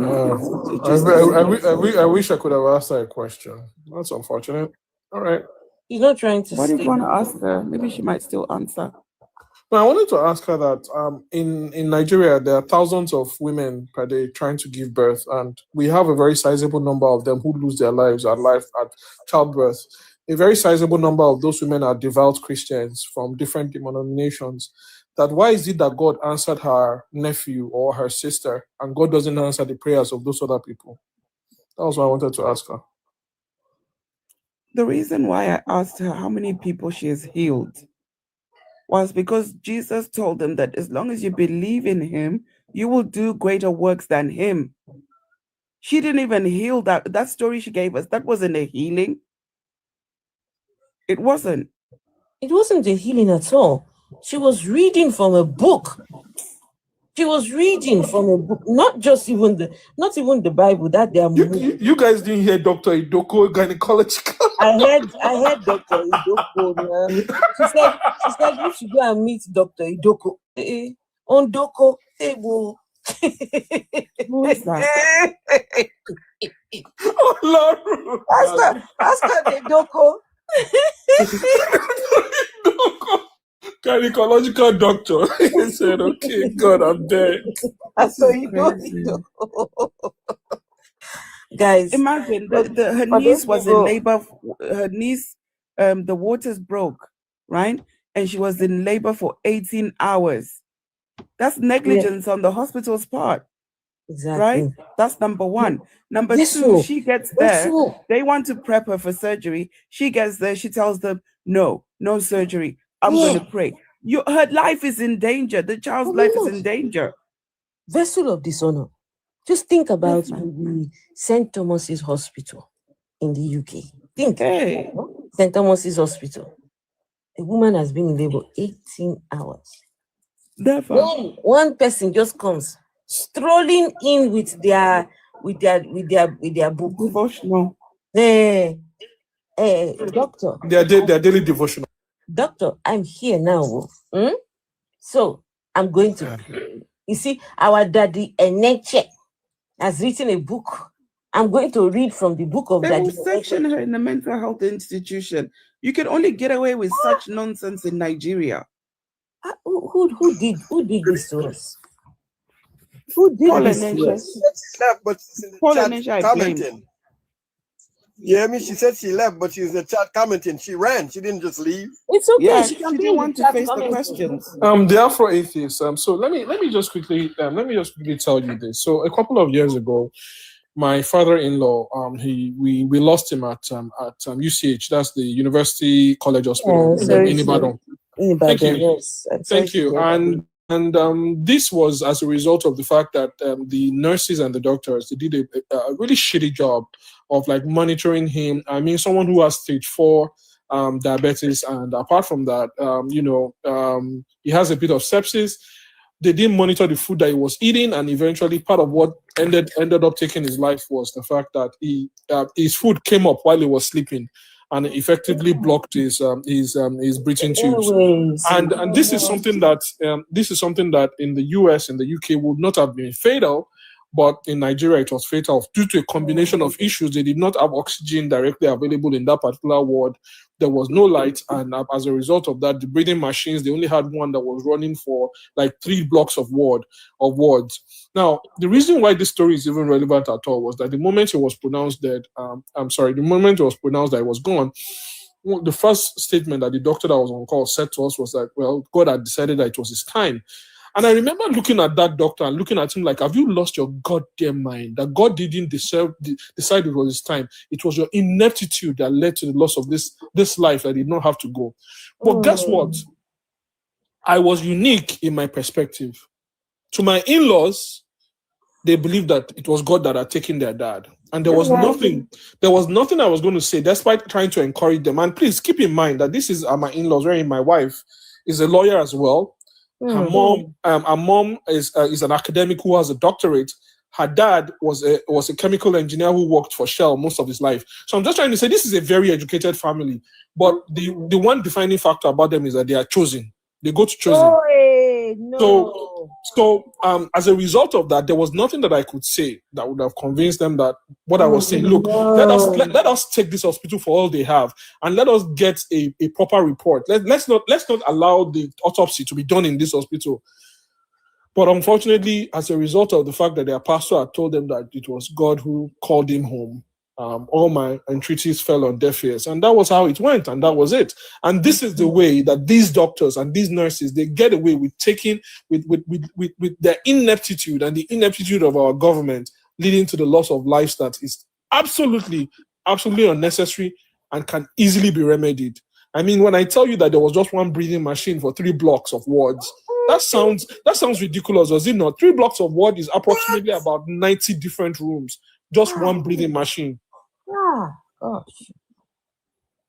wish I could have asked her a question. That's unfortunate. All right. He's not trying to. What do you want to ask her? Maybe she might still answer. I wanted to ask her that in Nigeria, there are thousands of women per day trying to give birth, and we have a very sizable number of them who lose their lives at childbirth. A very sizable number of those women are devout Christians from different denominations. That why is it that God answered her nephew or her sister, and God doesn't answer the prayers of those other people? That was what I wanted to ask her. The reason why I asked her how many people she has healed was because Jesus told them that as long as you believe in him, you will do greater works than him. She didn't even heal that story she gave us. That wasn't a healing. It wasn't. It wasn't a healing at all. She was reading from a book. She was reading from a book, not even the Bible. That they are. You guys didn't hear Dr. Idoko, gynecological. I heard Dr. Idoko. She said you should go and meet Dr. Idoko. On Doko table. Who is that? Oh Lord! Ask her the Doko. Gynecological doctor. He said, okay, God, I'm dead. So you know. Guys, imagine her niece was in labor. Her niece, the waters broke, right? And she was in labor for 18 hours. That's negligence on the hospital's part. Exactly. Right? That's number one. Number two, she gets there. They want to prep her for surgery. She gets there. She tells them, no surgery. I'm going to pray. Her life is in danger. The child's life is in danger. Vessel of dishonor. Just think about Yes, ma'am. the St. Thomas's Hospital in the UK. Think. Hey. St. Thomas's Hospital. A woman has been in labor 18 hours. Never. Then one person just comes strolling in with their book. Devotional. Doctor. Their daily devotional. Doctor, I'm here now. So I'm going to pray. You see, our daddy Eneche has written a book. I'm going to read from the book of They Daddy will section her in the mental health institution. You can only get away with such nonsense in Nigeria. Who did this to us? Who did this to us? She left, but she's in the chat commenting. You hear me? She said she left, but she's in the chat commenting. She ran. She didn't just leave. It's okay. Yeah, she she didn't want to face the questions. The Afro atheists. So let me just quickly tell you this. So a couple of years ago, my father-in-law, we lost him at UCH. That's the University College Hospital in Ibadan. Thank you. Yes. Thank you. And this was as a result of the fact that the nurses and the doctors, they did a really shitty job of like monitoring him. I mean, someone who has stage 4 diabetes, and apart from that, he has a bit of sepsis. They didn't monitor the food that he was eating, and eventually part of what ended up taking his life was the fact that his food came up while he was sleeping, and effectively blocked his breathing tubes. And this is something that in the US and the UK would not have been fatal, but in Nigeria it was fatal due to a combination of issues. They did not have oxygen directly available in that particular ward. There was no light, and as a result of that, the breathing machines, they only had one that was running for like 3 blocks of wards. Now, the reason why this story is even relevant at all was that the moment he was pronounced dead, the moment it was pronounced that he was gone, the first statement that the doctor that was on call said to us was that, well, God had decided that it was his time. And I remember looking at that doctor and looking at him like, have you lost your goddamn mind? That God didn't decide it was his time. It was your ineptitude that led to the loss of this life that did not have to go. But guess what? I was unique in my perspective. To my in-laws, they believed that it was God that had taken their dad. And there was nothing I was going to say, despite trying to encourage them. And please keep in mind that this is my in-laws, wherein my wife is a lawyer as well. Her mom is an academic who has a doctorate. Her dad was a chemical engineer who worked for Shell most of his life. So I'm just trying to say this is a very educated family. But the one defining factor about them is that they are chosen. They go to chosen. So as a result of that, there was nothing that I could say that would have convinced them that what I was saying, look, let us take this hospital for all they have, and let us get a proper report. Let's not allow the autopsy to be done in this hospital. But unfortunately, as a result of the fact that their pastor had told them that it was God who called him home, all my entreaties fell on deaf ears, and that was how it went, and that was it. And this is the way that these doctors and these nurses, they get away with taking with their ineptitude and the ineptitude of our government, leading to the loss of lives that is absolutely unnecessary and can easily be remedied. I mean, when I tell you that there was just one breathing machine for 3 blocks of wards, that sounds ridiculous, does it not? 3 blocks of ward is approximately about 90 different rooms, just one breathing machine. Gosh.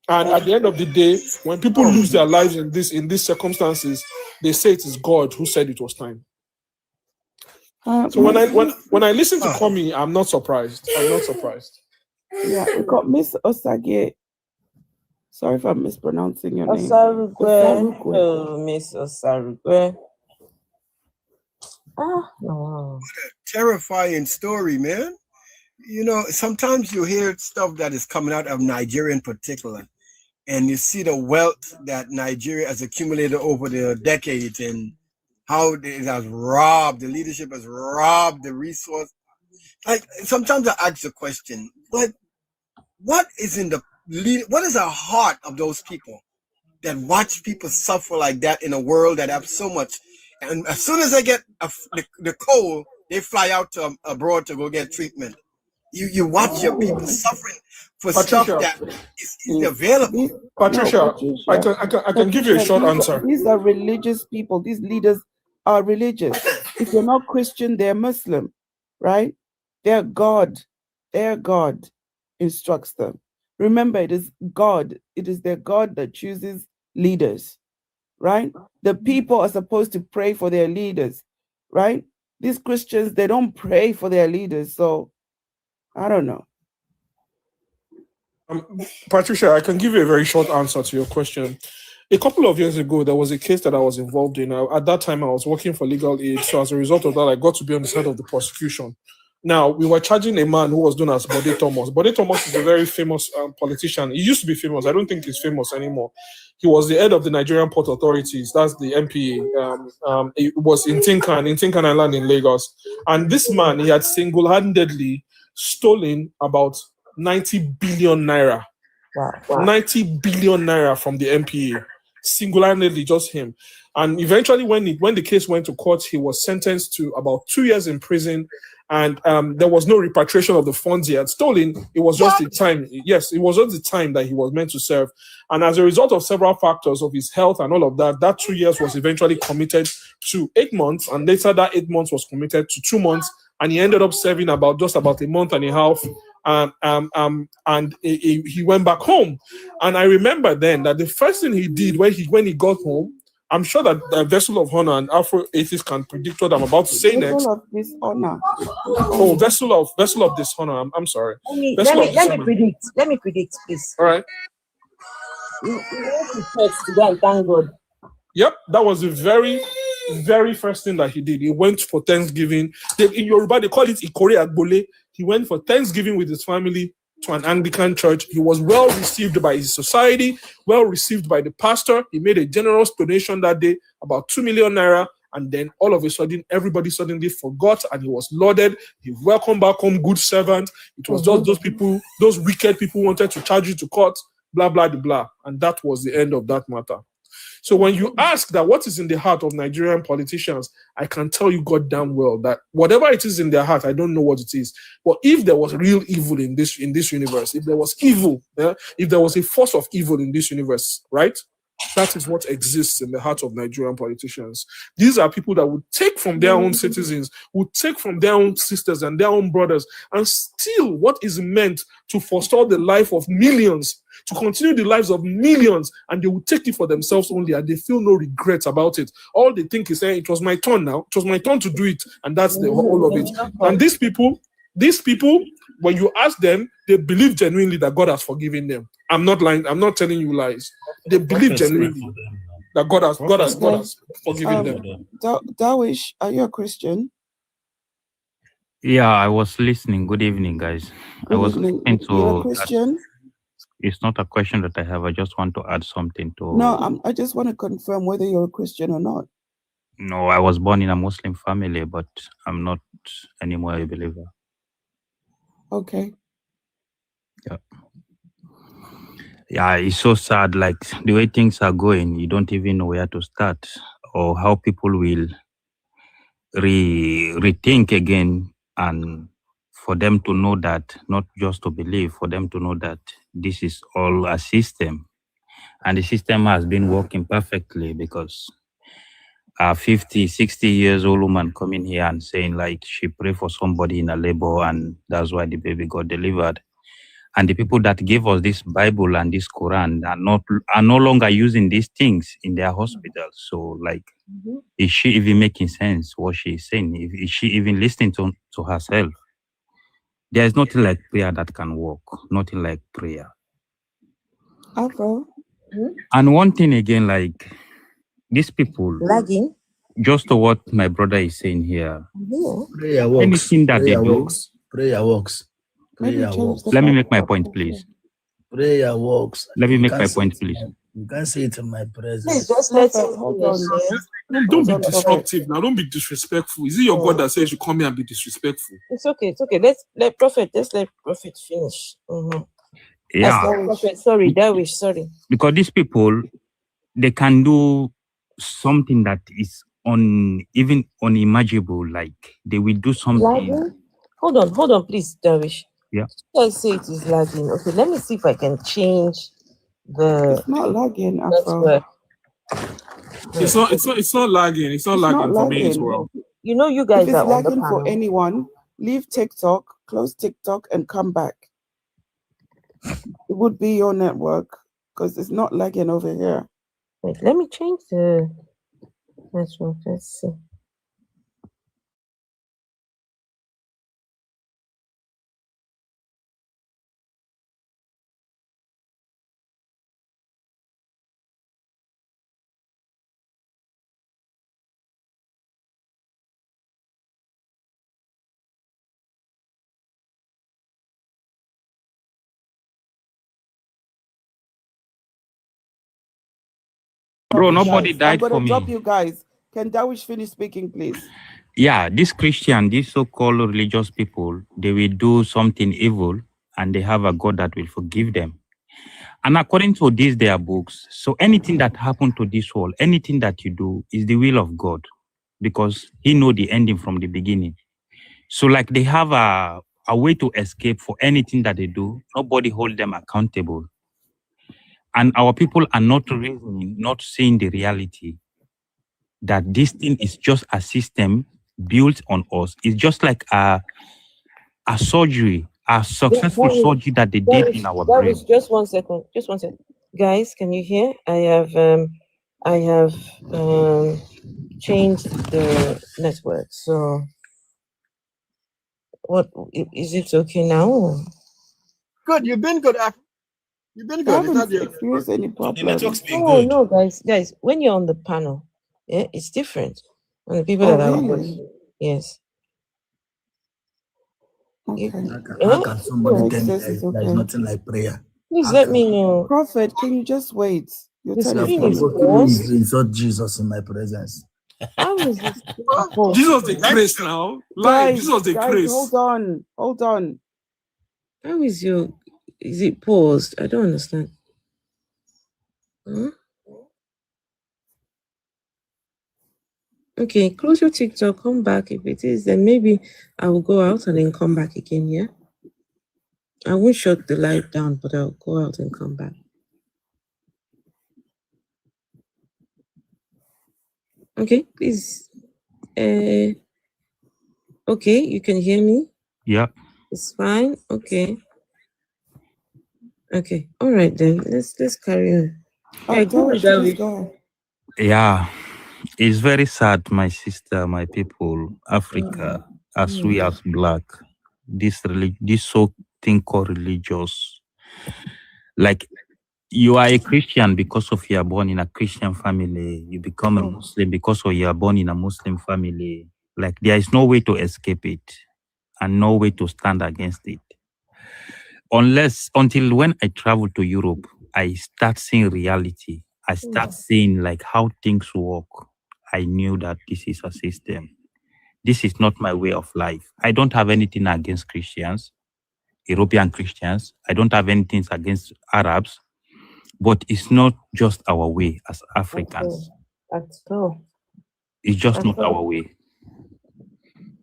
And at the end of the day, when people lose their lives in these circumstances, they say it is God who said it was time. So when I listen to Kwame, I'm not surprised. Yeah, we got Miss Osage. Sorry if I'm mispronouncing your name. Osarugwe. Oh, Miss Osarugwe. No. Terrifying story, man. You know, sometimes you hear stuff that is coming out of Nigeria in particular, and you see the wealth that Nigeria has accumulated over the decades and how it has robbed, the leadership has robbed the resource. Like, sometimes I ask the question, what is the heart of those people that watch people suffer like that in a world that have so much? And as soon as they get the cold, they fly out to abroad to go get treatment. You watch your people suffering for stuff that is available. Patricia, I can give you a short answer. These are religious people. These leaders are religious. If they're not Christian, they're Muslim, right? Their God instructs them. Remember, it is God. It is their God that chooses leaders, right? The people are supposed to pray for their leaders, right? These Christians, they don't pray for their leaders. So I don't know. Patricia, I can give you a very short answer to your question. A couple of years ago, there was a case that I was involved in. At that time, I was working for legal aid. So as a result of that, I got to be on the side of the prosecution. Now, we were charging a man who was known as Bode Thomas. Bode Thomas is a very famous politician. He used to be famous. I don't think he's famous anymore. He was the head of the Nigerian Port Authorities. That's the NPA. It was in Tinkan Island in Lagos. And this man, he had single-handedly stolen about 90 billion naira. Wow. 90 billion naira from the NPA. Single-handedly, just him. And eventually, when the case went to court, he was sentenced to about 2 years in prison. And there was no repatriation of the funds he had stolen. It was just the time. Yes, it was just the time that he was meant to serve. And as a result of several factors of his health and all of that, that 2 years was eventually committed to 8 months. And later that 8 months was committed to 2 months. And he ended up serving just about a month and a half. And he went back home. And I remember then that the first thing he did when he got home, I'm sure that the Vessel of Honor and Afro Atheist can predict what I'm about to say next. Vessel of Dishonor. Oh, Vessel of Dishonor. I'm sorry. Let me predict, please. All right. You want to text to go and thank God. Yep, that was the very, very first thing that he did. He went for Thanksgiving. In Yoruba, they call it Ikore Agbole. He went for Thanksgiving with his family to an Anglican church. He was well received by his society, well received by the pastor. He made a generous donation that day, about 2 million naira. And then all of a sudden, everybody suddenly forgot and he was lauded. He welcomed back home, good servant. It was just those people, those wicked people wanted to charge you to court, blah, blah, blah. And that was the end of that matter. So when you ask that what is in the heart of Nigerian politicians, I can tell you goddamn well that whatever it is in their heart, I don't know what it is. But if there was real evil in this universe, if there was evil, if there was a force of evil in this universe, right? That is what exists in the heart of Nigerian politicians. These are people that would take from their own citizens, would take from their own sisters and their own brothers, and steal what is meant to forestall the life of millions, to continue the lives of millions, and they will take it for themselves only, and they feel no regret about it. All they think is saying, it was my turn now, it was my turn to do it, and that's the whole of it. And these people, when you ask them, they believe genuinely that God has forgiven them. I'm not lying. I'm not telling you lies. They believe genuinely that God has forgiven them. Darwish, are you a Christian? Yeah, I was listening. Good evening, guys. I was listening to. You're a Christian? It's not a question that I have. I just want to add something to. No, I just want to confirm whether you're a Christian or not. No, I was born in a Muslim family, but I'm not anymore a believer. Okay. Yeah. Yeah, it's so sad. Like the way things are going, you don't even know where to start or how people will rethink again, and for them to know that, not just to believe, for them to know that this is all a system, and the system has been working perfectly, because a 50, 60 years old woman coming here and saying like she prayed for somebody in a labor and that's why the baby got delivered. And the people that gave us this Bible and this Quran are no longer using these things in their hospitals. So like, is she even making sense what she is saying? Is she even listening to herself? There is nothing like prayer that can work. Nothing like prayer. Afro. And one thing again, like these people, lagging, just to what my brother is saying here, Prayer works. anything that they do, Prayer works. Prayer works. let me make my point, please. Prayer works. Let me You make can't my say point, it, please. You can't say it in my presence. please just let it Hold on. Don't be disruptive now. Don't be disrespectful. Is it your God that says you come here and be disrespectful? It's okay. Let's let Prophet finish. Yeah, Prophet, sorry, Darwish, sorry. because these people, they can do something that is even unimaginable. Like they will do something. Lagging? Hold on, please, Darwish. Yeah. I say it is lagging. Okay, let me see if I can change the. It's not lagging, That's Afro. where. It's not lagging. It's not lagging for me as well. You know, you If guys it's are on the lagging for panel. anyone, leave TikTok, close TikTok, and come back. It would be your network because it's not lagging over here. Wait, let me change the network. Let's see. Bro, nobody Guys, I'm died gonna for drop me. you guys. Can Dawish finish speaking, please? Yeah, these Christian, these so-called religious people, they will do something evil and they have a God that will forgive them. And according to these, their books, so anything that happened to this world, anything that you do is the will of God because he know the ending from the beginning. So like they have a way to escape for anything that they do. Nobody hold them accountable. And our people are not reasoning, not seeing the reality that this thing is just a system built on us. It's just like a surgery, a successful surgery that they did in our That brain. was just 1 second. Just 1 second. Guys, can you hear? I have changed the network. So what is it okay now? Good, you've been good. You've been good. Is that the experienced any problem? No, guys. When you're on the panel, yeah, it's different. And the people Oh, that are really? yes. Okay. How can somebody Like tell me says it's there is okay. nothing like prayer? Please How let can- me know. Prophet, can you just wait? Your The turn is screen is coming. paused. insult Jesus in my presence? How is this paused? Jesus the grace now. Live. Jesus the Guys, grace. hold on. How is it paused? I don't understand. Huh? Okay, close your TikTok, come back. If it is, then maybe I will go out and then come back again, yeah? I won't shut the light down, but I'll go out and come back. Okay, please. Okay, you can hear me? Yeah. It's fine. Okay. Okay. All right then. Let's carry on. Yeah, go with that. Yeah. It's very sad, my sister, my people, Africa, as we as black, this so thing called religious. Like you are a Christian because of you are born in a Christian family. You become a Muslim because of you are born in a Muslim family. Like there is no way to escape it and no way to stand against it. Until when I travel to Europe, I start seeing reality. I start seeing like how things work. I knew that this is a system. This is not my way of life. I don't have anything against Christians, European Christians. I don't have anything against Arabs, but it's not just our way as Africans. That's all. It's just not our way.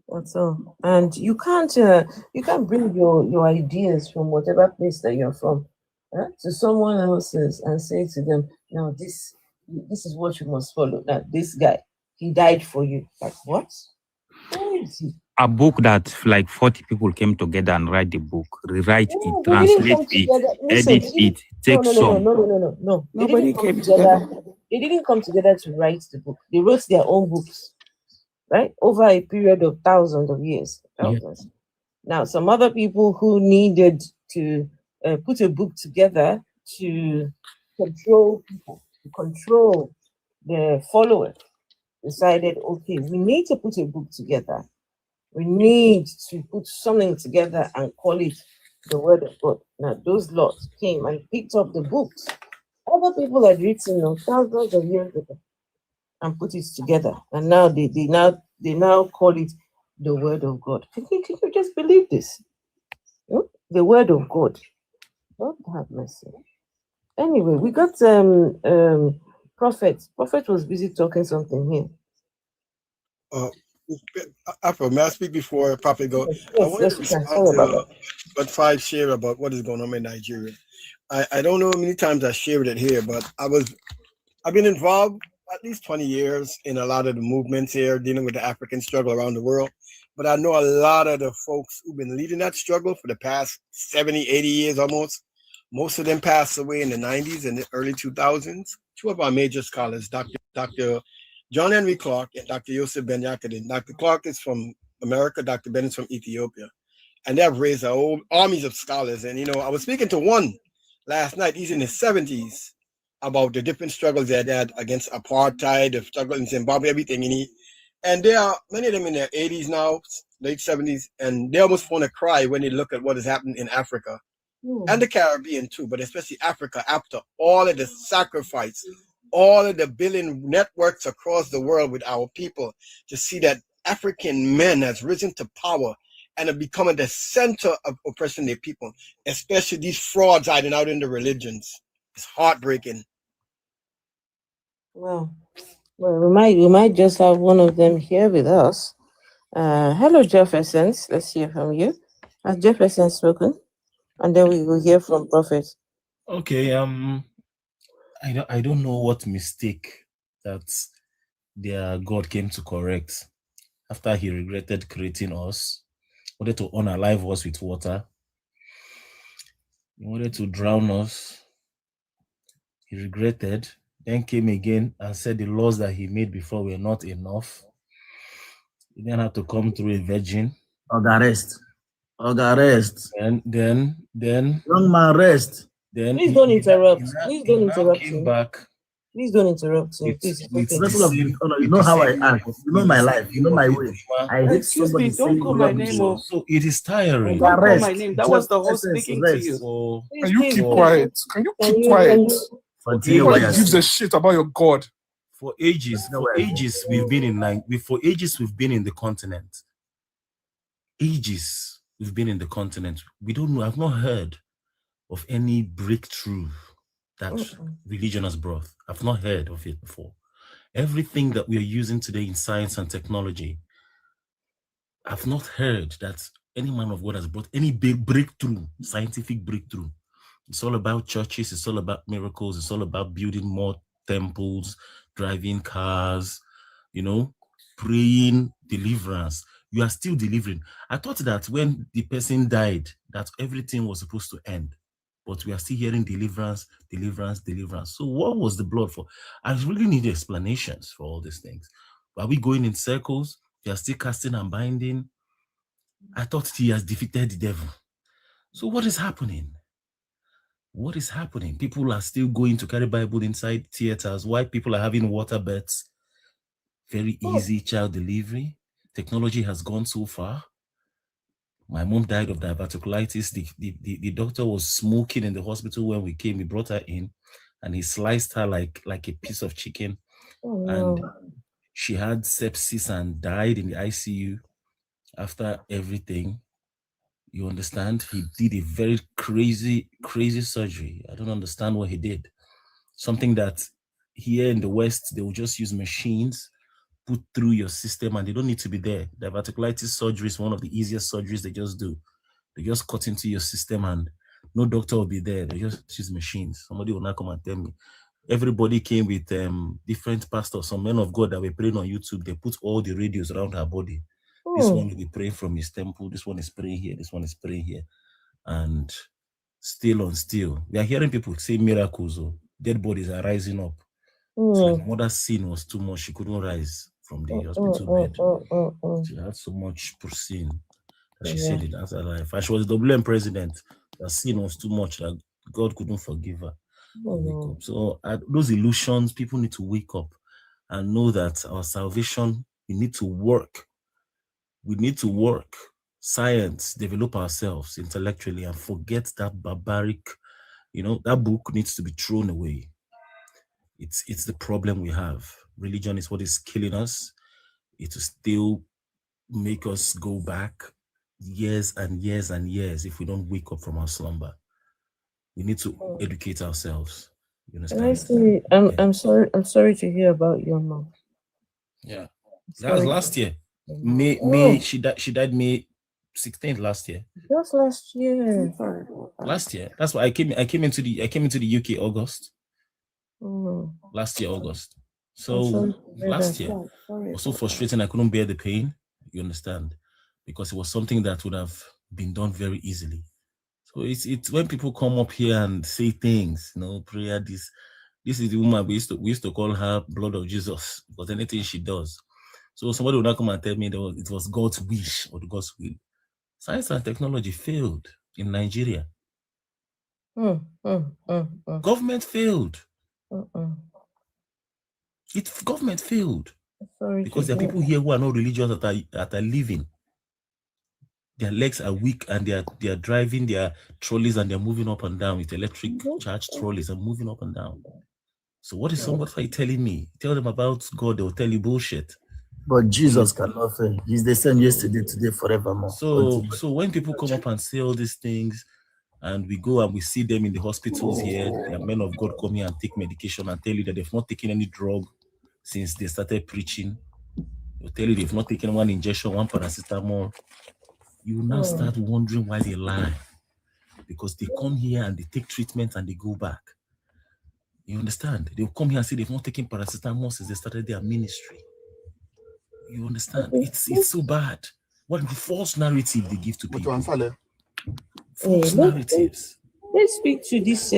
That's all. And you can't bring your ideas from whatever place that you're from to someone else's and say to them, now this is what you must follow. Now this guy, he died for you. Like what? Who is he? A book that like 40 people came together and write the book, rewrite No, it, they didn't translate come it, together. Listen, edit it, take some. No. They Nobody didn't come came together. They didn't come together to write the book. They wrote their own books, right? Over a period of thousands of years. Thousands. Now, some other people who needed to put a book together to control people, to control the followers, decided, okay, we need to put a book together. We need to put something together and call it the Word of God. Now, those lots came and picked up the books. Other people had written thousands of years ago and put it together. And now they now call it the Word of God. Can you just believe this? The Word of God. God have mercy. Anyway, we got Prophet. Prophet was busy talking something here. Afro, may I speak before Prophet go? Yes, I want to yes, respond sorry about to what Five shared about what is going on in Nigeria. I don't know how many times I shared it here, but I've been involved at least 20 years in a lot of the movements here dealing with the African struggle around the world. but I know a lot of the folks who've been leading that struggle for the past 70, 80 years almost. Most of them passed away in the 90s and the early 2000s. Two of our major scholars, Dr. John Henry Clark and Dr. Yosef Ben Yakadin. Dr. Clark is from America, Dr. Ben is from Ethiopia. And they have raised whole armies of scholars. And, I was speaking to one last night, he's in his 70s, about the different struggles they had against apartheid, the struggle in Zimbabwe, everything. And there are many of them in their 80s now, late 70s, and they almost want to cry when they look at what has happened in Africa and the Caribbean too, but especially Africa after all of the sacrifice, all of the billion networks across the world with our people, to see that African men has risen to power and have become the center of oppressing their people, especially these frauds hiding out in the religions. It's heartbreaking. Well, we might just have one of them here with us. Hello, Jefferson. Let's hear from you. Has Jefferson spoken? And then we will hear from Prophet. Okay. I don't know what mistake that their God came to correct after he regretted creating us. He wanted to unalive us with water. He wanted to drown us. He regretted, then came again and said the laws that he made before were not enough. He then had to come through a virgin. Rest. And then young man, rest. Then Please don't interrupt. Please don't interrupt him. Please don't interrupt him. You know how I act. You know my life. You know my way. I hate somebody saying call my name. So it is tiring. Don't call my name. That was the host speaking to you. Can you keep quiet? Can you keep quiet? Nobody gives a shit about your God. For ages we've been in the continent. Ages we've been in the continent. We don't know. I've not heard of any breakthrough that religion has brought. I've not heard of it before. Everything that we are using today in science and technology, I've not heard that any man of God has brought any big breakthrough, scientific breakthrough. It's all about churches. It's all about miracles. It's all about building more temples, driving cars, praying, deliverance. You are still delivering. I thought that when the person died, that everything was supposed to end. But we are still hearing deliverance. So what was the blood for? I really need explanations for all these things. Are we going in circles? We are still casting and binding. I thought he has defeated the devil. So what is happening? What is happening? People are still going to carry Bible inside theaters. Why people are having water beds? Very easy child delivery. Technology has gone so far. My mom died of diverticulitis. The doctor was smoking in the hospital when we came. We brought her in, and he sliced her like a piece of chicken. Oh, no. And she had sepsis and died in the ICU after everything. You understand? He did a very crazy surgery. I don't understand what he did. Something that here in the West, they will just use machines, put through your system, and they don't need to be there. Diverticulitis surgery is one of the easiest surgeries they just do. They just cut into your system and no doctor will be there. They just use machines. Somebody will not come and tell me. Everybody came with different pastors, some men of God that were praying on YouTube. They put all the radios around her body. This one will be praying from his temple. This one is praying here. This one is praying here. And still on still. We are hearing people say miracles. Dead bodies are rising up. So my mother's sin was too much. She couldn't rise from the hospital bed. She had so much sin. She said it as her life. And she was the WM president. Her sin was too much that God couldn't forgive her. So those illusions, people need to wake up and know that our salvation, we need to work. We need to work, science, develop ourselves intellectually and forget that barbaric, that book needs to be thrown away. It's the problem we have. Religion is what is killing us. It will still make us go back years and years and years if we don't wake up from our slumber. We need to educate ourselves. You understand? I'm sorry to hear about your mom. Yeah. That was last year. May she died May 16th last year. Just last year. Last year. That's why I came into the UK August. Last year August. So last year was so frustrating. I couldn't bear the pain. You understand? because it was something that would have been done very easily. So it's when people come up here and say things, prayer. This is the woman we used to call her blood of Jesus, because anything she does. So somebody would not come and tell me that it was God's wish or God's will. Science and technology failed in Nigeria. Government failed. Government failed. Sorry, because there are people here who are not religious that are living. Their legs are weak and they are driving their trolleys and they're moving up and down with electric charged trolleys and moving up and down. So what is somebody telling me? Tell them about God, they'll tell you bullshit. But Jesus cannot fail. He's the same yesterday, today, forevermore. So when people come up and say all these things, and we go and we see them in the hospitals here, there are men of God come here and take medication and tell you that they've not taken any drug since they started preaching. They'll tell you they've not taken one injection, one paracetamol. You will now start wondering why they lie. Because they come here and they take treatment and they go back. You understand? They'll come here and say they've not taken paracetamol since they started their ministry. You understand? It's so bad. What false narrative they give to people. False narratives. Let's speak to this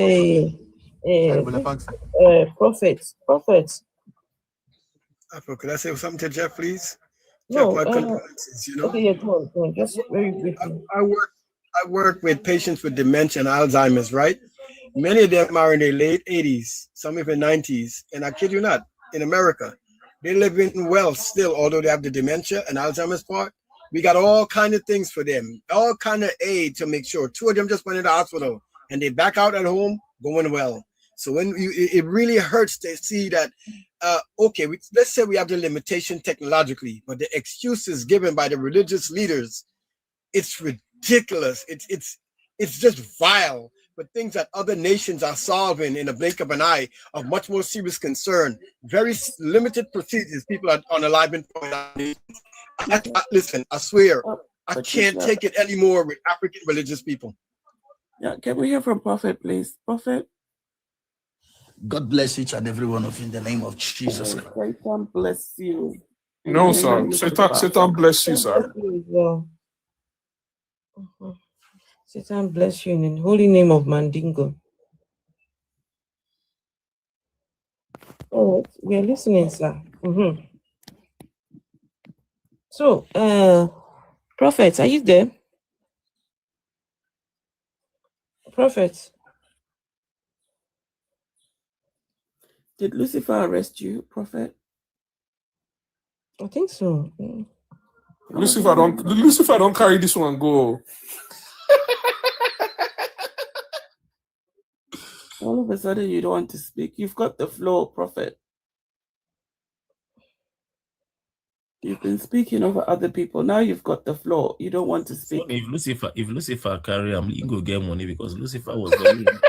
prophet. Could I say something to Jeff, please? No, Jeff, my condolences, Okay, yeah, go on. Just very briefly. I work with patients with dementia and Alzheimer's, right? Many of them are in their late 80s, some even 90s, and I kid you not, in America, they live in well still, although they have the dementia and Alzheimer's part. We got all kind of things for them, all kind of aid to make sure. 2 of them just went in the hospital and they back out at home going well. So when it really hurts to see that, let's say we have the limitation technologically, but the excuses given by the religious leaders, it's ridiculous. It's just vile. But things that other nations are solving in a blink of an eye of much more serious concern. Very limited procedures. People are unaliving. Listen, I swear, I can't take it anymore with African religious people. Yeah, can we hear from Prophet, please? Prophet? God bless each and every one of you in the name of Jesus Christ. Satan bless you. No, sir. Satan bless you, sir. Satan bless you in the holy name of Mandingo. All right, we are listening, sir. So, Prophet, are you there? Prophet. Did Lucifer arrest you, Prophet? I think so. Lucifer don't carry this one go. All of a sudden, you don't want to speak. You've got the floor, Prophet. You've been speaking over other people. Now you've got the floor. You don't want to speak. If Lucifer carry him, he go get money because Lucifer was very rich.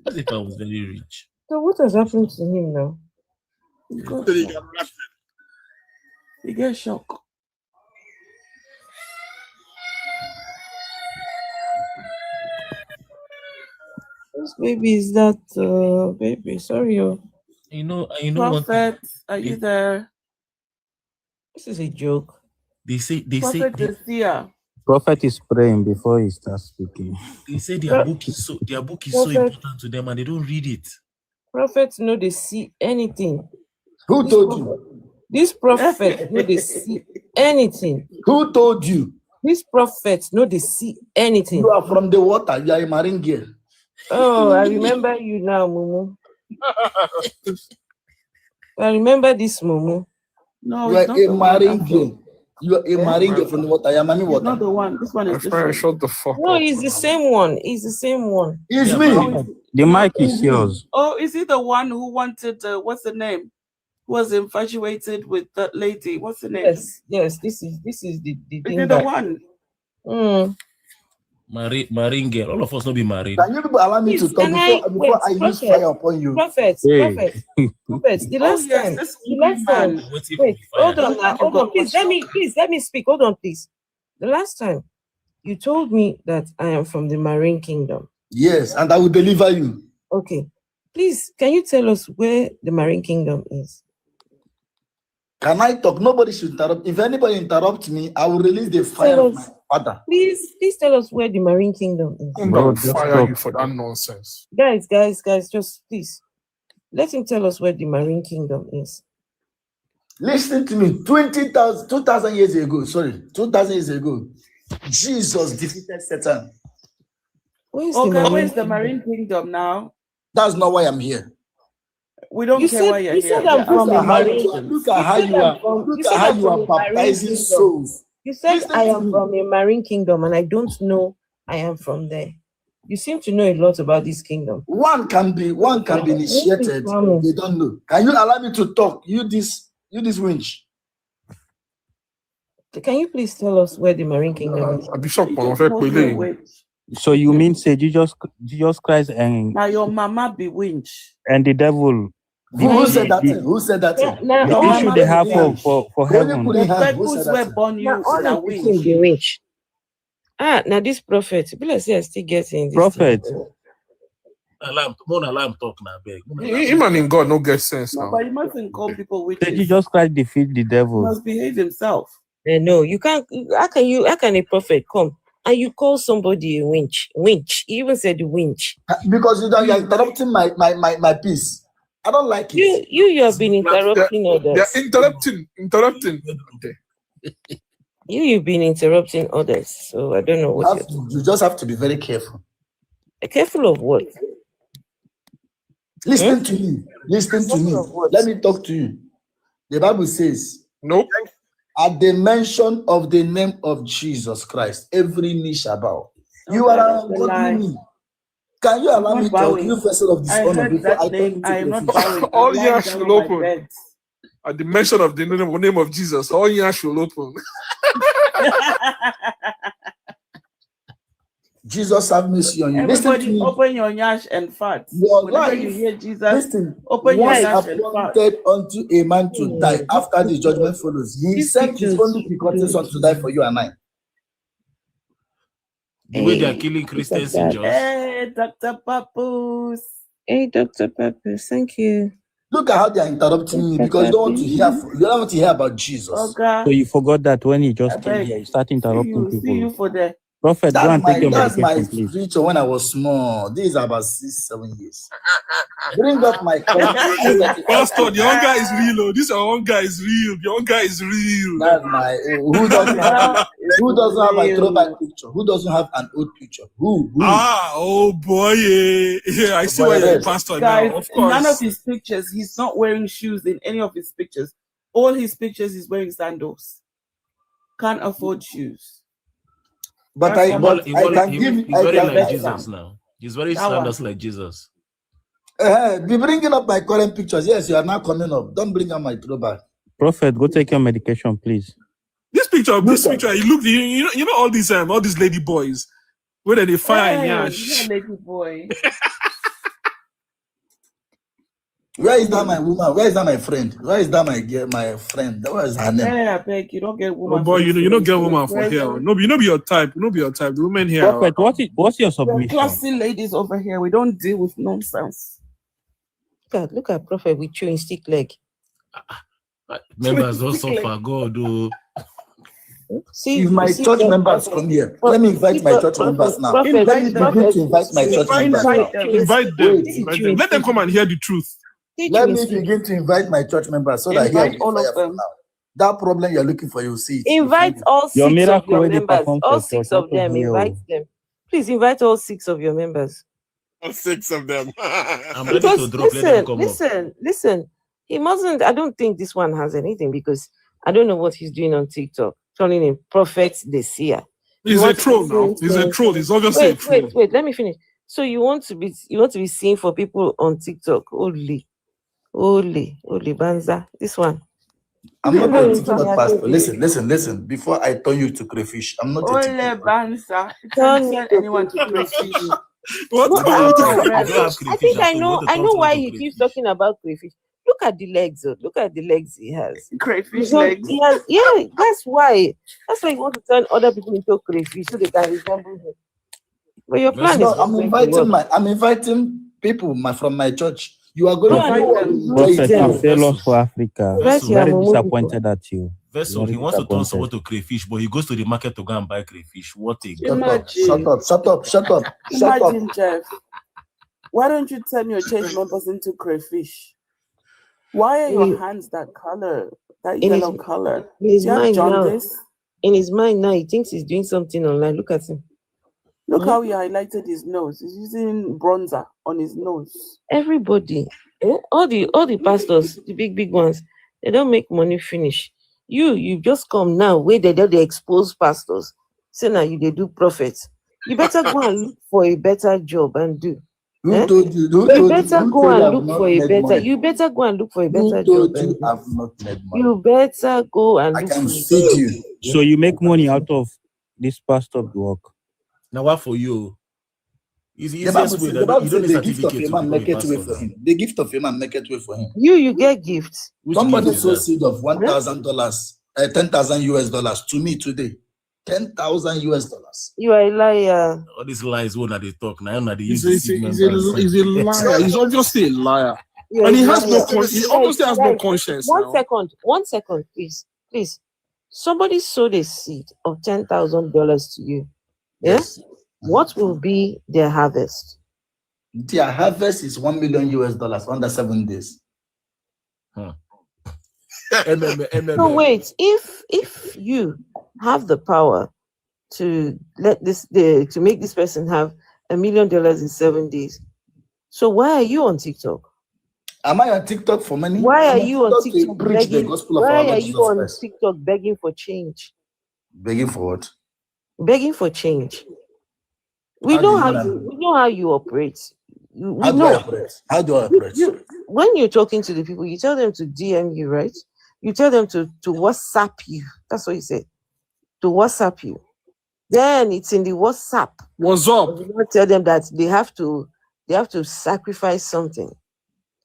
Lucifer was very rich. So what has happened to him now? He gets shocked. This baby is that baby. Sorry, You know. Prophet, are you there? This is a joke. They say Prophet is here. Prophet is praying before he starts speaking. They say their book is so important to them and they don't read it. Prophets know they see anything. Who told you? This prophet know they see anything. Who told you? This prophet know they see anything. You are from the water. You are a marine girl. Oh, I remember you now, Mumu. I remember this, Mumu. No, you are a marine girl. You are a marine girl from the water. I am a water. Not the one. This one is different. Shut the fuck No, up. he's the same one. He's the same one. It's me. The mic is yours. Oh, is he the one who wanted? What's the name? Who was infatuated with that lady? What's the name? Yes. This is the Is thing. he the one? Marine girl. All of us will be married. Can you people allow me to talk before I use fire upon you? Prophet. The last time. Wait, hold on. Please let me speak. Hold on, please. The last time you told me that I am from the Marine Kingdom. Yes, and I will deliver you. Okay. Please, can you tell us where the Marine Kingdom is? Can I talk? Nobody should interrupt. If anybody interrupts me, I will release the fire Tell of my us, father. please tell us where the Marine Kingdom is. I'm Bro, gonna just fire talk. you for that nonsense. Guys, just please let him tell us where the Marine Kingdom is. Listen to me. 2,000 years ago, 2,000 years ago, Jesus defeated Satan. Where's Okay, where's the Marine Kingdom now? That's not why I'm here. We don't You care said- why you're you here. said I'm We're from asking a Marine- questions. Look at how you are. Look at how you are baptizing souls. You said Listen I to am me. from a Marine Kingdom, and I don't know I am from there. You seem to know a lot about this kingdom. One can be initiated. They don't know. Can you allow me to talk? You this winch. Can you please tell us where the Marine Kingdom is? So you mean say Jesus Christ Now your mama be winch. and the devil? Who said that thing? Who said that thing? The issue they have for heaven. The peoples were born you Now all na the people winch. be winch. Now this prophet, be like say I still getting this. Prophet. Alarm talk now, beg. Him and in God no get sense No, now. but you mustn't call people Say witches. Jesus Christ defeat the He devil. must behave himself. No, you can't. How can a prophet come and you call somebody a winch? Winch. He even said winch. Because you're interrupting my peace. I don't like it. You have been interrupting others. They're interrupting. You've been interrupting others. So I don't know what You just have to be very careful. Careful of what? Listen to me. Listen to me. Let me talk to you. The Bible says, nope. At the mention of the name of Jesus Christ, every knee shall bow. You Okay, are that's a lie. ungodly me. Can you allow I'm me not to talk? bowing. You vessel of I dishonor heard before that I turn name. into I am not crayfish. bowing. All I'm lying ears down should on my open. bed. At the mention of the name of Jesus, all ears should open. Jesus have mercy on you. Listen to Everybody me. open your nyash and fart. Your Whenever you life, hear Jesus, listen, open your was nyash and fart. appointed unto a man to die after the judgment follows. He These sent his pictures only begotten son to die for you and I. The way they are killing Christians in Jos. Hey, Dr. Papoose. Hey, Dr. Peppers, thank you. Look at how they are interrupting me because you don't want to hear. You don't want to hear about Jesus. So you forgot that when he just I came beg. here, you start interrupting See people. you for the Prophet, go and take your That's my medication, please. scripture when I was small. This is about 6-7 years. Bring up my current. Pastor, the hunger is real. Oh. This hunger is real. The hunger is real. That's my who doesn't have my throwback picture? Who doesn't have an old picture? Who? Oh boy, yeah. I see why you're a pastor guys, now. Of course. none of his pictures, he's not wearing shoes in any of his pictures. All his pictures, he's wearing sandals. Can't afford shoes. But That's I how can He's give. very I like can, Jesus now. He's very That one. sandals like Jesus. be bringing up my current pictures. Yes, you are now coming up. Don't bring up my throwback. Prophet, go take your medication, please. This picture, you look, you know all these lady boys, where they fire Hey, Yash. lady boy. Where is that my woman? Where is that my friend? Where is that my friend? What is her name? Hey, I beg you, don't get woman. Oh boy, you don't get woman for Where's here. the- No, you know be your type. You know be your type. The women here. Prophet, what's your We're submission? classy ladies over here. We don't deal with nonsense. Look at Prophet with chewing stick leg. Members don't suffer. God, oh. See, If my see, church the- members come here, let me invite my church members now. Let me begin to invite my church members. Invite them. Let them come and hear the truth. Let me begin to invite my church members so that here Invite all will be of fire them. for now. That problem you're looking for, you'll see it. Invite all Your 6 of miracle your where they members. perform All for 6 church, of them. not to hear. Invite them. Please invite all 6 of your members. All 6 of them. I'm ready Because to drop. Let them come up. listen. He mustn't. I don't think this one has anything because I don't know what he's doing on TikTok. Calling him Prophet the Seer. He's a troll now. He's a troll. He's obviously a troll. Wait. Let me finish. So you want to be seen for people on TikTok only, Banza. This one. I'm not a TikTok pastor. Listen. Before I turn you to crayfish, I'm not a Ole TikTok Bansa. Don't tell anyone to crayfish. What? I think I know why he keeps talking about crayfish. Look at the legs. Look at the legs he has. Crayfish legs. Yeah, that's why. That's why you want to turn other people into crayfish so they can resemble him. But your plan is I'm inviting people from my church You are going Go to and go look and at say Prophet, it. you fail us for Africa. Where's your Very mumu before? disappointed at you. Vessel, Very he wants to turn someone disappointed. to crayfish, but he goes to the market to go and buy crayfish. What a Shut guy. up, shut Imagine. up, shut up, shut up, shut up. Imagine, Jeff. Why don't you turn your church members into crayfish? Why are In your his, hands that color, that in his, yellow color? in his Do you have mind now, jaundice? in his mind now, he thinks he's doing something online. Look at him. Look Hmm? how he highlighted his nose. He's using bronzer on his nose. Everybody, all the pastors, the big ones, they don't make money finish. You just come now where they expose pastors. Say now they do prophets. You better go and look for a better job and do. Who told you? Who You told you? better Who go told you and I've look not for a made better. money? You better go and look for a Who better job told and you do. I've not made money? You better go and I look can for a feed better you. So you make money out of this pastor work. Now, what for you? It's the The Bible easiest way. says, the That Bible you don't says need the gift of a certificate to man become a make it way pastor for now. him. The gift of a man make it way for him. You get gifts. Which Somebody gift is sow that? seed of $1,000, $10,000 to me today. $10,000. You are a liar. All these lies, what are they talk now? Now they use He's the a, seed he's a, members. he's a liar. He's obviously a liar. You're And a he has no liar. he obviously has no Guys, conscience now. One second, please. Somebody sowed a seed of $10,000 to you. Yeah? Yes. What will be their harvest? Their harvest is $1 million under 7 days. So wait, if you have the power to to make this person have $1 million in 7 days, so why are you on TikTok? Am I on TikTok for money? Why are I'm on you on TikTok to TikTok preach the begging? gospel of Why our are Lord you Jesus on Christ. TikTok begging for change? Begging for what? Begging for change. We How know do you how know? we know how you operate. We How do I know. operate? How do I operate? When you're talking to the people, you tell them to DM you, right? You tell them to WhatsApp you. That's what you say. To WhatsApp you. Then it's in the WhatsApp. What's up? You not tell them that they have to sacrifice something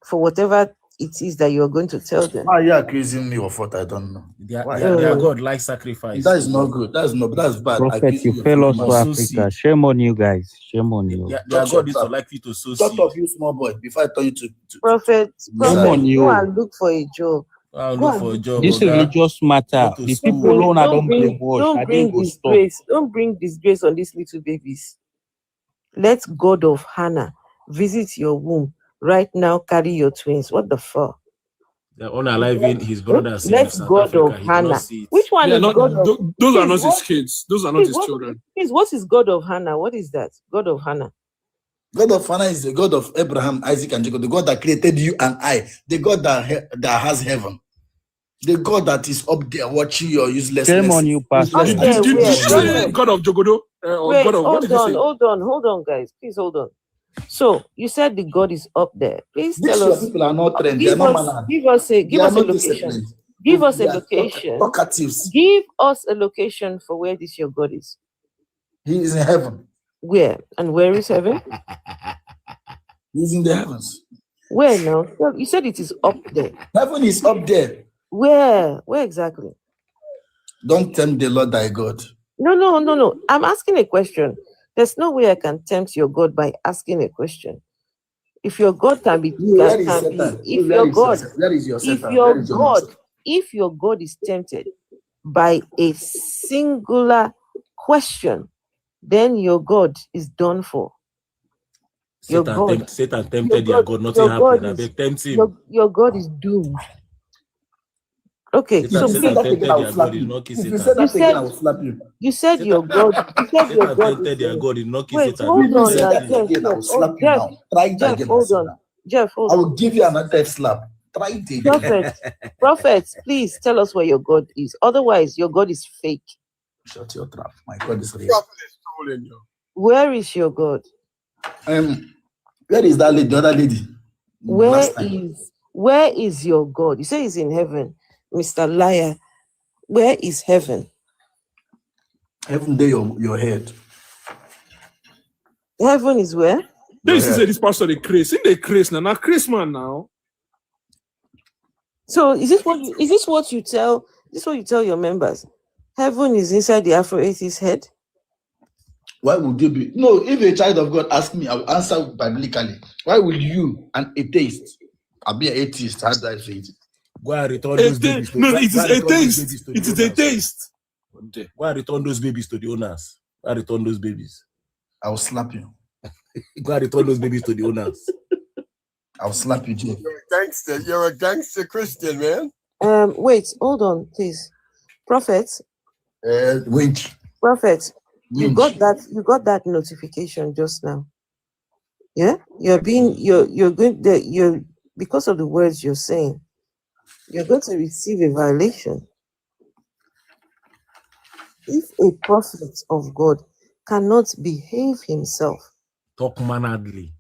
for whatever it is that you're going to tell them. Why are you accusing me of what I don't know? Why? Their God like sacrifice. That is not good. That's bad. Prophet, Accusing you me fail of us what for I don't know. Africa. Shame on you guys. Shame on you. Their God is to like you to sow Shut seed. up, you small boy, before I turn you to Prophet, Shame on go you. and look for a job. I'll Go look and for a look job. This Oga. religious matter. Go to The school. people alone I don't bring brainwash. I didn't go stop. Don't bring disgrace on these little babies. Let God of Hannah visit your womb right now. Carry your twins. What the fuck? They're unaliving his brothers in Let South God Africa. of He cannot Hannah. see it. Which one Yeah, is not, God of? those are Please, not his what- kids. Those are not Please, his children. Please, what is God of Hannah? What is that? God of Hannah. God of Hannah is the God of Abraham, Isaac, and Jacob, the God that created you and I, the God that has heaven, the God that is up there watching your uselessness. Shame on you, Pastor. Up there, Did where? you say God of Jogodo? Or Wait, God of what did you say? hold on, guys. Please hold on. So you said the God is up there. Please These tell your us. people are not trained. They are Give not us, mannered. give us a They are location. not disciplined. Give us They a are location. talkatives. Give us a location for where this your God is. He is in heaven. Where? And where is heaven? He is in the heavens. Where now? Well, you said it is up there. Heaven is up there. Where? Where exactly? Don't tempt the Lord thy God. No. I'm asking a question. There's no way I can tempt your God by asking a question. If your God can be, Where is can be Satan? if Where your is God, Where is your if Satan? your Where is your God, master? if your God is tempted by a singular question, then your God is done for. Your God, Satan tempted their God. Nothing your happened. God I is, beg, tempt him. your God is doomed. Okay, If so you please, say that again, tempted I will their slap God, he you. not kiss If you Satan. say that again, I will slap you. you said your God, Satan tempted their God, he not kiss wait, Satan. hold If you on say now, that Jeff. again, I will slap you Jeff, now. Try it Jeff, again. hold I say on. now. Jeff, hold I on. will give you another slap. Try it again. Prophet, please tell us where your God is. Otherwise, your God is fake. Shut your trap. My God is real. Where is your God? Where is that lady? The other lady. Where is your God? You say he's in heaven, Mr. Liar. Where is heaven? Heaven there, your head. Heaven is where? They used to say this pastor the Chris. In the Chris now, not Chris man now. So is this what you tell your members? Heaven is inside the Afro-atheist head? Why would you be? No, if a child of God asks me, I will answer biblically. Why will you, an atheist, I'll be an atheist. How do I say it? Go and return those babies. No, it is a taste. It is a taste. Go and return those babies to the owners. Go and return those babies. I will slap you. Go and return those babies to the owners. I'll slap you, Jay. You're a gangster. You're a gangster Christian, man. Wait, hold on, please. Prophet. Winch. Prophet. You Winch. got that notification just now. Yeah? You're because of the words you're saying, you're going to receive a violation. If a prophet of God cannot behave himself, talk mannerly.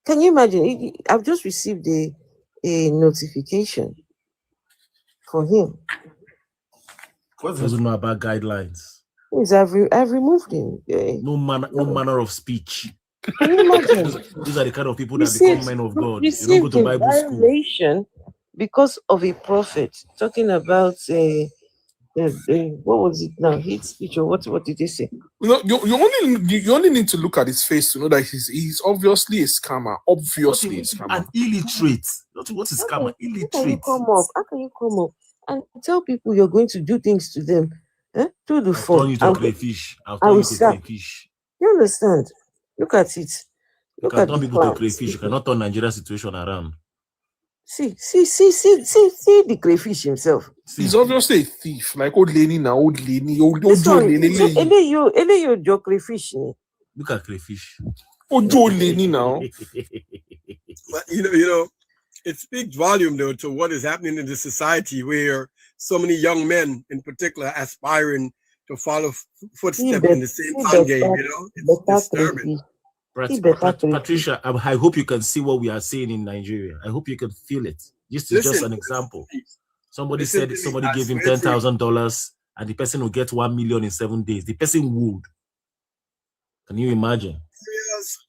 Can you imagine? I've just received a notification for him. Doesn't know about guidelines. Yes, I've removed him. No manner of speech. Can you imagine? These are the kind of people that become men of God. You don't go to Bible school. Violation because of a prophet talking about what was it now? Hate speech or what did they say? You only need to look at his face to know that he's obviously a scammer. Obviously a scammer. An illiterate. What is scammer? Illiterate. How can you come up and tell people you're going to do things to them? To the phone. Turn you to crayfish. I'll turn you to crayfish. You understand? Look at it. You can turn people to crayfish. You cannot turn Nigeria's situation around. See the crayfish himself. He's obviously a thief, like old Lenny now, old Lenny. Your crayfish. Look at crayfish. Old Lenny now. But you know, it speaks volume though to what is happening in the society where so many young men, in particular, aspiring to follow footsteps in the same game. You know, it's disturbing. Patricia, I hope you can see what we are seeing in Nigeria. I hope you can feel it. This is just an example. Somebody said somebody gave him $10,000 and the person will get 1 million in 7 days. The person would. Can you imagine?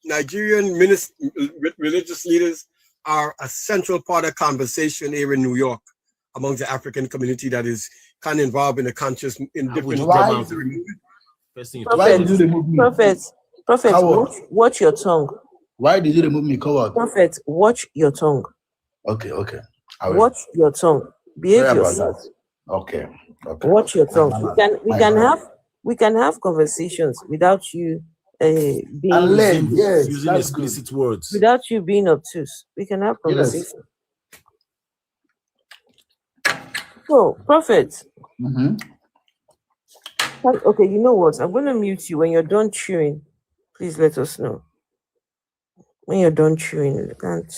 Nigerian religious leaders are a central part of conversation here in New York among the African community that is kind of involved in the conscious in different amounts. Prophet, watch your tongue. Why did you remove me, coward? Prophet, watch your tongue. Okay. Watch your tongue. Behave yourself. Okay. Watch your tongue. We can have conversations without you being using explicit words. Without you being obtuse. We can have conversations. So, Prophet. Okay, you know what? I'm going to mute you. When you're done chewing, please let us know. When you're done chewing, we can't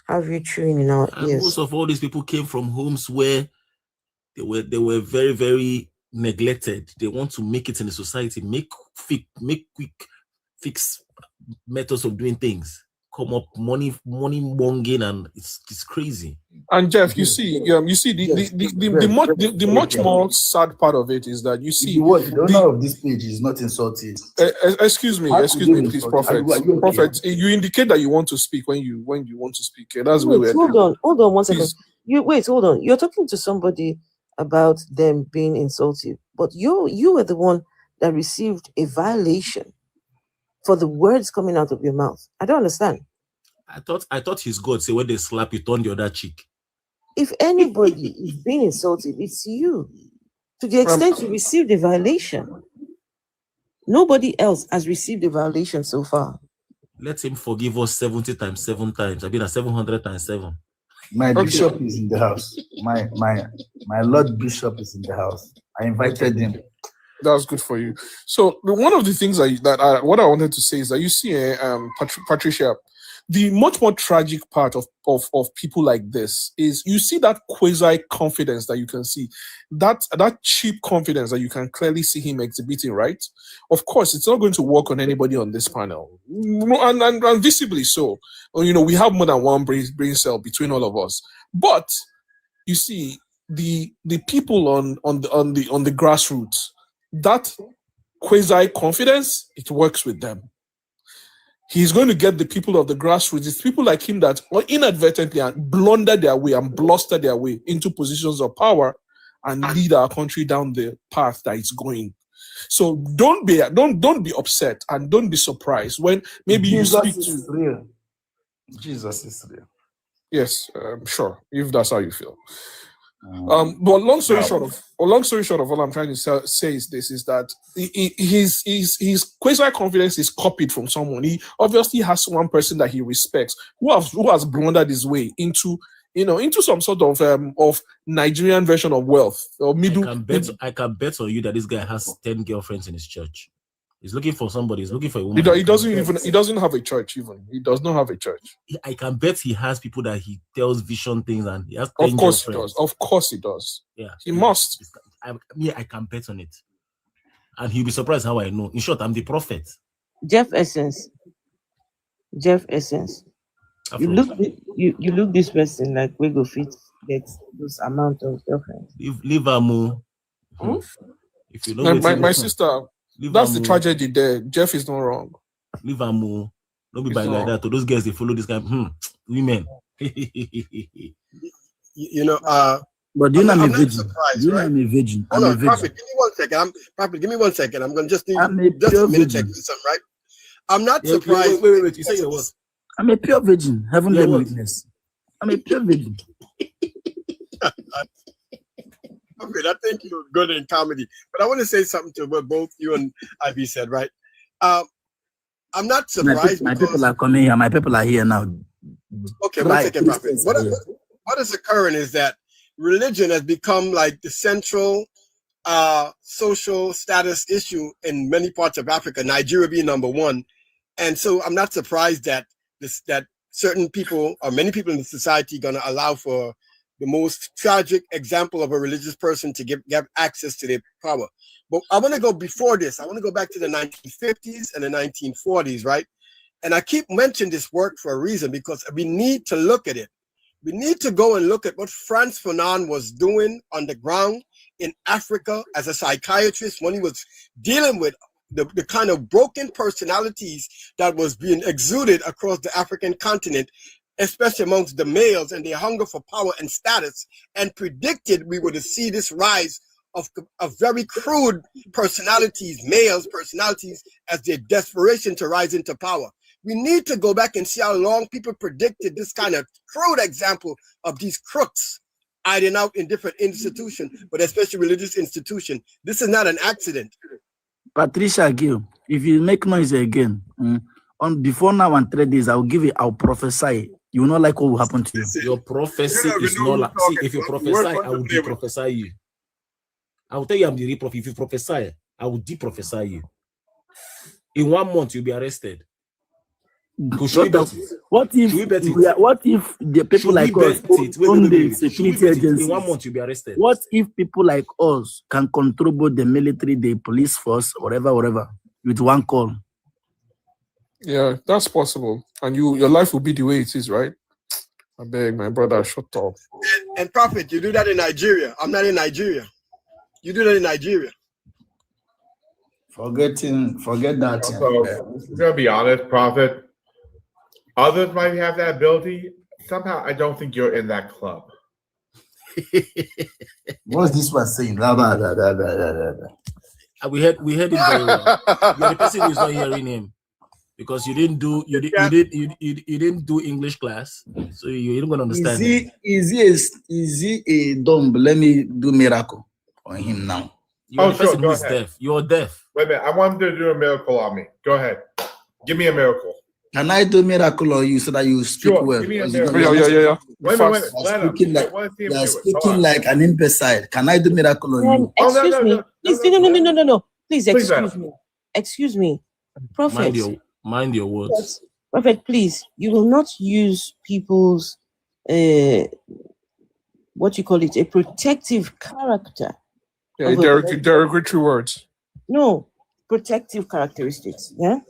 have you chewing in our ears. Most of all these people came from homes where they were very, very neglected. They want to make it in the society, make quick fix methods of doing things. Come up money monging, and it's crazy. And Jeff, you see the much more sad part of it is that you see the owner of this page is not insulted. Excuse me, please, Prophet. Prophet, you indicate that you want to speak when you want to speak. That's where we're. Hold on 1 second. Hold on. You're talking to somebody about them being insulted, but you were the one that received a violation for the words coming out of your mouth. I don't understand. I thought he's God. Say when they slap you, turn the other cheek. If anybody is being insulted, it's you. To the extent you received a violation. Nobody else has received a violation so far. Let him forgive us 70 times 7 times. I've been at 700 times 7. My bishop is in the house. My Lord Bishop is in the house. I invited him. That's good for you. So one of the things what I wanted to say is that you see, Patricia, the much more tragic part of people like this is you see that quasi confidence that you can see, that cheap confidence that you can clearly see him exhibiting, right? Of course, it's not going to work on anybody on this panel, and visibly so. You know, we have more than one brain cell between all of us, but you see the people on the grassroots, that quasi confidence, it works with them. He's going to get the people of the grassroots. It's people like him that inadvertently blunder their way and bluster their way into positions of power and lead our country down the path that it's going. So don't be upset and don't be surprised when maybe Jesus you speak is real. Jesus is real. Yes, sure, if that's how you feel. But long story short of what I'm trying to say is this: is that his quasi confidence is copied from someone. He obviously has one person that he respects who has blundered his way into some sort of Nigerian version of wealth or middle. I can bet on you that this guy has 10 girlfriends in his church. He's looking for somebody. He's looking for a woman. He doesn't have a church even. He does not have a church. I can bet he has people that he tells vision things, and he has. Of course he does. Of course he does. Yeah, he must. I can bet on it, and he'll be surprised how I know. In short, I'm the prophet. Jeff Essence. You look this person like we go fit get those amount of girlfriends. Leave Amu. If you know my sister. That's the tragedy there. Jeff is not wrong. Leave Amu. Don't be buying like that. To those guys, they follow this guy. Women. But I'm a virgin. I'm a virgin. Hold on, Prophet, give me 1 second. Prophet, give me 1 second. I'm gonna just need just a minute to do something, right? I'm not surprised. Wait. You say your what? I'm a pure virgin. Haven't let me witness. I'm a pure virgin. Okay, I think you're good in comedy, but I want to say something to what both you and Ivy said, right? I'm not surprised. My people are coming here. My people are here now. Okay, 1 second, Prophet. What is occurring is that religion has become like the central social status issue in many parts of Africa, Nigeria being number one. And so I'm not surprised that that certain people or many people in the society are going to allow for the most tragic example of a religious person to get access to their power. But I want to go before this. I want to go back to the 1950s and the 1940s, right? And I keep mentioning this work for a reason, because we need to look at it. We need to go and look at what Frantz Fanon was doing on the ground in Africa as a psychiatrist when he was dealing with the kind of broken personalities that was being exuded across the African continent, especially amongst the males and their hunger for power and status, and predicted we would see this rise of very crude personalities, males personalities, as their desperation to rise into power. We need to go back and see how long people predicted this kind of crude example of these crooks hiding out in different institutions, but especially religious institutions. This is not an accident. Patricia Gill, if you make noise again, on before now and 3 days, I'll prophesy. You will not like what will happen to you. Your prophecy is not like, see, if you prophesy, I will de-prophesy you. I will tell you I'm the real prophet. If you prophesy, I will de-prophesy you. In 1 month, you'll be arrested. What if the people like us own the security agencies? In 1 month, you'll be arrested. What if people like us can control both the military, the police force, whatever, with one call? Yeah, that's possible. And your life will be the way it is, right? I beg, my brother, shut up. And Prophet, you do that in Nigeria. I'm not in Nigeria. You do that in Nigeria. Forget that. So, to be honest, Prophet, others might have that ability. Somehow, I don't think you're in that club. What's this one saying? We heard him very well. You're the person who's not hearing him because you didn't do English class, so you ain't gonna understand. Is he a dumb? Let me do miracle on him now. You're the person who's deaf. You're deaf. Wait a minute. I want him to do a miracle on me. Go ahead. Give me a miracle. Can I do a miracle on you so that you speak well? Give me a miracle. Yeah. Wait a minute. You are speaking like an imbecile. Can I do a miracle on you? Excuse me. Please, no. Please, excuse me. Excuse me. Prophet. Mind your words. Yes. Prophet, please. You will not use people's what you call it, a protective character. Yeah, derogatory words. No, protective characteristics, yeah,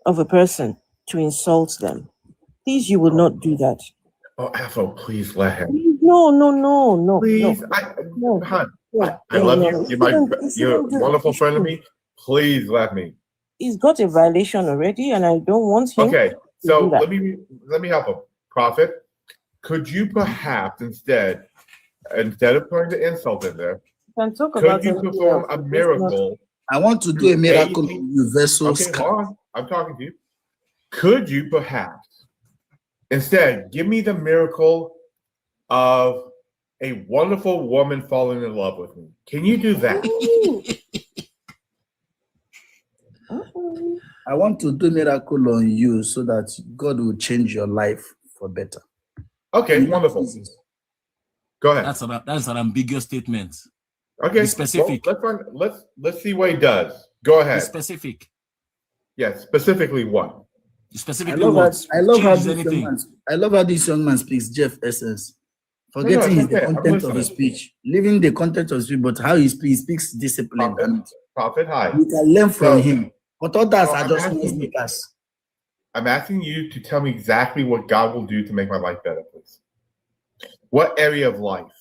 of a person to insult them. Please, you will not do that. Oh, Afro, please let him. No. Please, no. Hon, I love you. You're a wonderful friend of me. Please let me. He's got a violation already, and I don't want him. Okay, so let me help him. Prophet, could you perhaps instead of putting the insult in there, could you perform a miracle? I want to do a miracle on you, vessels. Okay, hold on. I'm talking to you. Could you perhaps Instead, give me the miracle of a wonderful woman falling in love with me. Can you do that? I want to do miracle on you so that God will change your life for better. Okay, wonderful. Go ahead. That's an ambiguous statement. Okay, Be specific. Well, let's see what he does. Go ahead. Be specific. Yes, specifically what? Specifically I love what? I love how Change this anything. young man, I love how this young man speaks, Jeff Essence. Forgetting it's the okay. I'm content of his listening. speech, leaving the content of his speech, but how he speaks discipline. And Prophet, hi. we can learn from So- him. But others so are I'm just asking you- noisemakers. I'm asking you to tell me exactly what God will do to make my life better, please. What area of life?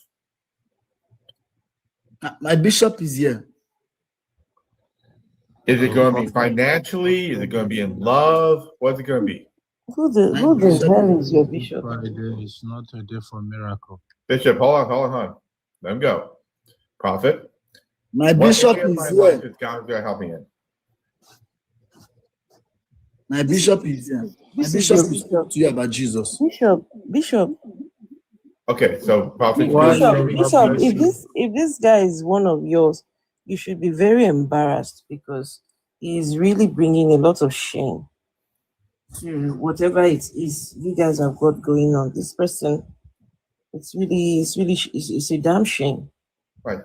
My bishop is here. Is it going to be financially? Is it going to be in love? What's it going to be? Who the hell is your bishop? Friday is not a day for miracle. Bishop, hold on. Let him go. Prophet. My what bishop area of is my here. life is God going to help me in? My bishop is here. My This is bishop your will speak to you about Jesus. Bishop, Okay, so Prophet. Bishop, if this guy is one of yours, you should be very embarrassed because he is really bringing a lot of shame to whatever it is you guys have got going on. This person, it's a damn shame. Right.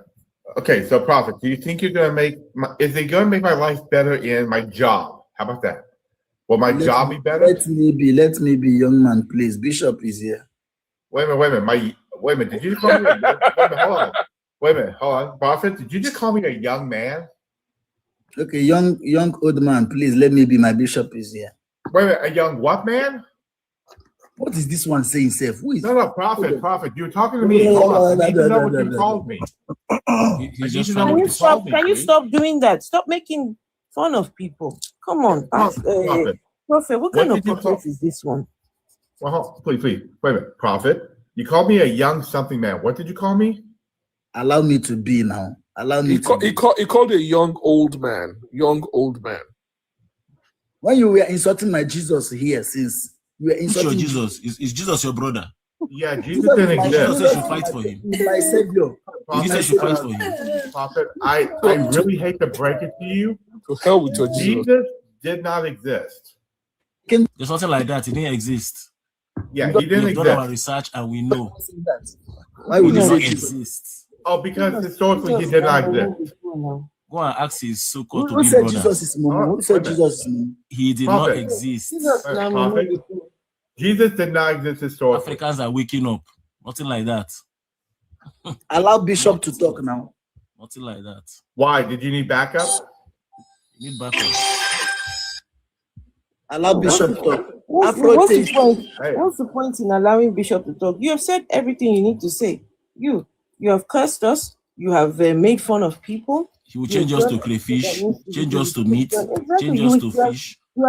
Okay, so Prophet, do you think you're going to is it going to make my life better in my job? How about that? Will my job be better? Let me be, young man, please. Bishop is here. Wait a minute. Did you call me Wait a minute, hold on. Prophet, did you just call me a young man? Okay, young old man, please let me be. My bishop is here. Wait a minute, a young what man? What is this one saying, Seth? Who is No, Prophet, you're talking to me. Hold on. I need to know what you called me. Can you stop doing that? Stop making fun of people. Come on, Prophet. What kind of prophet is this one? Well, please. Wait a minute, Prophet. You called me a young something man. What did you call me? Allow me to be now. Allow me to be. He called a young old man. Young old man. When you were insulting my Jesus here, since you were Who's your insulting Jesus? Is Jesus your brother? Yeah, Jesus didn't exist. Jesus should fight for him. My savior. Jesus should fight for him. Prophet, I really hate to break it to you. To hell with your Jesus. Jesus did not exist. There's nothing like that. It didn't exist. Yeah, he didn't We've done exist. our research and we know. Why would He you did say not Jesus? exist. Oh, because historically he did not exist. Go and ask his so-called Who to be said brother. Jesus is mom? Who said Jesus is mom? He did not Prophet. exist. Prophet, Jesus did not exist historically. Africans are waking up. Nothing like that. Allow Bishop to talk now. Nothing like that. Why? Did you need backup? You need backup. Allow Bishop to talk. What's the point in allowing Bishop to talk? You have said everything you need to say. You have cursed us. You have made fun of people. He will change us to crayfish, change us to meat, change us to fish. You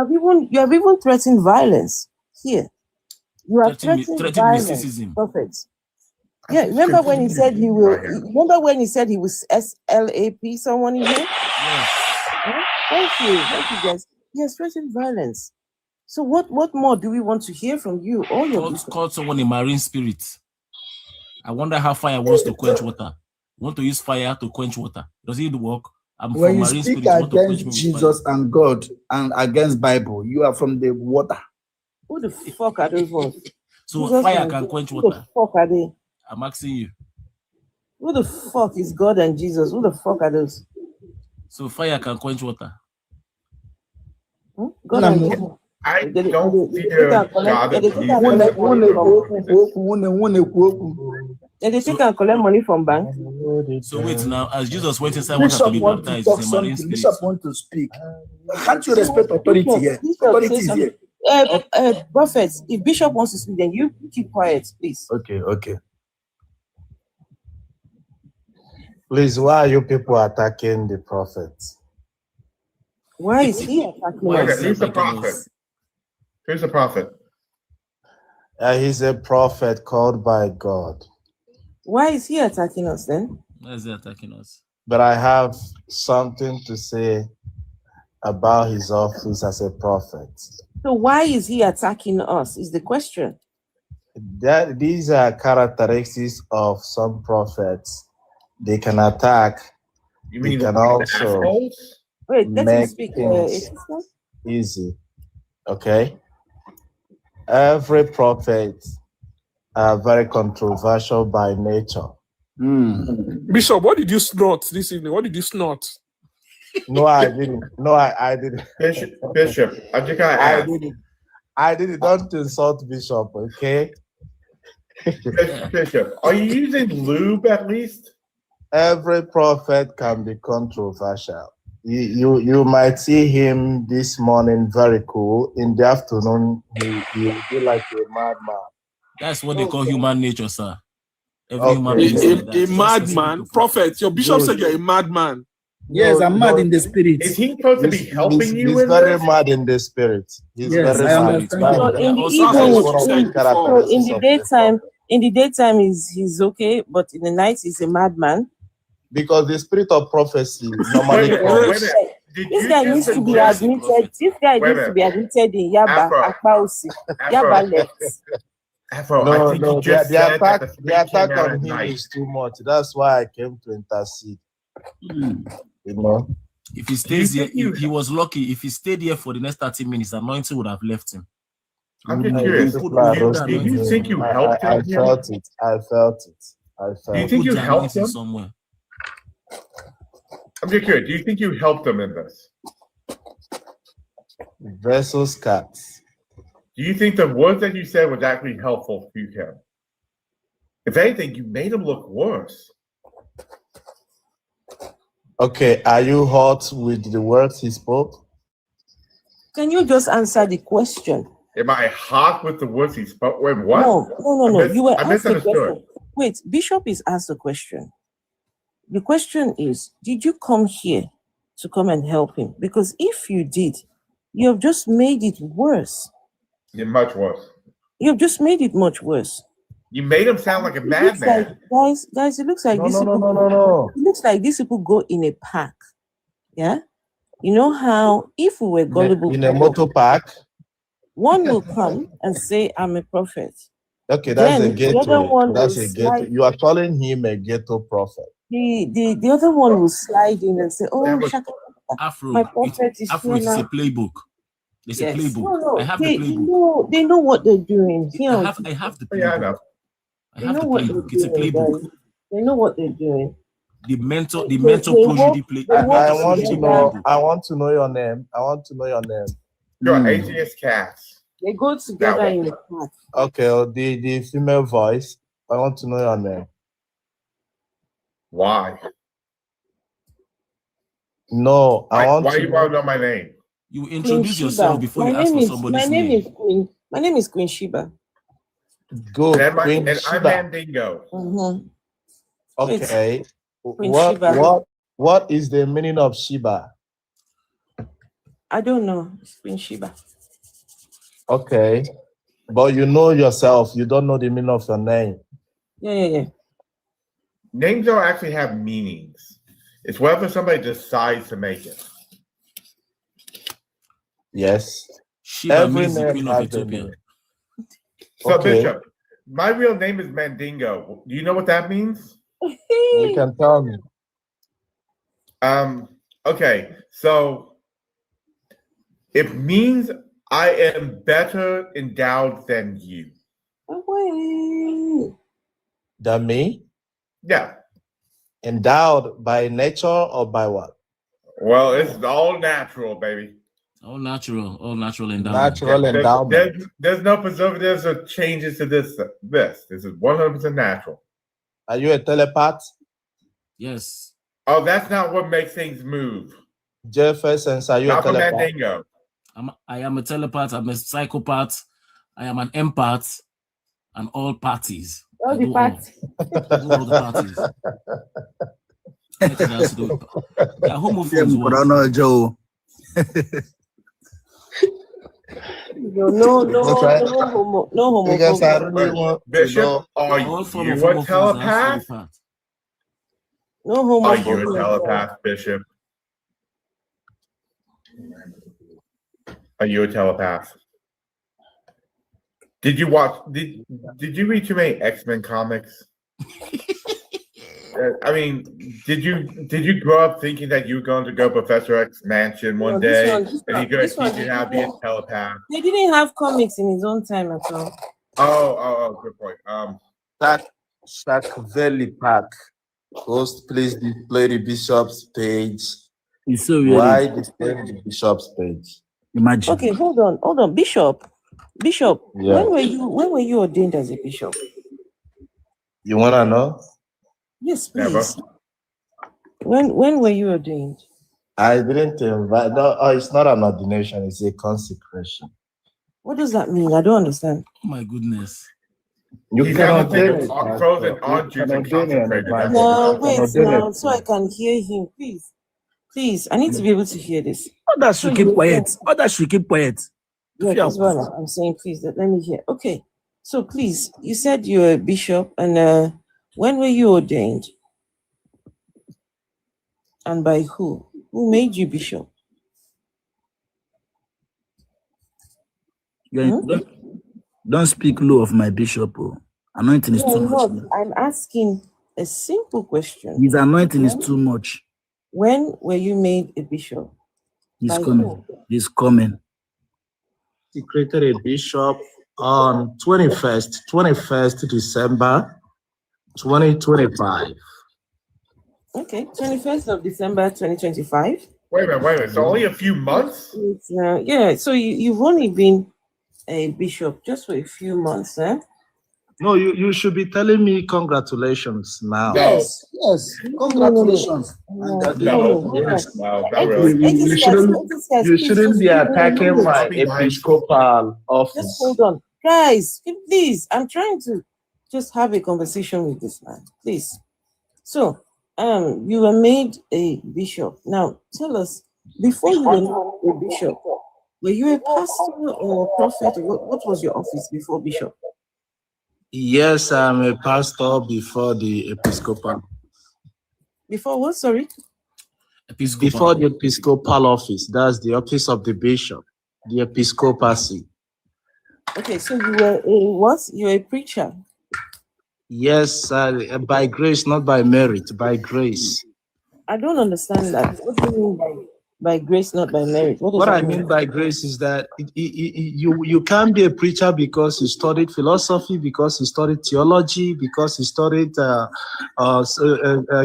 have even threatened violence here. You have threatened violence. mysticism. Prophet. Yeah, remember when he said he will? Remember when he said he was SLAP someone in here? Yes. Thank you, guys. He has threatened violence. So what more do we want to hear from you? All your Called someone a marine spirit. I wonder how fire wants to quench water. Want to use fire to quench water? Does it work? I'm When from you marine speak spirit. Want to quench me against with Jesus and God and against Bible, you are from the water. Who the fuck are those ones? So Jesus fire and can God. quench Who the water. fuck are they? I'm asking you. Who the fuck is God and Jesus? Who the fuck are those? So fire can quench water. God and Jesus. I don't fear God and Jesus. And they take and collect money from bank. So wait now, as Jesus went inside water to Bishop be wants to baptized, talk he's a marine something. spirit. Bishop wants to speak. Can't you respect authority here? Authority is here. Prophets, if Bishop wants to speak, then you keep quiet, please. Okay. Please, why are you people attacking the prophets? Why is he attacking us? Who's the prophet? Who's the prophet? He's a prophet called by God. Why is he attacking us then? Why is he attacking us? But I have something to say about his office as a prophet. So why is he attacking us? Is the question. That these are characteristics of some prophets. They can attack. You They mean can the also assholes? Wait, let him make speak. things easy. Okay. Every prophet are very controversial by nature. Bishop, what did you snort this evening? What did you snort? No, I didn't. No, I didn't. Bishop, I just gotta ask. I didn't. Don't insult Bishop, okay? Bishop, are you using lube at least? Every prophet can be controversial. You might see him this morning very cool. In the afternoon, he will be like a madman. That's what they call human nature, sir. Every Okay. human being is like that. A madman, prophet. Your bishop Good. said you're a madman. Yes, I'm mad in the spirit. Is he supposed to be helping you He's in very this? mad in the spirit. He's Yes, very I mad. understand. So in the evening, so in the daytime he's okay, but in the night he's a madman. Because the spirit of prophecy normally comes. This guy needs to be admitted. This guy needs to be admitted in Yaba, Akpausi, Yaba left. Afro, No, I think no, you just the said attack, that the attack came out on at him night. is too much. That's why I came to intercede. You know, If he stays here, he was lucky. If he stayed here for the next 30 minutes, anointing would have left him. I'm just No, curious. people are Do roasting you him. think you helped I him? felt it. I felt it. I felt Do you think it. you helped him? Somewhere. I'm just curious. Do you think you helped him in this? Versus cats. Do you think the words that you said was actually helpful to him? If anything, you made him look worse. Okay, are you hot with the words he spoke? Can you just answer the question? Am I hot with the words he spoke? Wait, what? No. You were I asked the misunderstood. question. Wait, Bishop is asked a question. The question is, did you come here to come and help him? Because if you did, you have just made it worse. Yeah, much worse. You have just made it much worse. You made him sound like a It looks like, madman. guys, it looks like No, these no, no, people. no, no, no. It looks like these people go in a park. Yeah, you know how if we were gullible, In a motor park. one will come and say, "I'm a prophet." Okay, that's Then a the other ghetto. one That's will a ghetto. slide. You are calling him a ghetto prophet. The other one will slide in and say, "Oh, Shaka, Afro, my prophet is Afro here is a now." playbook. There's a Yes. playbook. No, I have they the playbook. they know what they're doing. Here, I have the playbook. Yeah, I know. I have the playbook. It's a doing, playbook. guys. They know what they're doing. The mentor They pro work- UD play. they I work want to together. know. I want to know your name. I want to know your name. You're atheist cats. They go together in the park. Okay, the female voice. I want to know your name. Why? No, I want Why to you know. want to know my name? You Queen introduce yourself Sheba. before you ask for somebody's name. My name is Queen Sheba. Good. And Queen I'm Sheba. Mandingo. Mm-hmm. Okay. Queen Sheba. What is the meaning of Sheba? I don't know. It's Queen Sheba. Okay. But you know yourself, you don't know the meaning of your name. Yeah. Names don't actually have meanings. It's whether somebody decides to make it. Yes. Sheba Every means the name queen of has a Ethiopia. meaning. So, Okay. Bishop, my real name is Mandingo. Do you know what that means? You can tell me. Okay, so it means I am better endowed than you. Than me? Yeah. Endowed by nature or by what? Well, it's all natural, baby. All natural endowment. Natural endowment. There's no preservatives or changes to this. This is 100% natural. Are you a telepath? Yes. Oh, that's not what makes things move. Jefferson, are you Not a for telepath? Mandingo. I am a telepath. I'm a psychopath. I am an empath. And all parties. All the parties. I do all the parties. Anything else to do with- They are homophobes. what? Joe. No homophobia. Because I really want to Bishop, know. are All form you of a homophones are telepath? psychopath. No Are you a homophobia. telepath, Bishop? Are you a telepath? Did you watch? Did you read too many X-Men comics? I mean, did you grow up thinking that you were going to go Professor X mansion one day and you're going to teach you how to be a telepath? They didn't have comics in his own time at all. Oh, good point. Sackville Park. Host, please display the bishop's page. It's so weird. Why display the bishop's page? Imagine. Okay, hold on. Bishop, Yeah. when were you ordained as a bishop? You wanna know? Yes, please. Never. When were you ordained? I didn't invite. No, it's not an ordination. It's a consecration. What does that mean? I don't understand. Oh my goodness. You He's can gonna take ordain it. a frozen orange juice and consecrate it. That's No, what- wait now, so I can hear him, please. Please, I need to be able to hear this. Others should keep quiet. Others should keep quiet. Yeah, that's what I'm saying. Please, let me hear. Okay, so please, you said you're a bishop, and when were you ordained? And by who? Who made you bishop? Don't speak low of my bishop. Oh. Anointing is No, too I'm much. not. I'm asking a simple question. His anointing is too much. When were you made a bishop? He's By coming. who? He's coming. He created a bishop on 21st December 2025. Okay, 21st of December 2025. Wait a minute. It's only a few months? Yeah, so you've only been a bishop just for a few months, eh? No, you should be telling me congratulations now. Yes. Congratulations. No, not really. You shouldn't be attacking my episcopal Just office. hold on. Guys, please, I'm trying to just have a conversation with this man, please. So, you were made a bishop. Now, tell us, before you were made a bishop, were you a pastor or a prophet? What was your office before bishop? Yes, I'm a pastor before the episcopal. Before what, sorry? Before the episcopal office, that's the office of the bishop, the episcopacy. Okay, so you were a what? You were a preacher. Yes, by grace, not by merit, by grace. I don't understand that. What do you mean by grace, not by merit? What does What that I mean by grace is that you can't be a preacher because you studied philosophy, because you studied theology, because you studied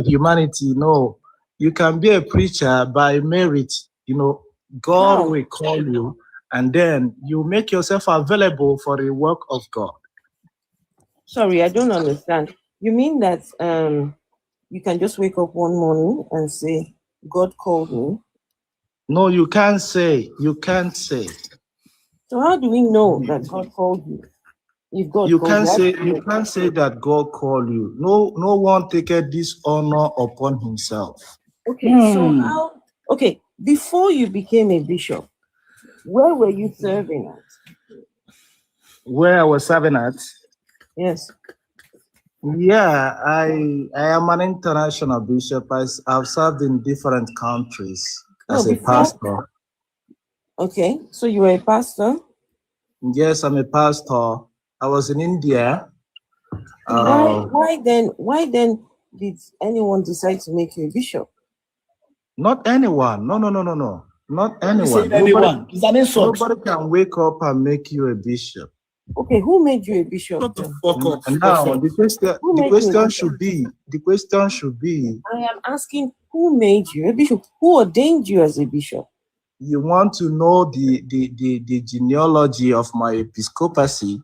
humanity. No, you can be a preacher by merit. You know, God will call you, and then you make yourself available for the work of God. Sorry, I don't understand. You mean that you can just wake up one morning and say, God called me? No, you can't say. You can't say. So how do we know that God called you? If God You called can't say. you, You can't say that God called you. No one taketh this honor upon himself. Okay, so how? Okay, before you became a bishop, where were you serving at? Where I was serving at? Yes. Yeah, I am an international bishop. I've served in different countries as a pastor. Okay, so you were a pastor? Yes, I'm a pastor. I was in India. Why then did anyone decide to make you a bishop? Not anyone. No. Not anyone. Anyone. It's an insult. Nobody can wake up and make you a bishop. Okay, who made you a bishop? And now the question should be, I am asking who made you a bishop? Who ordained you as a bishop? you want to know the genealogy of my episcopacy?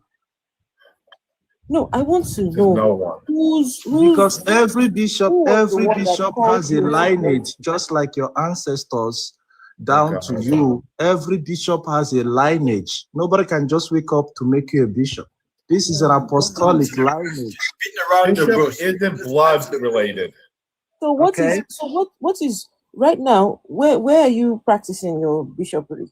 No, I want to know who's because every bishop has called a you? lineage, just like your ancestors down to you. Every bishop has a lineage. Nobody can just wake up to make you a bishop. This is an apostolic lineage. Bishop isn't blood related. So what is right now? Where are you practicing your bishopry?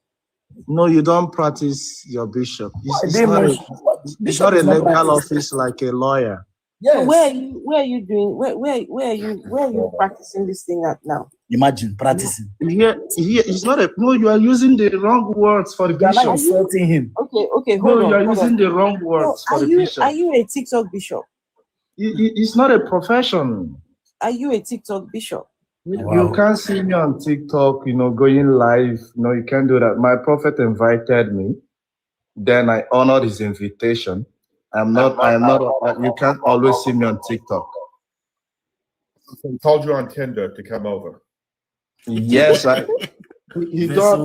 No, you don't practice your bishop. It's Bishop not a is not legal practiced. office like a lawyer. So where are you doing? Where are you practicing this thing at now? Imagine practicing. Here, it's not a no. You are using the wrong words for the You are not bishop. insulting him. Okay, hold No, on. you are hold using on. the wrong words for the bishop. Are you a TikTok bishop? It's not a profession. Are you a TikTok bishop? You can't see me on TikTok, going live. No, you can't do that. My prophet invited me. Then I honored his invitation. I'm not, you can't always see me on TikTok. So he called you on Tinder to come over. Yes, he don't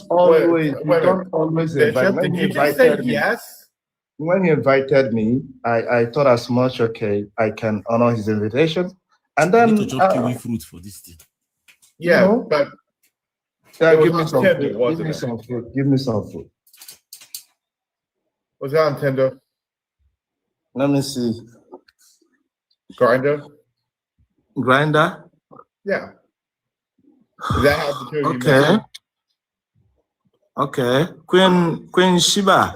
always invite. Bishop, did you just say yes? When he invited me, I thought as much, okay, I can honor his invitation. And then need to chop kiwi fruit for this thing. Yeah, but give me some Tinder, food. wasn't Give me it? some food. Give me some food. Was that on Tinder? Let me see. Grinder? Grinder? Yeah. Is that how the two of you Okay. met? Okay. Queen Sheba.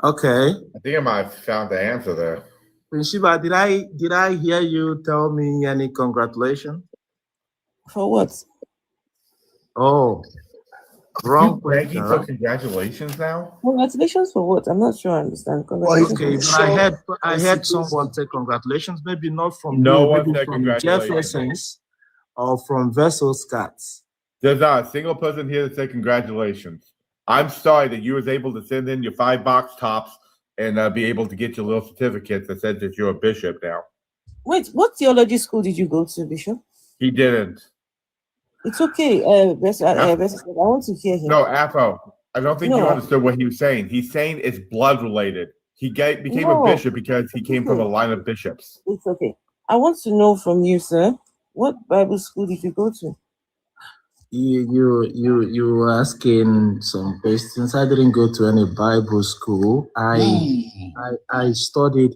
Okay. I think I might have found the answer there. Queen Sheba, did I hear you tell me any congratulations? For what? Oh, wrong Begging question. for congratulations now? Congratulations for what? I'm not sure I understand. Congratulations. Okay, but I heard someone say congratulations, maybe not from No you, one maybe said from congratulations. Jefferson's or from Vessel's Cats. There's not a single person here that said congratulations. I'm sorry that you was able to send in your 5 box tops and be able to get your little certificates that said that you're a bishop now. Wait, what theology school did you go to, Bishop? He didn't. It's okay. I want to hear him. No, Afro, I don't think you No. understood what he was saying. He's saying it's blood related. He became No. a bishop because he came from a line of bishops. It's okay. I want to know from you, sir, what Bible school did you go to? You were asking some questions. I didn't go to any Bible school. I studied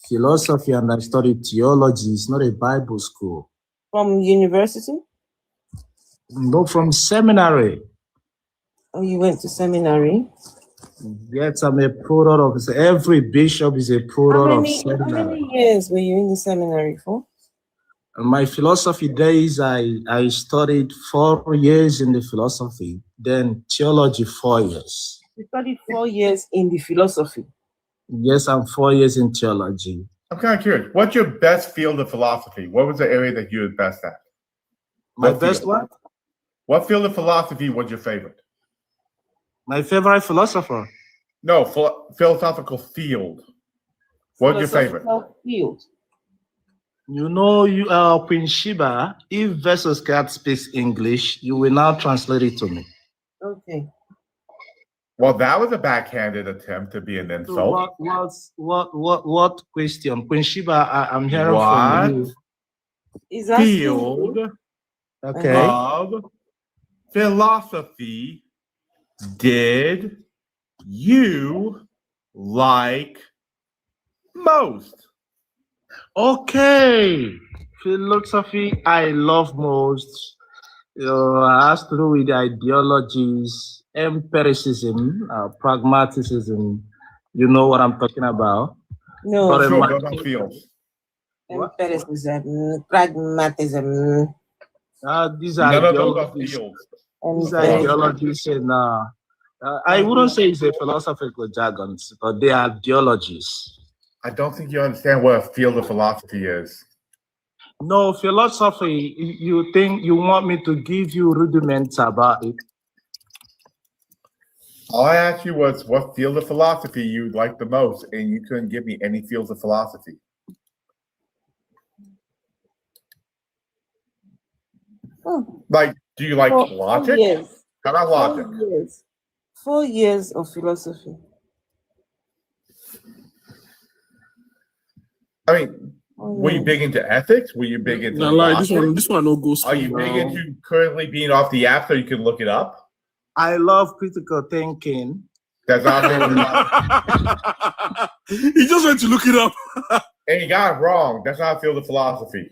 philosophy and I studied theology. It's not a Bible school. From university? No, from seminary. Oh, you went to seminary? Yes, I'm a product of every bishop is a product of How seminary. many years were you in the seminary for? My philosophy days, I studied 4 years in the philosophy, then theology 4 years. You studied 4 years in the philosophy. Yes, I'm 4 years in theology. I'm kind of curious. What's your best field of philosophy? What was the area that you were best at? My What best field? what? What field of philosophy was your favorite? My favorite philosopher. No, philosophical field. What was your favorite? Philosophical field. You know, Queen Sheba, if Versus Cat speaks English, you will now translate it to me. Okay. Well, that was a backhanded attempt to be an So insult. what question? Queen Sheba, I'm hearing from you. Is asking Field you- Okay. of philosophy did you like most? Okay. Philosophy I love most. Has to do with the ideologies, empiricism, pragmatism. You know what I'm talking about? No. But Sure, my- those are fields. Empiricism, pragmatism. These are None of those are ideologies. fields. These are ideologies, and I wouldn't say it's a philosophical jargon, but they are ideologies. I don't think you understand what a field of philosophy is. No, philosophy, you think you want me to give you rudiments about it? All I asked you was what field of philosophy you like the most, and you couldn't give me any fields of philosophy. Like, do you like logic? 4 years. How about logic? 4 years. 4 years of philosophy. I mean, were you big into ethics? Were you big into Nah, like philosophy? this one no go Are school you big now. into currently being off the app so you can look it up? I love critical thinking. That's not He just went to look it up. and you got it wrong. That's not a field of philosophy.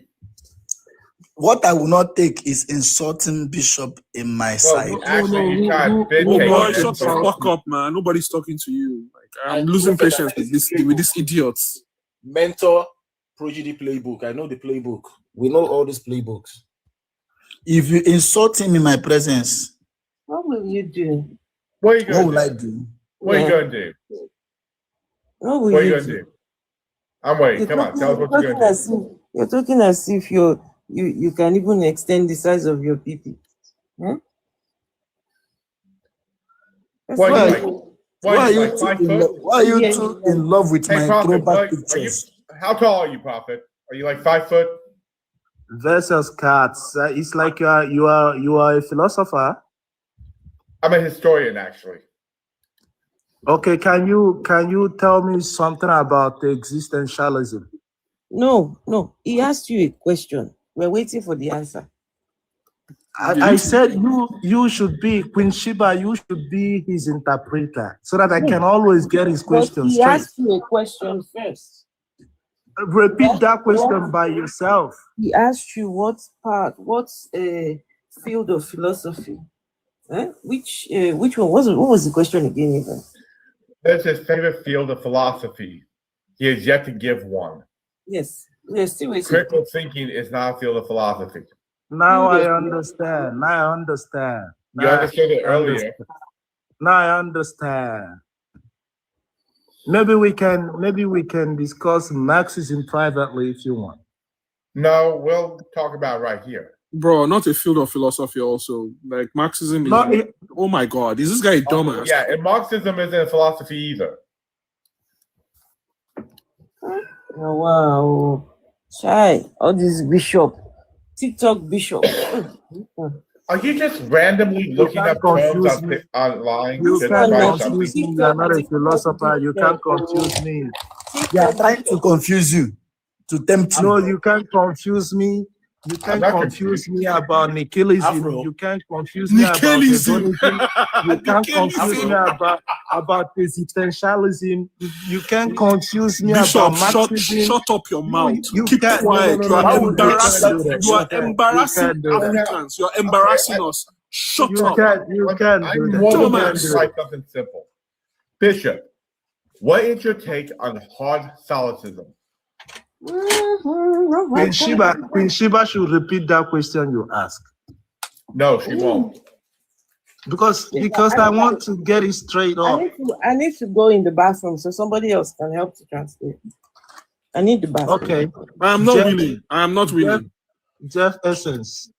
what I will not take is insulting Bishop in my side. Oh boy, shut the fuck up, man. Nobody's talking to you. Like, I'm losing patience with these idiots. Mentor Prodigy playbook. I know the playbook. We know all these playbooks. If you insult him in my presence, What will you do? What are you what will gonna I do? do? What are you gonna do? What will What are you you gonna do? do? I'm waiting. Come on, tell us what you're gonna do. You're talking as if you can even extend the size of your PP. Hmm? That's What are you not- like? Why are you like 5 too in foot? love? Why are you too in love with Hey, my Prophet, throwback are you? pictures? How tall are you, Prophet? Are you like 5 foot? Versus cats. It's like you are a philosopher. I'm a historian, actually. Okay, can you tell me something about the existentialism? No. He asked you a question. We're waiting for the answer. I said you should be Queen Sheba. You should be his interpreter so that I can always get his But questions he straight. asked you a question first. Repeat that question by yourself. He asked you what field of philosophy? Which one? What was the question again? Even? That's his favorite field of philosophy. He has yet to give one. Yes. Yes. Still waiting. Critical thinking is not a field of philosophy. Now I understand. Now I understand. You understood it earlier. Now I understand. Maybe we can discuss Marxism privately if you want. No, we'll talk about it right here. Bro, not a field of philosophy also. Like Marxism is oh my god, is this guy a dumbass? Yeah, and Marxism isn't a philosophy either. Oh, wow. Chai, all this bishop, TikTok bishop. Are you just randomly looking up terms online? You to can't find confuse something? me. You are not a philosopher. You can't confuse me. They are trying to confuse you, to tempt you. No, you can't confuse me. You can't not confuse me about nihilism. Afro. You can't confuse me about Nihilism. hedonism. You can't confuse me about existentialism. You can't confuse me Bishop, about Marxism. shut up your mouth. You Keep can't- quiet. no, You are no, you embarrassing. can't do that. You are You can't embarrassing do that. Africans. You are embarrassing us. Shut You up. can't do I'm that. more than Thomas. to try something simple. Bishop, what is your take on hard solipsism? Queen Sheba should repeat that question you asked. No, she won't. Because I want to get it straight up. I need to go in the bathroom so somebody else can help to translate. I need the bathroom. Okay. I am not willing. I am not willing. Jeff Essence.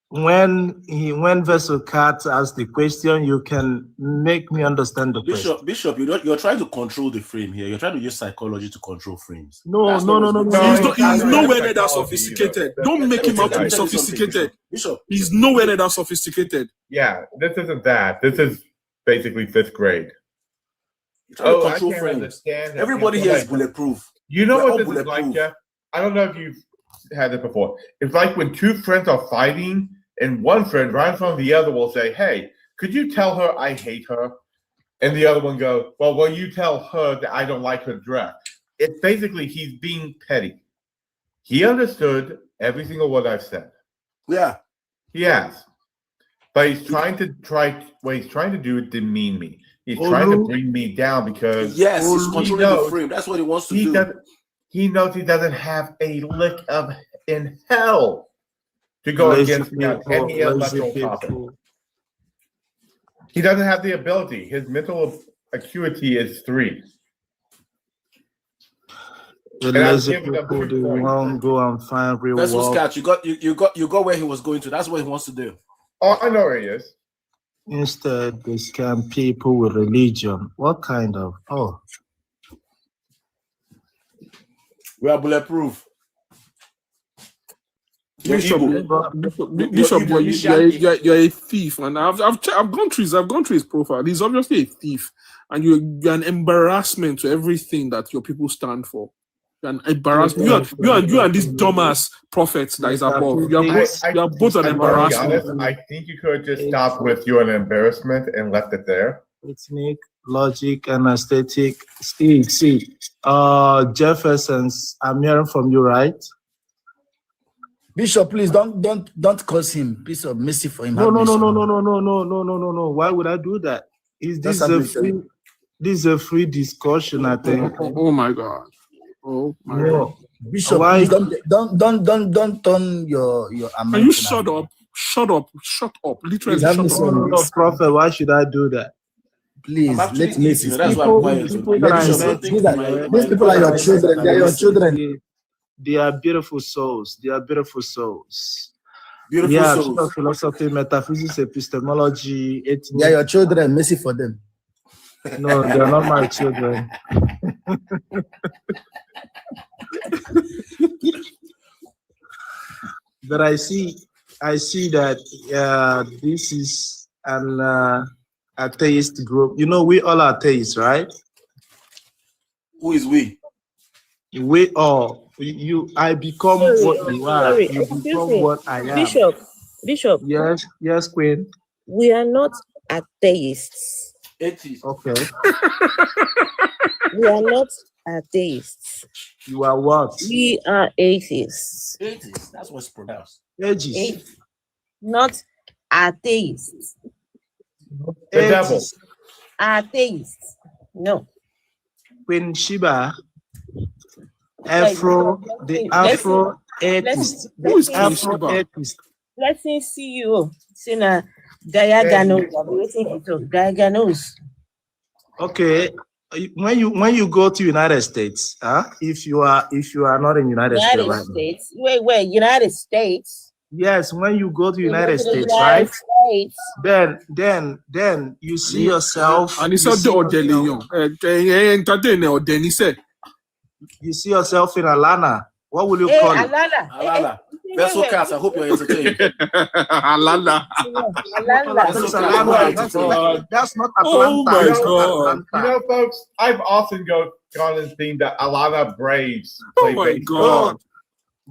When Vessel Cat asks the question, you can make me understand the question. Bishop, you're trying to control the frame here. You're trying to use psychology to control frames. No. He's nowhere near that sophisticated. Don't make him out to be sophisticated. Bishop, he's nowhere near that sophisticated. Yeah, this isn't that. This is basically 5th grade. You're trying to I control can't frames. understand that Everybody people here is like- bulletproof. You know We're what all this is like, bulletproof. Jeff? I don't know if you've had it before. It's like when two friends are fighting, and one friend right in front of the other will say, "Hey, could you tell her I hate her?" And the other one goes, "Well, you tell her that I don't like her dress." It's basically he's being petty. He understood every single word I've said. Yeah. He has. But he's trying to do is demean me. He's trying to bring me down because Yes, he's he controlling knows- the frame. That's what he wants to he do. he knows he doesn't have a lick of in hell to go Lazy against me on people, any lazy electoral topic. people. He doesn't have the ability. His mental acuity is 3. The And I've lazy given up people, 3 they points. won't go and find real Vessel work. Scat, you got where he was going to. That's what he wants to do. Oh, I know where he is. Instead, they scam people with religion. What kind of? Oh, We are bulletproof. Bishop, you're a thief, and I've gone through his profile. He's obviously a thief, and you're an embarrassment to everything that your people stand for. You're an embarrassment. You and this dumbass prophet that is above. You are both an I'm gonna be embarrassment. honest, I think you could have just stopped with "you're an embarrassment" and left it there. technique, logic, and aesthetic. See, Jeff Essence, I'm hearing from you, right? Bishop, please don't curse him. Peace of mercy for him. No, Have no, mercy no, on no, him. no, no, no, no, no, no, no. Why would I do that? Is That's this how a we say. free? This is a free discussion, I think. Oh my God. Oh my Yeah. God. Bishop, Why? please don't turn your Can you anointing. shut up? Shut up. Shut up. Literally Please have shut mercy up. on No, us. Prophet. Why should I do that? Please I'm actually let mercy eating. That's speak. why I'm People, quiet. people that Let I Bishop, mercy. met don't think my These people people are that your I children. met They at are your work, children. they are beautiful souls. They are beautiful souls. Beautiful Yeah, souls. philosophy, metaphysics, epistemology, They are ethnic. your children. Mercy for them. No, they are not my children. But I see that this is an atheist group. You know, we all are atheists, right? Who is we? We all. I become what you are. Sorry, You excuse become me. what I am. Bishop, Yes, Queen. we are not atheists. Atheist. Okay. We are not atheists. You are what? We are atheists. Atheist. That's what's pronounced. Ages. Not atheists. The devil. Ages. Atheists. No. Queen Sheba. Afro, the Afro atheist. Who is Afro atheist. Blessing CEO. Sina Diagonals. Diagonals. Okay. When you go to United States, if you are not in United States, United right? States. Wait, United States. Yes, when you go to United to the States, United right? States. Then you see yourself. And You it's not see the see yourself in Atlanta. What will you Hey, call it? Alana. Alana. Vessel cast. I hope you're entertained. Alana. That's not Atlanta. Oh my It's not God. Atlanta. Folks, I've often gone and seen the Alana Braves Oh play my baseball. God.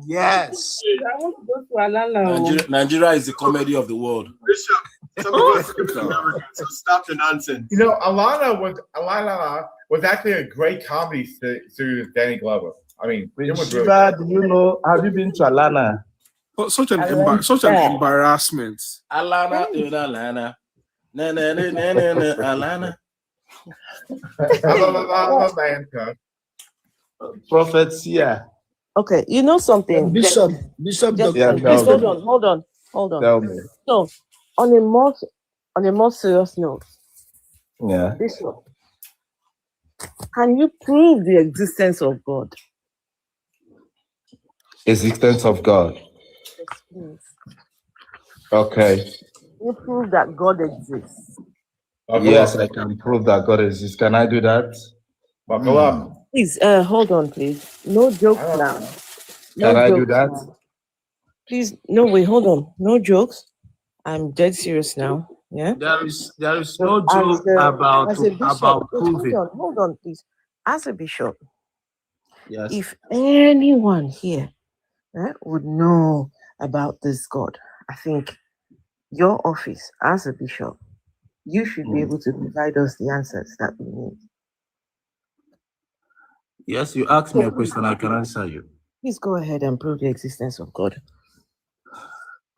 Yes. I want to go to Alana. Nigeria is the comedy of the world. Bishop, some of us live in America, so stop the nonsense. You know, Alana was actually a great comedy series with Danny Glover. I mean, it was really Shiva, do you know? Have you been to Atlanta? Oh, such an embarrassment. Alana, Alana. Na na na na na na Alana. Prophet Sia. Okay, you know something. Bishop, Just hold on. Tell me. So, on a more serious note, Yeah. Bishop, can you prove the existence of God? Existence of God. Yes, please. Okay. You prove that God exists. Yes, I can prove that God exists. Can I do that? Buckle up. Please, hold on, please. No jokes now. No Can I do jokes that? now. Please, no, wait, hold on. No jokes. I'm dead serious now. Yeah. There is no joke about proving. Hold on, please. As a bishop, Yes. if anyone here would know about this God, I think your office as a bishop, you should be able to provide us the answers that we need. Yes, you asked me a question, I can answer you. Please go ahead and prove the existence of God.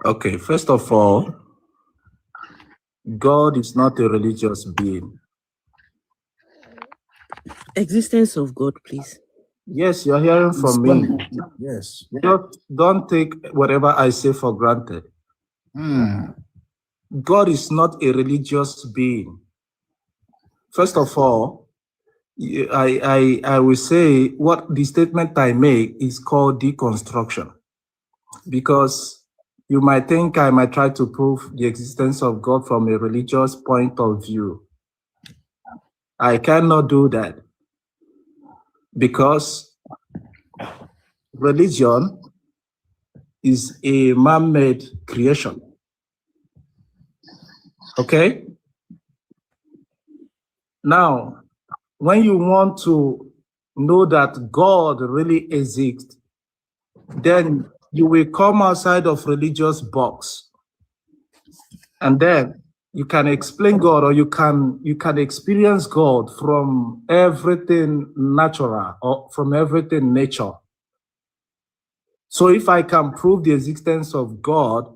Okay, first of all, God is not a religious being. Existence of God, please. Yes, you're hearing from me. Yes. Don't take whatever I say for granted. God is not a religious being. First of all, I will say what the statement I make is called deconstruction, because you might think I might try to prove the existence of God from a religious point of view. I cannot do that, because religion is a man-made creation. Okay? Now, when you want to know that God really exists, then you will come outside of religious box, and then you can explain God, or you can experience God from everything natural or from everything nature. So if I can prove the existence of God,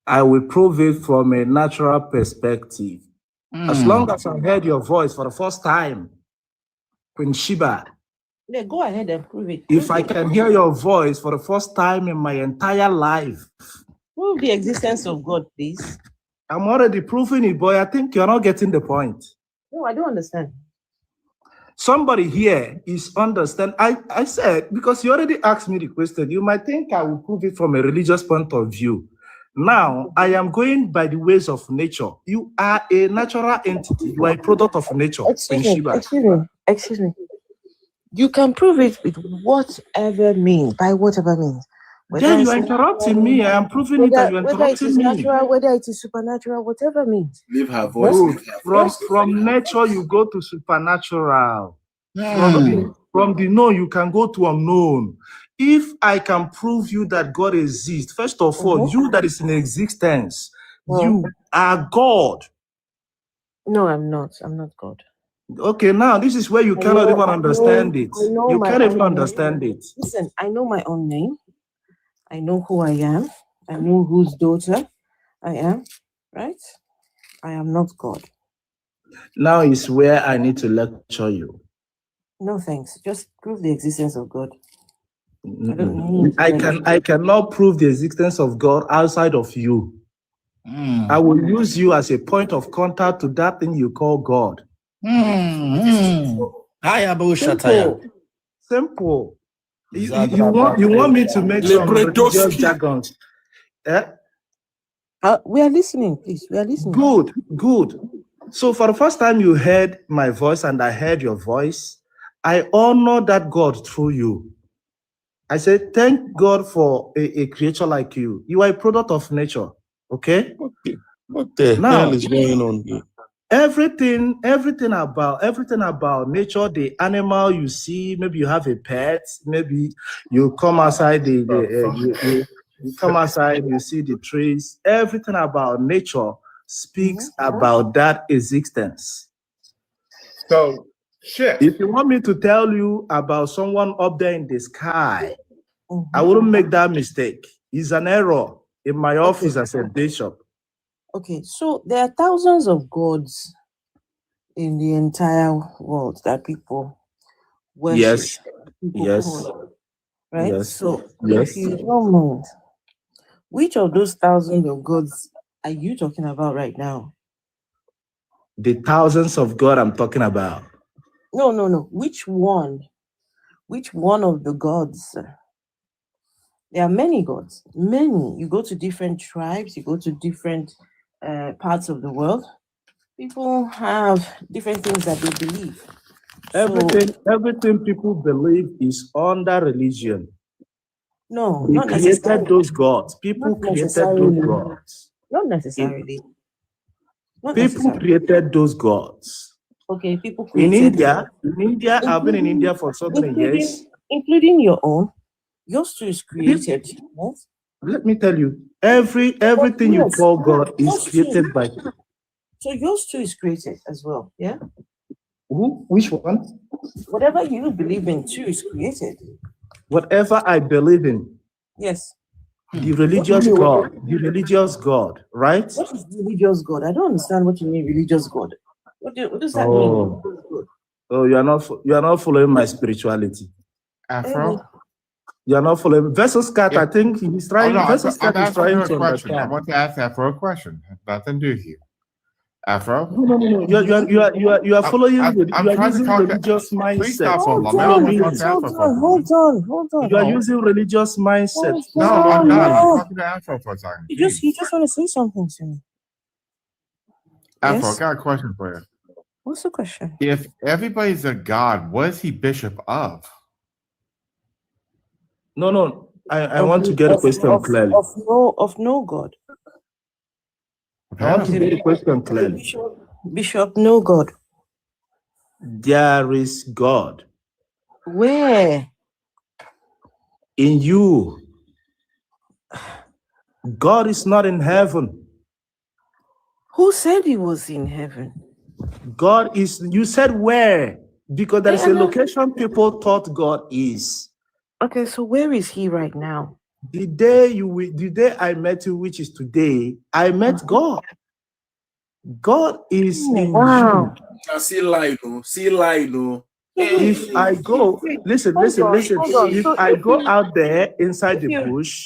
I will prove it from a natural perspective. As long as I heard your voice for the first time, Queen Sheba, Yeah, go ahead and prove it. if I can hear your voice for the first time in my entire life, Prove the existence of God, please. I'm already proving it, boy. I think you're not getting the point. No, I don't understand. Somebody here is understand. I said, because you already asked me the question, you might think I will prove it from a religious point of view. Now, I am going by the ways of nature. You are a natural entity. You are a product of nature. Excuse me. You can prove it with whatever means, by whatever means. Then you are interrupting me. I am proving it and you are Whether it is interrupting me. natural, whether it is supernatural, whatever means. Leave her voice. Good. From nature, you go to supernatural. From the known, you can go to unknown. If I can prove you that God exists, first of all, you that is in existence, you are God. No, I'm not. I'm not God. Okay, now this is where you cannot even understand it. You can't even understand it. Listen, I know my own name. I know who I am. I know whose daughter I am, right? I am not God. Now is where I need to lecture you. No thanks. Just prove the existence of God. I cannot prove the existence of God outside of you. I will use you as a point of contact to that thing you call God. Simple. You want me to make some religious jargons? We are listening, please. We are listening. Good. So for the first time you heard my voice and I heard your voice, I honor that God through you. I said, thank God for a creature like you. You are a product of nature. Okay? What the hell is going on here? Everything about nature, the animal you see, maybe you have a pet, maybe you come outside, you come outside, you see the trees. Everything about nature speaks about that existence. So, shit. If you want me to tell you about someone up there in the sky, I wouldn't make that mistake. It's an error in my office as a bishop. Okay, so there are thousands of gods in the entire world that people worship. Yes. Right? Yes. So Yes. if you don't mind, which of those thousands of gods are you talking about right now? The thousands of God I'm talking about. No. Which one? Which one of the gods? There are many gods. Many. You go to different tribes, you go to different parts of the world. People have different things that they believe. Everything people believe is under religion. No, They not created necessarily. those gods. People Not created necessarily. those gods. Not necessarily. Not People necessarily. created those gods. Okay, people In created India, I've been in India for so many years. Including your own. Yours too is created. Yes? Let me tell you, everything you call God is created by. So yours too is created as well, yeah? Which one? Whatever you believe in too is created. Whatever I believe in. Yes. The religious God, right? What is religious God? I don't understand what you mean, religious God. What does that mean? Oh, you are not following my spirituality. Afro? You are not following. Versus Cat, I think he's trying. Versus Cat is trying to I understand. want to ask Afro a question. Nothing to do here. Afro? No. You are following. You are using religious mindset. Please stop for a moment. Hold on. You are using religious mindset. No, I'm not. I'm talking to Afro for a second. You just want to say something to me. Afro, Yes? I got a question for you. What's the question? If everybody's a god, what is he bishop of? No. I want to get a question clearly. Of no God. I want to get a question clearly. Bishop, no God. There is God Where? in you. God is not in heaven. Who said he was in heaven? God is. You said where? because there is a location people thought God is. Okay, so where is he right now? The day I met you, which is today, I met God. God is in you. See lie, no. See lie, no. If I go, listen. If I go out there inside the bush,